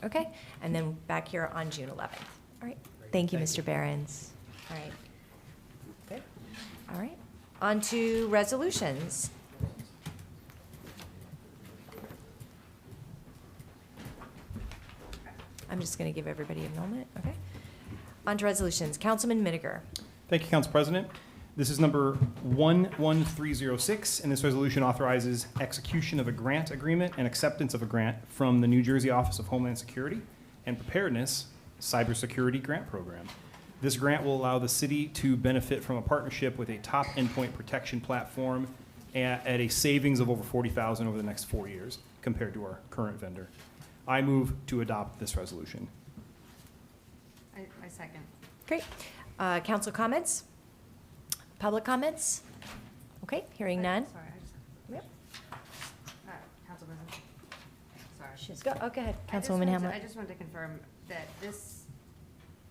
Okay, and then back here on June 11th. All right, thank you, Mr. Behrens. All right. Good. All right, on to resolutions. I'm just going to give everybody a moment, okay? On to resolutions. Councilman Miniger. Thank you, Council President. This is number 11306, and this resolution authorizes execution of a grant agreement and acceptance of a grant from the New Jersey Office of Homeland Security and Preparedness Cybersecurity Grant Program. This grant will allow the city to benefit from a partnership with a top endpoint protection platform at a savings of over $40,000 over the next 4 years compared to our current vendor. I move to adopt this resolution. I second. Great. Council comments? Public comments? Okay, hearing none. Sorry, I just. Yep. Council President. Sorry. She's go, oh, go ahead, I just Councilwoman wanted to- Hamlet. I just wanted to confirm that this,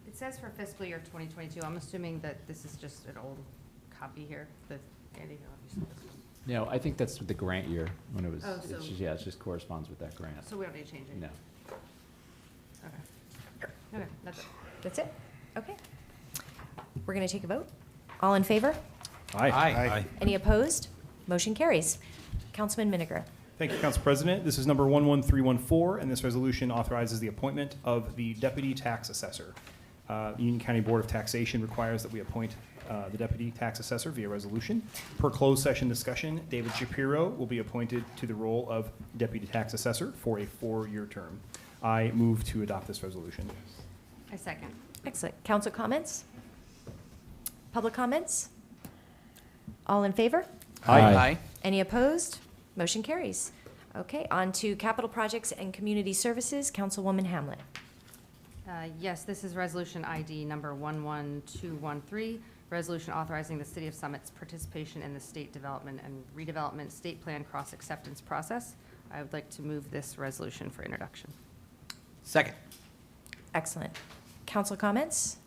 it says for fiscal year 2022. I'm assuming that this is just an old copy here, that Andy, I don't know if you saw this one. No, I think that's the grant year when it was, Oh, it's so- just, yeah, it just corresponds with that grant. So we don't need to change it? No. Okay. Okay, that's it. That's it? Okay. We're going to take a vote. All in favor? Aye. Any opposed? Motion carries. Councilman Miniger. Thank you, Council President. This is number 11314, and this resolution authorizes the appointment of the Deputy Tax Assessor. Union County Board of Taxation requires that we appoint the Deputy Tax Assessor via resolution. Per closed session discussion, David Shapiro will be appointed to the role of Deputy Tax Assessor for a 4-year term. I move to adopt this resolution. I second. Excellent. Council comments? Public comments? All in favor? Aye. Any opposed? Motion carries. Okay, on to capital projects and community services. Councilwoman Hamlet. Yes, this is resolution ID number 11213, resolution authorizing the City of Summit's participation in the State Development and Redevelopment State Plan Cross-Acceptance Process. I would like to move this resolution for introduction. Second. Excellent. Council comments?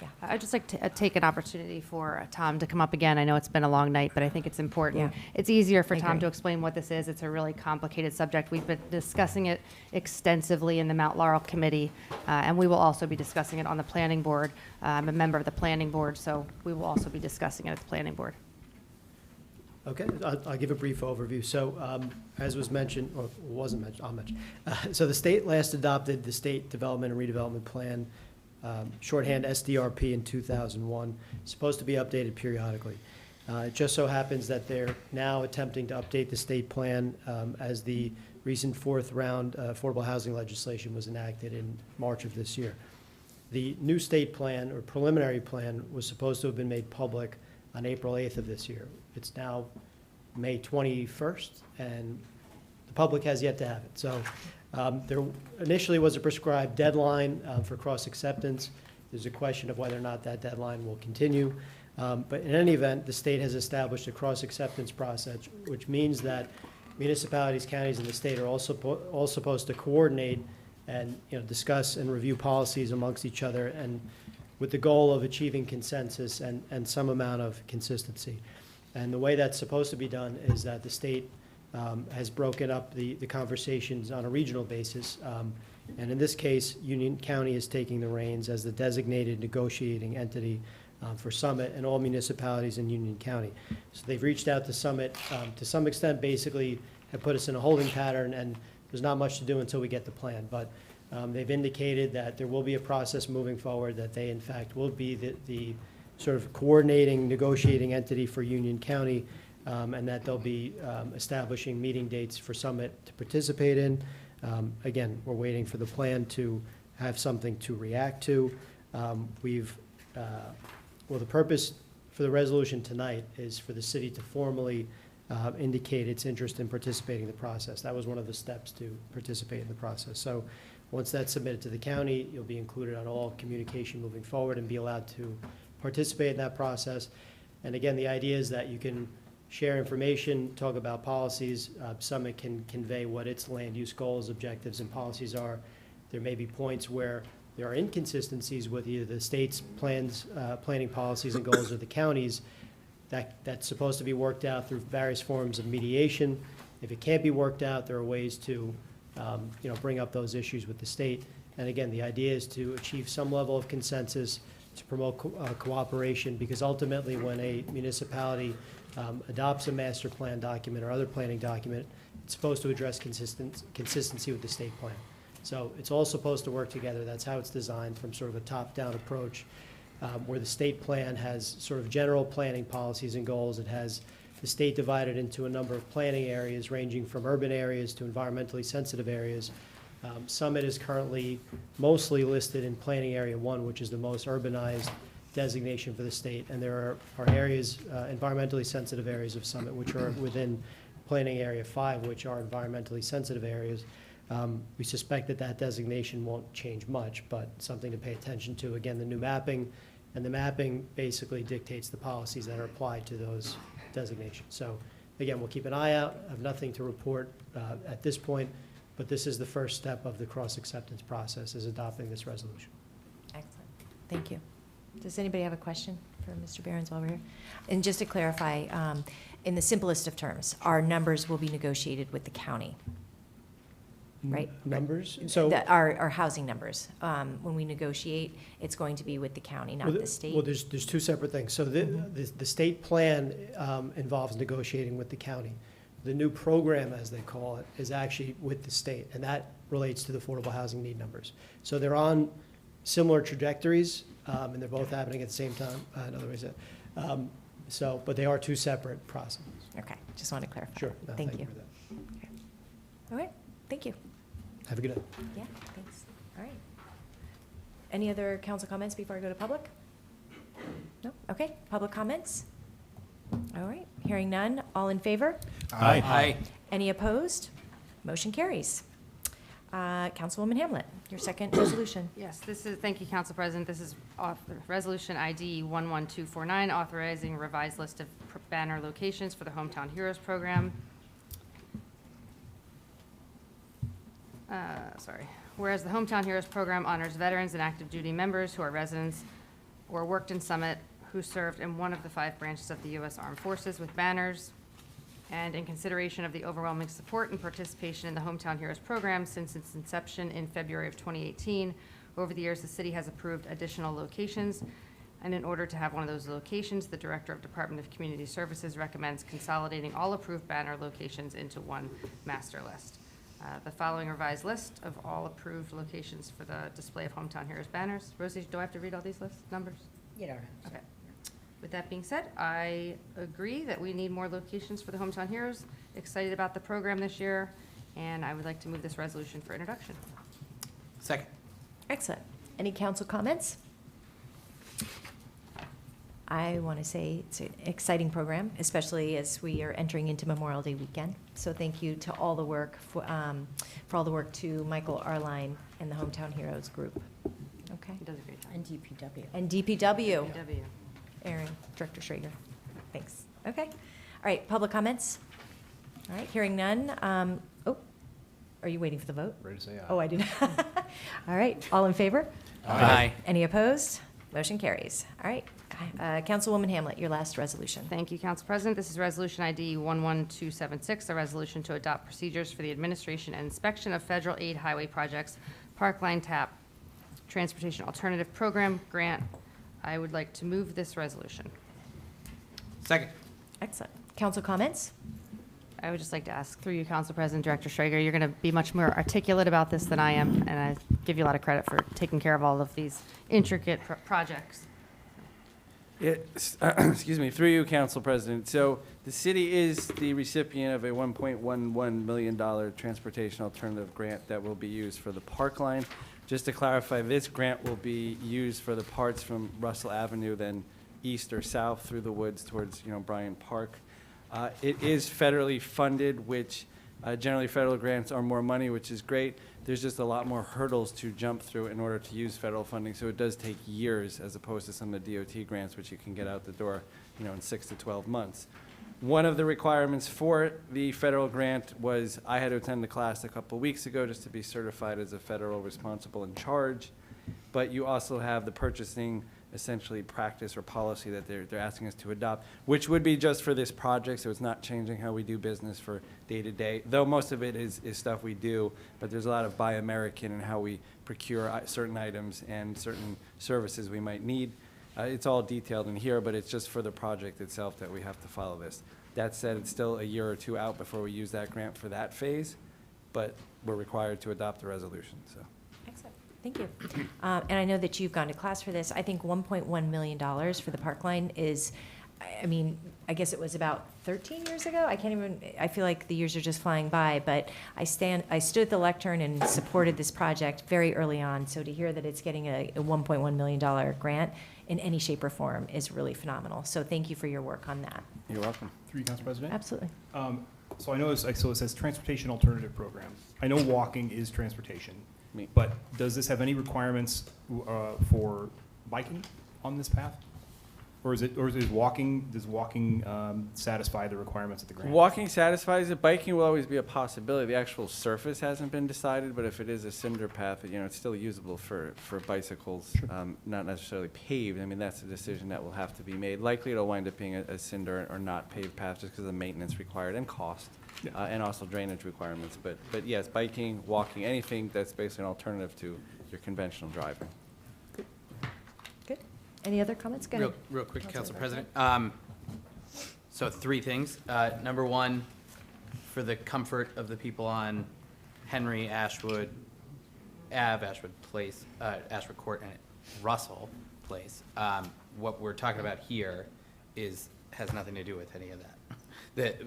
Yeah. I'd just like to take an opportunity for Tom to come up again. I know it's been a long night, but I think it's important. Yeah. It's easier for I Tom agree. to explain what this is. It's a really complicated subject. We've been discussing it extensively in the Mount Laurel Committee, and we will also be discussing it on the Planning Board. I'm a member of the Planning Board, so we will also be discussing it at the Planning Board. Okay, I'll give a brief overview. So, as was mentioned, or wasn't mentioned, I'll mention. So the state last adopted the State Development and Redevelopment Plan, shorthand SDRP, in 2001, supposed to be updated periodically. It just so happens that they're now attempting to update the state plan as the recent fourth round affordable housing legislation was enacted in March of this year. The new state plan, or preliminary plan, was supposed to have been made public on April 8th of this year. It's now May 21st, and the public has yet to have it. So there initially was a prescribed deadline for cross-acceptance. There's a question of whether or not that deadline will continue. But in any event, the state has established a cross-acceptance process, which means that municipalities, counties, and the state are all supposed to coordinate and discuss and review policies amongst each other, and with the goal of achieving consensus and some amount of consistency. And the way that's supposed to be done is that the state has broken up the conversations on a regional basis And in this case, Union County is taking the reins as the designated negotiating entity for Summit and all municipalities in Union County. So they've reached out to Summit, to some extent, basically have put us in a holding pattern, and there's not much to do until we get the plan. But they've indicated that there will be a process moving forward, that they in fact will be the sort of coordinating, negotiating entity for Union County, and that they'll be establishing meeting dates for Summit to participate in. Again, we're waiting for the plan to have something to react to. Well, the purpose for the resolution tonight is for the city to formally indicate its interest in participating in the process. That was one of the steps to participate in the process. So once that's submitted to the county, you'll be included on all communication moving forward and be allowed to participate in that process. And again, the idea is that you can share information, talk about policies. Summit can convey what its land use goals, objectives, and policies are. There may be points where there are inconsistencies with either the state's plans, planning policies and goals or the county's. That's supposed to be worked out through various forms of mediation. If it can't be worked out, there are ways to bring up those issues with the state. And again, the idea is to achieve some level of consensus, to promote cooperation, because ultimately when a municipality adopts a master plan document or other planning document, it's supposed to address consistency with the state plan. So it's all supposed to work together. That's how it's designed, from sort of a top-down approach, where the state plan has sort of general planning policies and goals. It has the state divided into a number of planning areas, ranging from urban areas to environmentally sensitive areas. Summit is currently mostly listed in Planning Area 1, which is the most urbanized designation for the state. And there are areas, environmentally sensitive areas of Summit, which are within Planning Area 5, which are environmentally sensitive areas. We suspect that that designation won't change much, but something to pay attention to. Again, the new mapping, and the mapping basically dictates the policies that are applied to those designations. So again, we'll keep an eye out. I have nothing to report at this point, but this is the first step of the cross-acceptance process, is adopting this resolution. Excellent. Thank you. Does anybody have a question for Mr. Behrens while we're here? And just to clarify, in the simplest of terms, our numbers will be negotiated with the county, right? Numbers? So Our housing numbers. When we negotiate, it's going to be with the county, not the state. Well, there's two separate things. So the state plan involves negotiating with the county. The new program, as they call it, is actually with the state, and that relates to the affordable housing need numbers. So they're on similar trajectories, and they're both happening at the same time. In other words, but they are two separate processes. Okay, just want to clarify. Sure. No, Thank you. for that. All right, thank you. Have a good night. Yeah, thanks. All right. Any other council comments before I go to public? No? Okay, public comments? All right, hearing none. All in favor? Aye. Any opposed? Motion carries. Councilwoman Hamlet, your second resolution. Yes, thank you, Council President. This is Resolution ID 11249, authorizing revised list of banner locations for the Hometown Heroes program. Whereas the Hometown Heroes program honors veterans and active duty members who are residents or worked in Summit who served in one of the 5 branches of the U.S. Armed Forces with banners, and in consideration of the overwhelming support and participation in the Hometown Heroes program since its inception in February of 2018, over the years, the city has approved additional locations, and in order to have one of those locations, the Director of Department of Community Services recommends consolidating all approved banner locations into one master list. The following revised list of all approved locations for the display of Hometown Heroes banners. Rosie, do I have to read all these lists, numbers? You don't. Okay. With that being said, I agree that we need more locations for the Hometown Heroes. Excited about the program this year, and I would like to move this resolution for introduction. Second. Excellent. Any council comments? I want to say it's an exciting program, especially as we are entering into Memorial Day weekend. So thank you to all the work, for all the work to Michael Arline and the Hometown Heroes group. Okay. He does a great job. And DPW. And DPW. DPW. Aaron, Director Schrager. Thanks. Okay. All right, public comments? All right, hearing none. Are you waiting for the vote? Ready to say aye. Oh, I did. All right, all in favor? Aye. Any opposed? Motion carries. All right, Councilwoman Hamlet, your last resolution. Thank you, Council President. This is Resolution ID 11276, a resolution to adopt procedures for the administration and inspection of federal aid highway projects, Parkline TAP Transportation Alternative Program Grant. I would like to move this resolution. Second. Excellent. Council comments? I would just like to ask, through you, Council President Director Schrager, you're going to be much more articulate about this than I am, and I give you a lot of credit for taking care of all of these intricate projects. Excuse me, through you, Council President. So the city is the recipient of a $1.11 million transportation alternative grant that will be used for the park line. Just to clarify, this grant will be used for the parts from Russell Avenue, then east or south through the woods towards, Bryant Park. It is federally funded, which generally federal grants are more money, which is great. There's just a lot more hurdles to jump through in order to use federal funding, so it does take years as opposed to some of the DOT grants, which you can get out the door, in 6 to 12 months. One of the requirements for the federal grant was I had to attend the class a couple weeks ago just to be certified as a federal responsible in charge, but you also have the purchasing essentially practice or policy that they're asking us to adopt, which would be just for this project, so it's not changing how we do business for day to day, though most of it is stuff we do, but there's a lot of Buy American in how we procure certain items and certain services we might need. It's all detailed in here, but it's just for the project itself that we have to follow this. That said, it's still a year or two out before we use that grant for that phase, but we're required to adopt the resolution, so. Excellent. Thank you. And I know that you've gone to class for this. I think $1.1 million for the park line is, I guess it was about 13 years ago. I feel like the years are just flying by, but I stood at the lectern and supported this project very early on. So to hear that it's getting a $1.1 million grant in any shape or form is really phenomenal. So thank you for your work on that. You're welcome. Through you, Council President. Absolutely. So I know, so it says Transportation Alternative Program. I know walking is transportation, Me. but does this have any requirements for biking on this path? Or does walking satisfy the requirements of the grant? Walking satisfies it. Biking will always be a possibility. The actual surface hasn't been decided, but if it is a cinder path, it's still usable for bicycles, not necessarily paved. That's a decision that will have to be made. Likely it'll wind up being a cinder or not paved path just because of the maintenance required and cost, and also drainage requirements. But yes, biking, walking, anything that's basically an alternative to your conventional driving. Good. Any other comments? Go ahead. Real quick, Councilor Council President. So 3 things. Number 1, for the comfort of the people on Henry, Ashwood Ave, Ashwood Place, Ashwood Court, and Russell Place, what we're talking about here has nothing to do with any of that.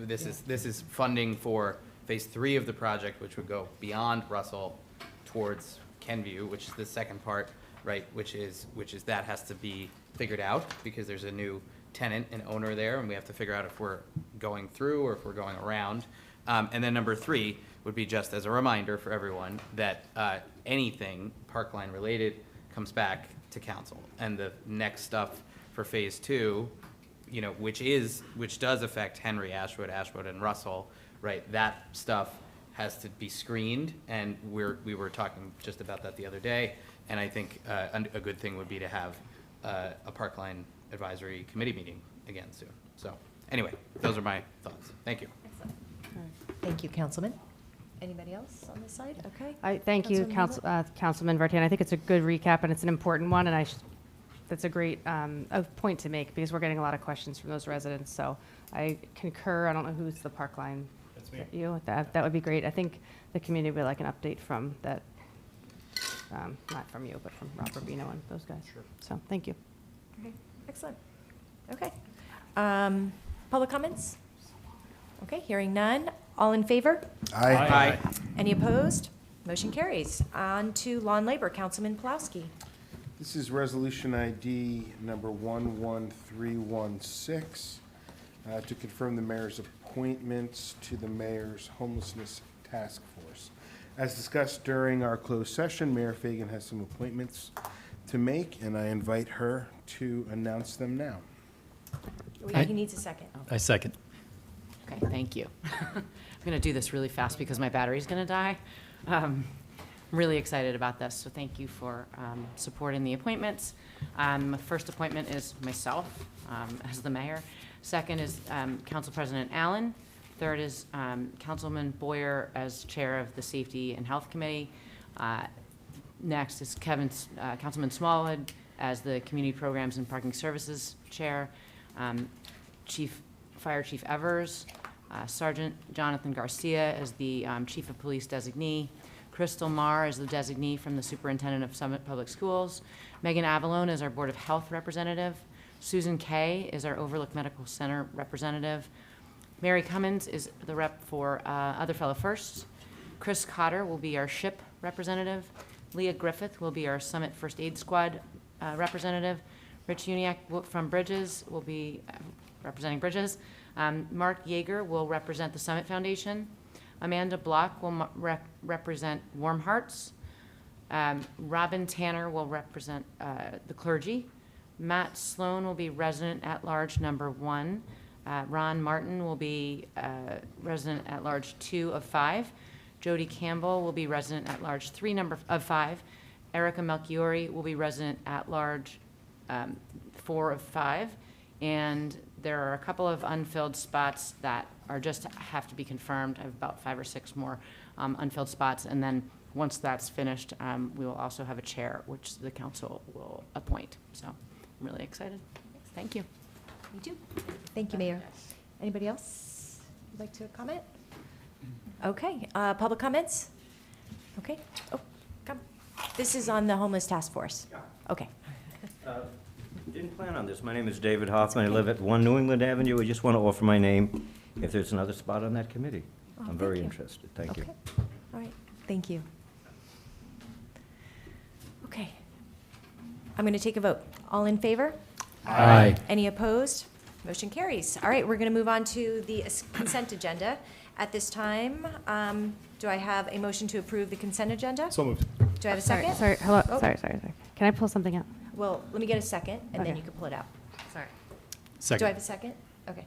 This is funding for phase 3 of the project, which would go beyond Russell towards Kenview, which is the second part, right? Which is that has to be figured out because there's a new tenant and owner there, and we have to figure out if we're going through or if we're going around. And then number 3 would be just as a reminder for everyone that anything Parkline related comes back to council, and the next stuff for phase 2, which does affect Henry, Ashwood, and Russell, right? That stuff has to be screened, and we were talking just about that the other day, and I think a good thing would be to have a Parkline Advisory Committee meeting again soon. So anyway, those are my thoughts. Thank you. Excellent. Thank you, Councilman. Anybody else on this side? Okay. Thank you, Councilman Vartan. I think it's a good recap, and it's an important one, and that's a great point to make because we're getting a lot of questions from those residents. So I concur. I don't know who's the Parkline. That's me. You. That would be great. I think the community would like an update from that, not from you, but from Rob Rubino and those guys. Sure. So thank you. Okay. Excellent. Okay. Public comments? Okay, hearing none. All in favor? Aye. Any opposed? Motion carries. On to Law and Labor, Councilman Pulowski. This is Resolution ID number 11316 to confirm the mayor's appointments to the mayor's homelessness task force. As discussed during our closed session, Mayor Fagan has some appointments to make, and I invite her to announce them now. He needs a second. I second. Okay, thank you. I'm going to do this really fast because my battery's going to die. I'm really excited about this, so thank you for supporting the appointments. My first appointment is myself as the mayor. Second is Council President Allen. Third is Councilman Boyer as chair of the Safety and Health Committee. Next is Councilman Smallwood as the Community Programs and Parking Services Chair, Fire Chief Evers, Sergeant Jonathan Garcia as the Chief of Police Designee, Crystal Marr as the designee from the Superintendent of Summit Public Schools, Megan Avalone as our Board of Health representative, Susan Kay is our Overlook Medical Center representative, Mary Cummins is the rep for Other Fellow Firsts, Chris Cotter will be our SHIP representative, Leah Griffith will be our Summit First Aid Squad representative, Rich Uniac from Bridges will be representing Bridges, Mark Yeager will represent the Summit Foundation, Amanda Block will represent Warm Hearts. Robin Tanner will represent the clergy. Matt Sloan will be resident at large number 1. Ron Martin will be resident at large 2 of 5. Jody Campbell will be resident at large 3 of 5. Erica Melchiori will be resident at large 4 of 5. And there are a couple of unfilled spots that are just have to be confirmed. I have about 5 or 6 more unfilled spots. And then once that's finished, we will also have a chair, which the council will appoint. So I'm really excited. Thank you. Me too. Thank you, Mayor. Anybody else would like to comment? Okay, public comments? Okay, oh, come. This is on the homeless task force. Okay. Didn't plan on this. My name is David Hoffman. I live at 1 New England Avenue. I just want to offer my name if there's another spot on that committee. Oh, I'm very interested. Thank you. Okay. All right, thank you. Okay. I'm going to take a vote. All in favor? Aye. Any opposed? Motion carries. All right, we're going to move on to the consent agenda. At this time, do I have a motion to approve the consent agenda? So moved. Do I have a second? Sorry, hello, Oh. sorry. Can I pull something out? Well, let me get a second, and then Okay. you can pull it out. Sorry. Do I have a second? Okay.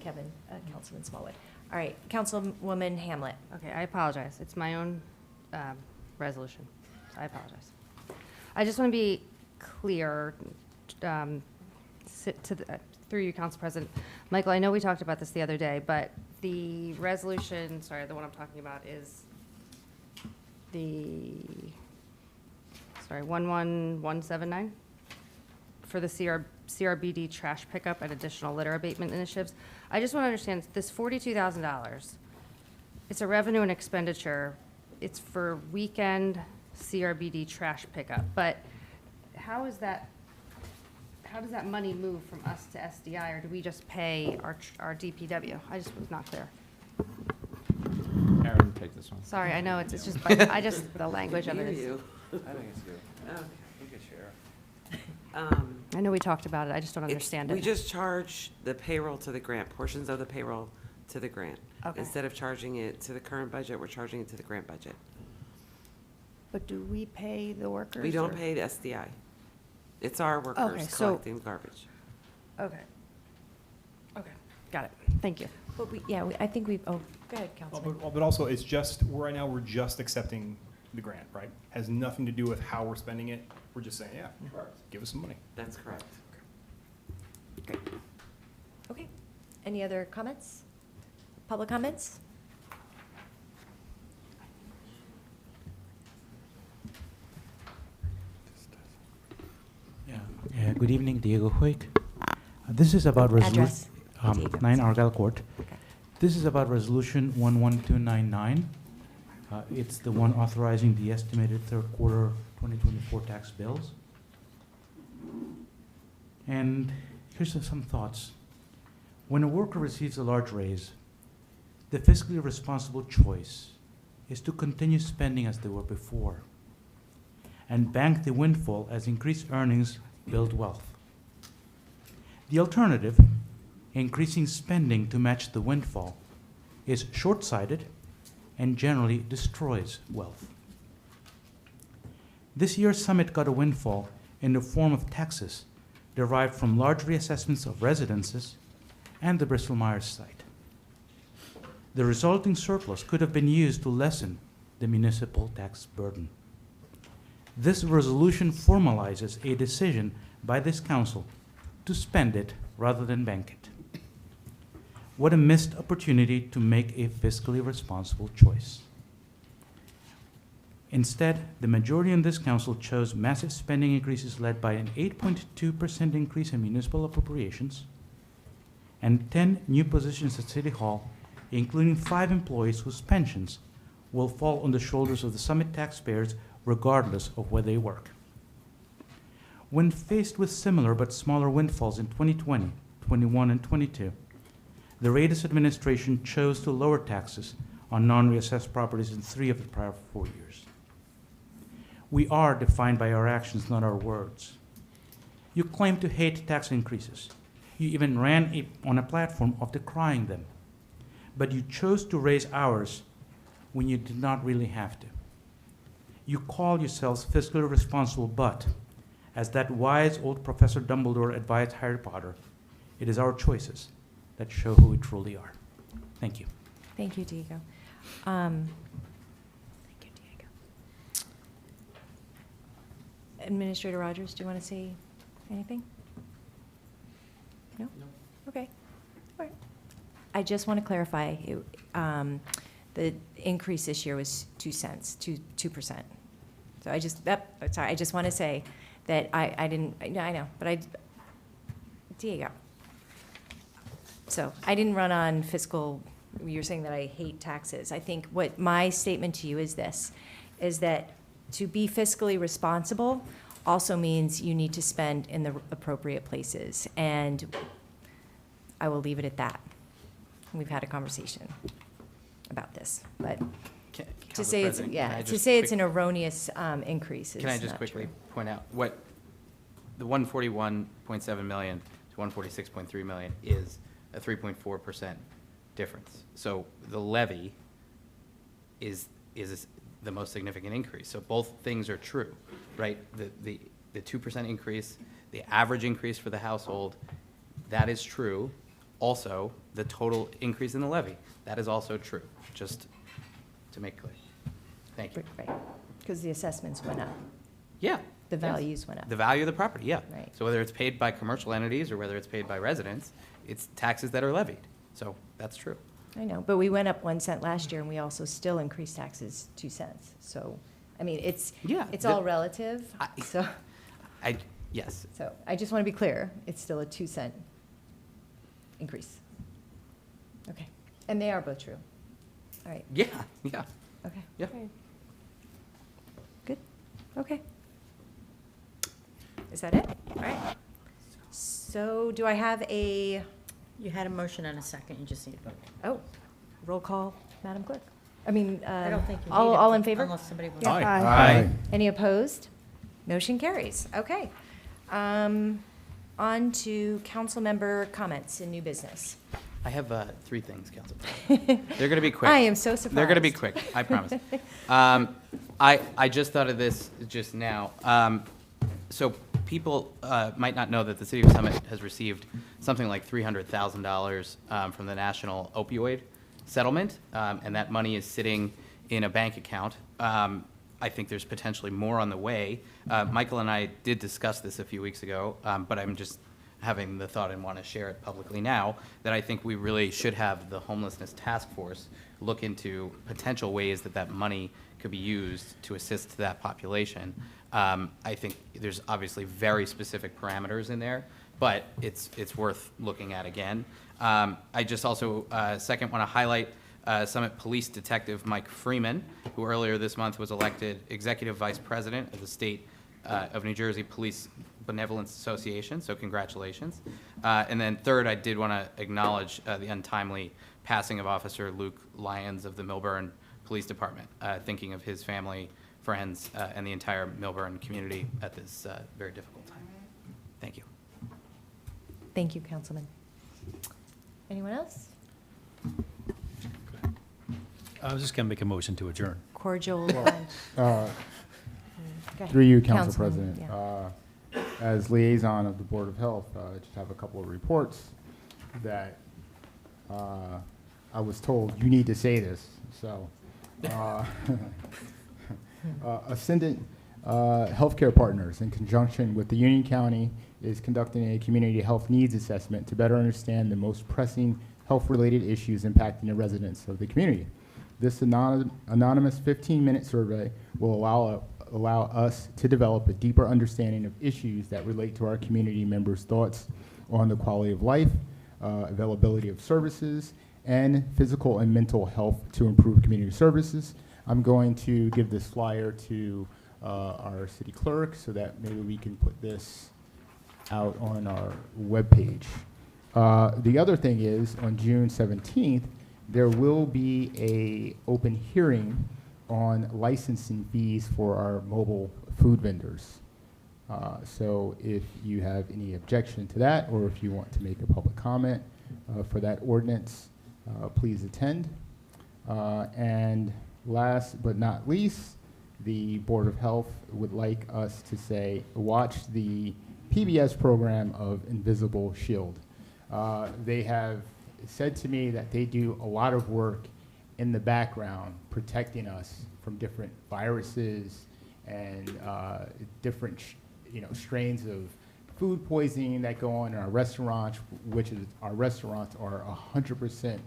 Kevin, Councilman Smallwood. All right, Councilwoman Hamlet. Okay, I apologize. It's my own resolution. I apologize. I just want to be clear, through you, Council President. Michael, I know we talked about this the other day, but the resolution, sorry, the one I'm talking about is the, 11179 for the CRBD trash pickup and additional litter abatement initiatives. I just want to understand, this $42,000, it's a revenue and expenditure. It's for weekend CRBD trash pickup, but how does that money move from us to SDI, or do we just pay our DPW? I just was not clear. Aaron, take this one. Sorry, I know, it's just, the language of it is. I think it's good. Okay. You can share. I know we talked about it, I just don't understand We it. just charge the payroll to the grant, portions of the payroll to the grant. Okay. Instead of charging it to the current budget, we're charging it to the grant budget. But do we pay the workers? We don't or- pay the SDI. It's our Okay, workers so- collecting garbage. Okay. Okay, got it. Thank you. But I think we've, go ahead, Councilman. But also, it's just, right now, we're just accepting the grant, right? Has nothing to do with how we're spending it. We're just saying, yeah, give us some money. That's correct. Great. Okay. Any other comments? Public comments? Yeah. Good evening, Diego Hoyk. This is about resolution. Address. Diego. 9 Argyle Court. Okay. This is about resolution 11299. It's the one authorizing the estimated third quarter 2024 tax bills. And here's some thoughts. When a worker receives a large raise, the fiscally responsible choice is to continue spending as they were before and bank the windfall as increased earnings build wealth. The alternative, increasing spending to match the windfall, is short-sighted and generally destroys wealth. This year's summit got a windfall in the form of taxes derived from large reassessments of residences and the Bristol-Myers site. The resulting surplus could have been used to lessen the municipal tax burden. This resolution formalizes a decision by this council to spend it rather than bank it. What a missed opportunity to make a fiscally responsible choice. Instead, the majority in this council chose massive spending increases led by an 8.2% increase in municipal appropriations and 10 new positions at City Hall, including 5 employees whose pensions will fall on the shoulders of the Summit taxpayers regardless of where they work. When faced with similar but smaller windfalls in 2020, 21, and 22, the Reyes administration chose to lower taxes on non-reassessed properties in 3 of the prior 4 years. We are defined by our actions, not our words. You claim to hate tax increases. You even ran on a platform of decrying them. But you chose to raise ours when you did not really have to. You call yourselves fiscally responsible, but, as that wise old Professor Dumbledore advised Harry Potter, it is our choices that show who we truly are. Thank you. Thank you, Diego. Thank you, Diego. Administrator Rogers, do you want to say anything? No? No. Okay. All right. I just want to clarify, the increase this year was 2 cents, 2%. So I just, sorry, I just want to say that I didn't, I know, but Diego. So I didn't run on fiscal, you're saying that I hate taxes. I think what my statement to you is this, is that to be fiscally responsible also means you need to spend in the appropriate places. And I will leave it at that. We've had a conversation about this, but to say it's, it's an erroneous increase is Can I just not quickly true. point out what the 141.7 million to 146.3 million is a 3.4% difference. So the levy is the most significant increase. So both things are true, right? The 2% increase, the average increase for the household, that is true. Also, the total increase in the levy, that is also true, just to make clear. Thank you. Right, because the assessments went up. Yeah. The values went up. The value of the property, yeah. Right. So whether it's paid by commercial entities or whether it's paid by residents, it's taxes that are levied. So that's true. I know, but we went up 1 cent last year, and we also still increased taxes 2 cents. So, I mean, it's all relative. Yes. So I just want to be clear, it's still a 2 cent increase. Okay, and they are both true. All right. Yeah. Okay. Yeah. All right. Good. Okay. Is that it? All right. So do I have a? You had a motion and a second, you just need to vote. Oh, roll call, Madam Clerk. I mean, I don't think you need it. all in favor? Unless somebody wants. Yeah. Aye. Any opposed? Motion carries. Okay. On to council member comments in new business. I have 3 things, Council President. They're going to be quick. I am so surprised. They're going to be quick, I promise. I just thought of this just now. So people might not know that the City of Summit has received something like $300,000 from the National Opioid Settlement, and that money is sitting in a bank account. I think there's potentially more on the way. Michael and I did discuss this a few weeks ago, but I'm just having the thought and want to share it publicly now, that I think we really should have the homelessness task force look into potential ways that that money could be used to assist that population. I think there's obviously very specific parameters in there, but it's worth looking at again. I just also, second, want to highlight Summit Police Detective Mike Freeman, who earlier this month was elected Executive Vice President of the State of New Jersey Police Benevolence Association, so congratulations. And then third, I did want to acknowledge the untimely passing of Officer Luke Lyons of the Millburn Police Department, thinking of his family, friends, and the entire Millburn community at this very difficult time. Thank you. Thank you, Councilman. Anyone else? I was just going to make a motion to adjourn. Cordial. Through you, Council Councilman, President. As liaison of the Board of Health, I just have a couple of reports that I was told you need to say this. So, Ascendant Healthcare Partners, in conjunction with the Union County, is conducting a community health needs assessment to better understand the most pressing health-related issues impacting the residents of the community. This anonymous 15-minute survey will allow us to develop a deeper understanding of issues that relate to our community members' thoughts on the quality of life, availability of services, and physical and mental health to improve community services. I'm going to give this flyer to our city clerk so that maybe we can put this out on our webpage. The other thing is, on June 17th, there will be a open hearing on licensing fees for our mobile food vendors. So if you have any objection to that, or if you want to make a public comment for that ordinance, please attend. And last but not least, the Board of Health would like us to say, watch the PBS program of Invisible Shield. They have said to me that they do a lot of work in the background protecting us from different viruses and different strains of food poisoning that go on in our restaurants, which is our restaurants are 100%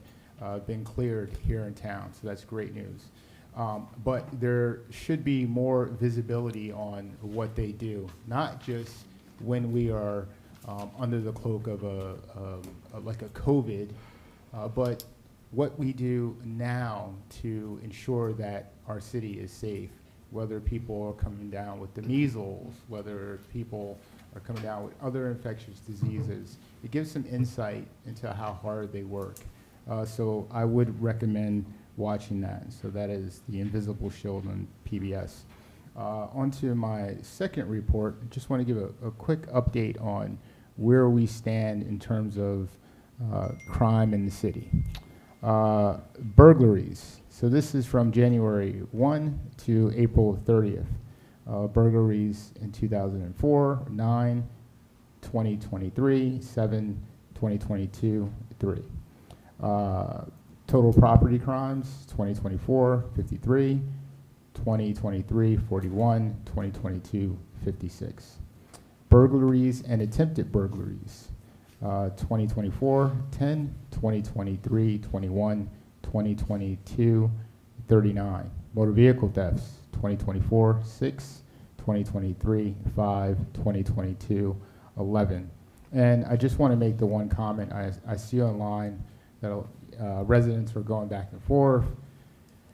been cleared here in town, so that's great news. But there should be more visibility on what they do, not just when we are under the cloak of like a COVID, but what we do now to ensure that our city is safe, whether people are coming down with the measles, whether people are coming down with other infectious diseases. It gives some insight into how hard they work. So I would recommend watching that. So that is the Invisible Shield on PBS. On to my second report. I just want to give a quick update on where we stand in terms of crime in the city. Burglaries. So this is from January 1 to April 30th. Burglaries in 2004, 9, 2023, 7, 2022, 3. Total property crimes, 2024, 53, 2023, 41, 2022, 56. Burglaries and attempted burglaries, 2024, 10, 2023, 21, 2022, 39. Motor vehicle thefts, 2024, 6, 2023, 5, 2022, 11. And I just want to make the one comment. I see online that residents are going back and forth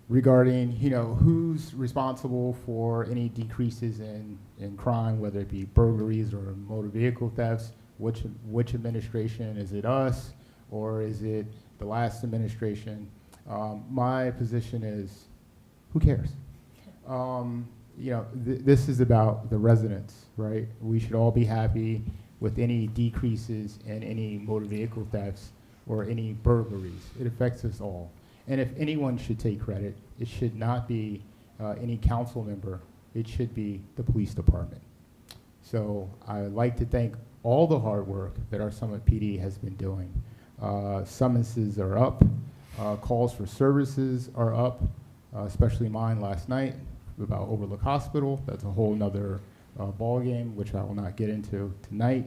regarding, who's responsible for any decreases in crime, whether it be burglaries or motor vehicle thefts. Which administration? Is it us, or is it the last administration? My position is, who cares? This is about the residents, right? We should all be happy with any decreases in any motor vehicle thefts or any burglaries. It affects us all. And if anyone should take credit, it should not be any council member. It should be the police department. So I would like to thank all the hard work that our Summit PD has been doing. Summonses are up. Calls for services are up, especially mine last night about Overlook Hospital. That's a whole nother ball game, which I will not get into tonight.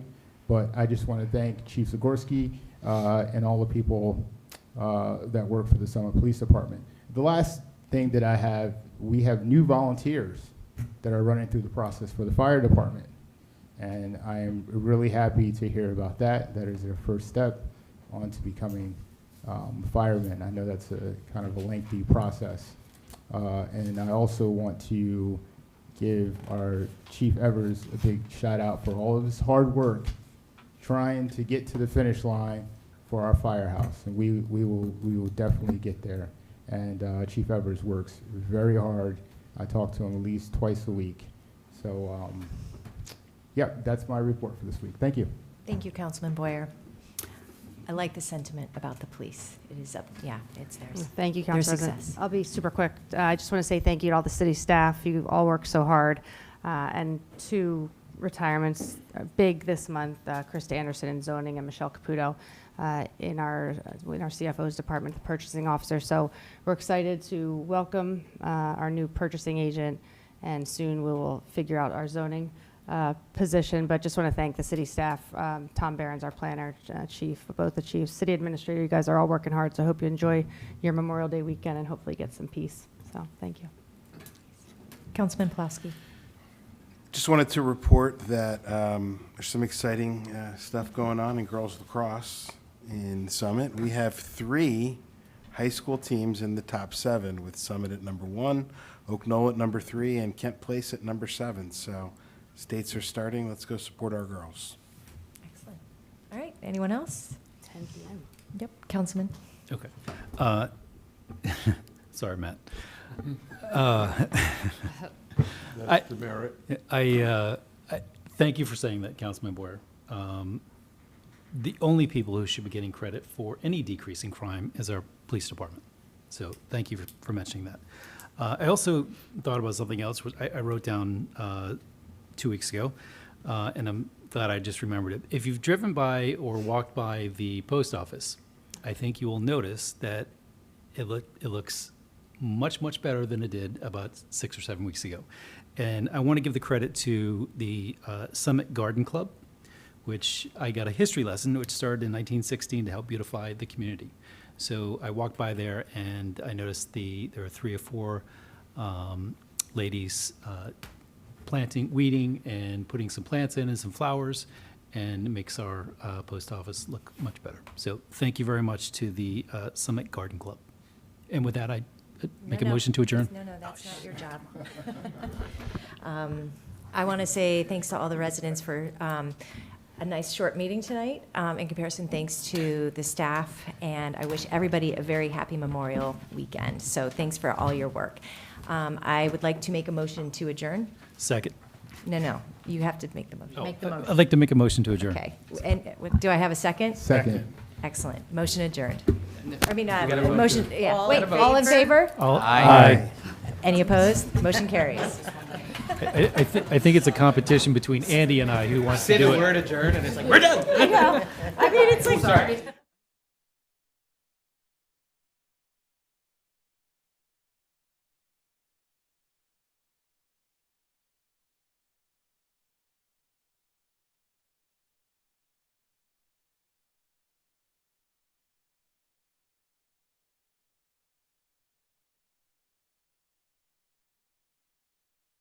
But I just want to thank Chief Zagorski and all the people that work for the Summit Police Department. The last thing that I have, we have new volunteers that are running through the process for the fire department. And I am really happy to hear about that. That is their first step on to becoming firemen. I know that's a kind of a lengthy process. And I also want to give our Chief Evers a big shout out for all of his hard work trying to get to the finish line for our firehouse. And we will definitely get there. And Chief Evers works very hard. I talk to him at least twice a week. So, yep, that's my report for this week. Thank you. Thank you, Councilman Boyer. I like the sentiment about the police. It is up, yeah, it's theirs. Thank you, Their Council President. success. I'll be super quick. I just want to say thank you to all the city staff. You all work so hard. And 2 retirements, big this month, Krista Anderson in zoning and Michelle Caputo in our CFO's department, the purchasing officer. So we're excited to welcome our new purchasing agent, and soon we will figure out our zoning position, but just want to thank the city staff, Tom Behrens, our planner, chief, both the chiefs, city administrator. You guys are all working hard, so I hope you enjoy your Memorial Day weekend and hopefully get some peace. So thank you. Councilman Pulaski. Just wanted to report that there's some exciting stuff going on in girls lacrosse in Summit. We have 3 high school teams in the top 7, with Summit at number 1, Oak Knoll at number 3, and Kent Place at number 7. So states are starting. Let's go support our girls. Excellent. All right, anyone else? 10 p.m. Yep, Councilman. Okay. Sorry, Matt. That's the merit. I thank you for saying that, Councilman Boyer. The only people who should be getting credit for any decrease in crime is our police department. So thank you for mentioning that. I also thought about something else, which I wrote down 2 weeks ago, and I'm glad I just remembered it. If you've driven by or walked by the post office, I think you will notice that it looks much, much better than it did about 6 or 7 weeks ago. And I want to give the credit to the Summit Garden Club, which I got a history lesson, which started in 1916 to help beautify the community. So I walked by there and I noticed there are 3 or 4 ladies planting, weeding, and putting some plants in and some flowers, and it makes our post office look much better. So thank you very much to the Summit Garden Club. And with that, I make a motion to adjourn. No, that's not your job. I want to say thanks to all the residents for a nice short meeting tonight. In comparison, thanks to the staff, and I wish everybody a very happy Memorial weekend. So thanks for all your work. I would like to make a motion to adjourn. Second. No, you have to make the motion. Make the motion. I'd like to make a motion to adjourn. Okay, and do I have a second? Second. Excellent. Motion adjourned. I mean, gotta vote motion, too. yeah. All Wait, in all in favor? Aye. Any opposed? Motion carries. I think it's a competition between Andy and I who wants to do it. Word adjourn, and it's like, we're done. I know. I mean, it's like.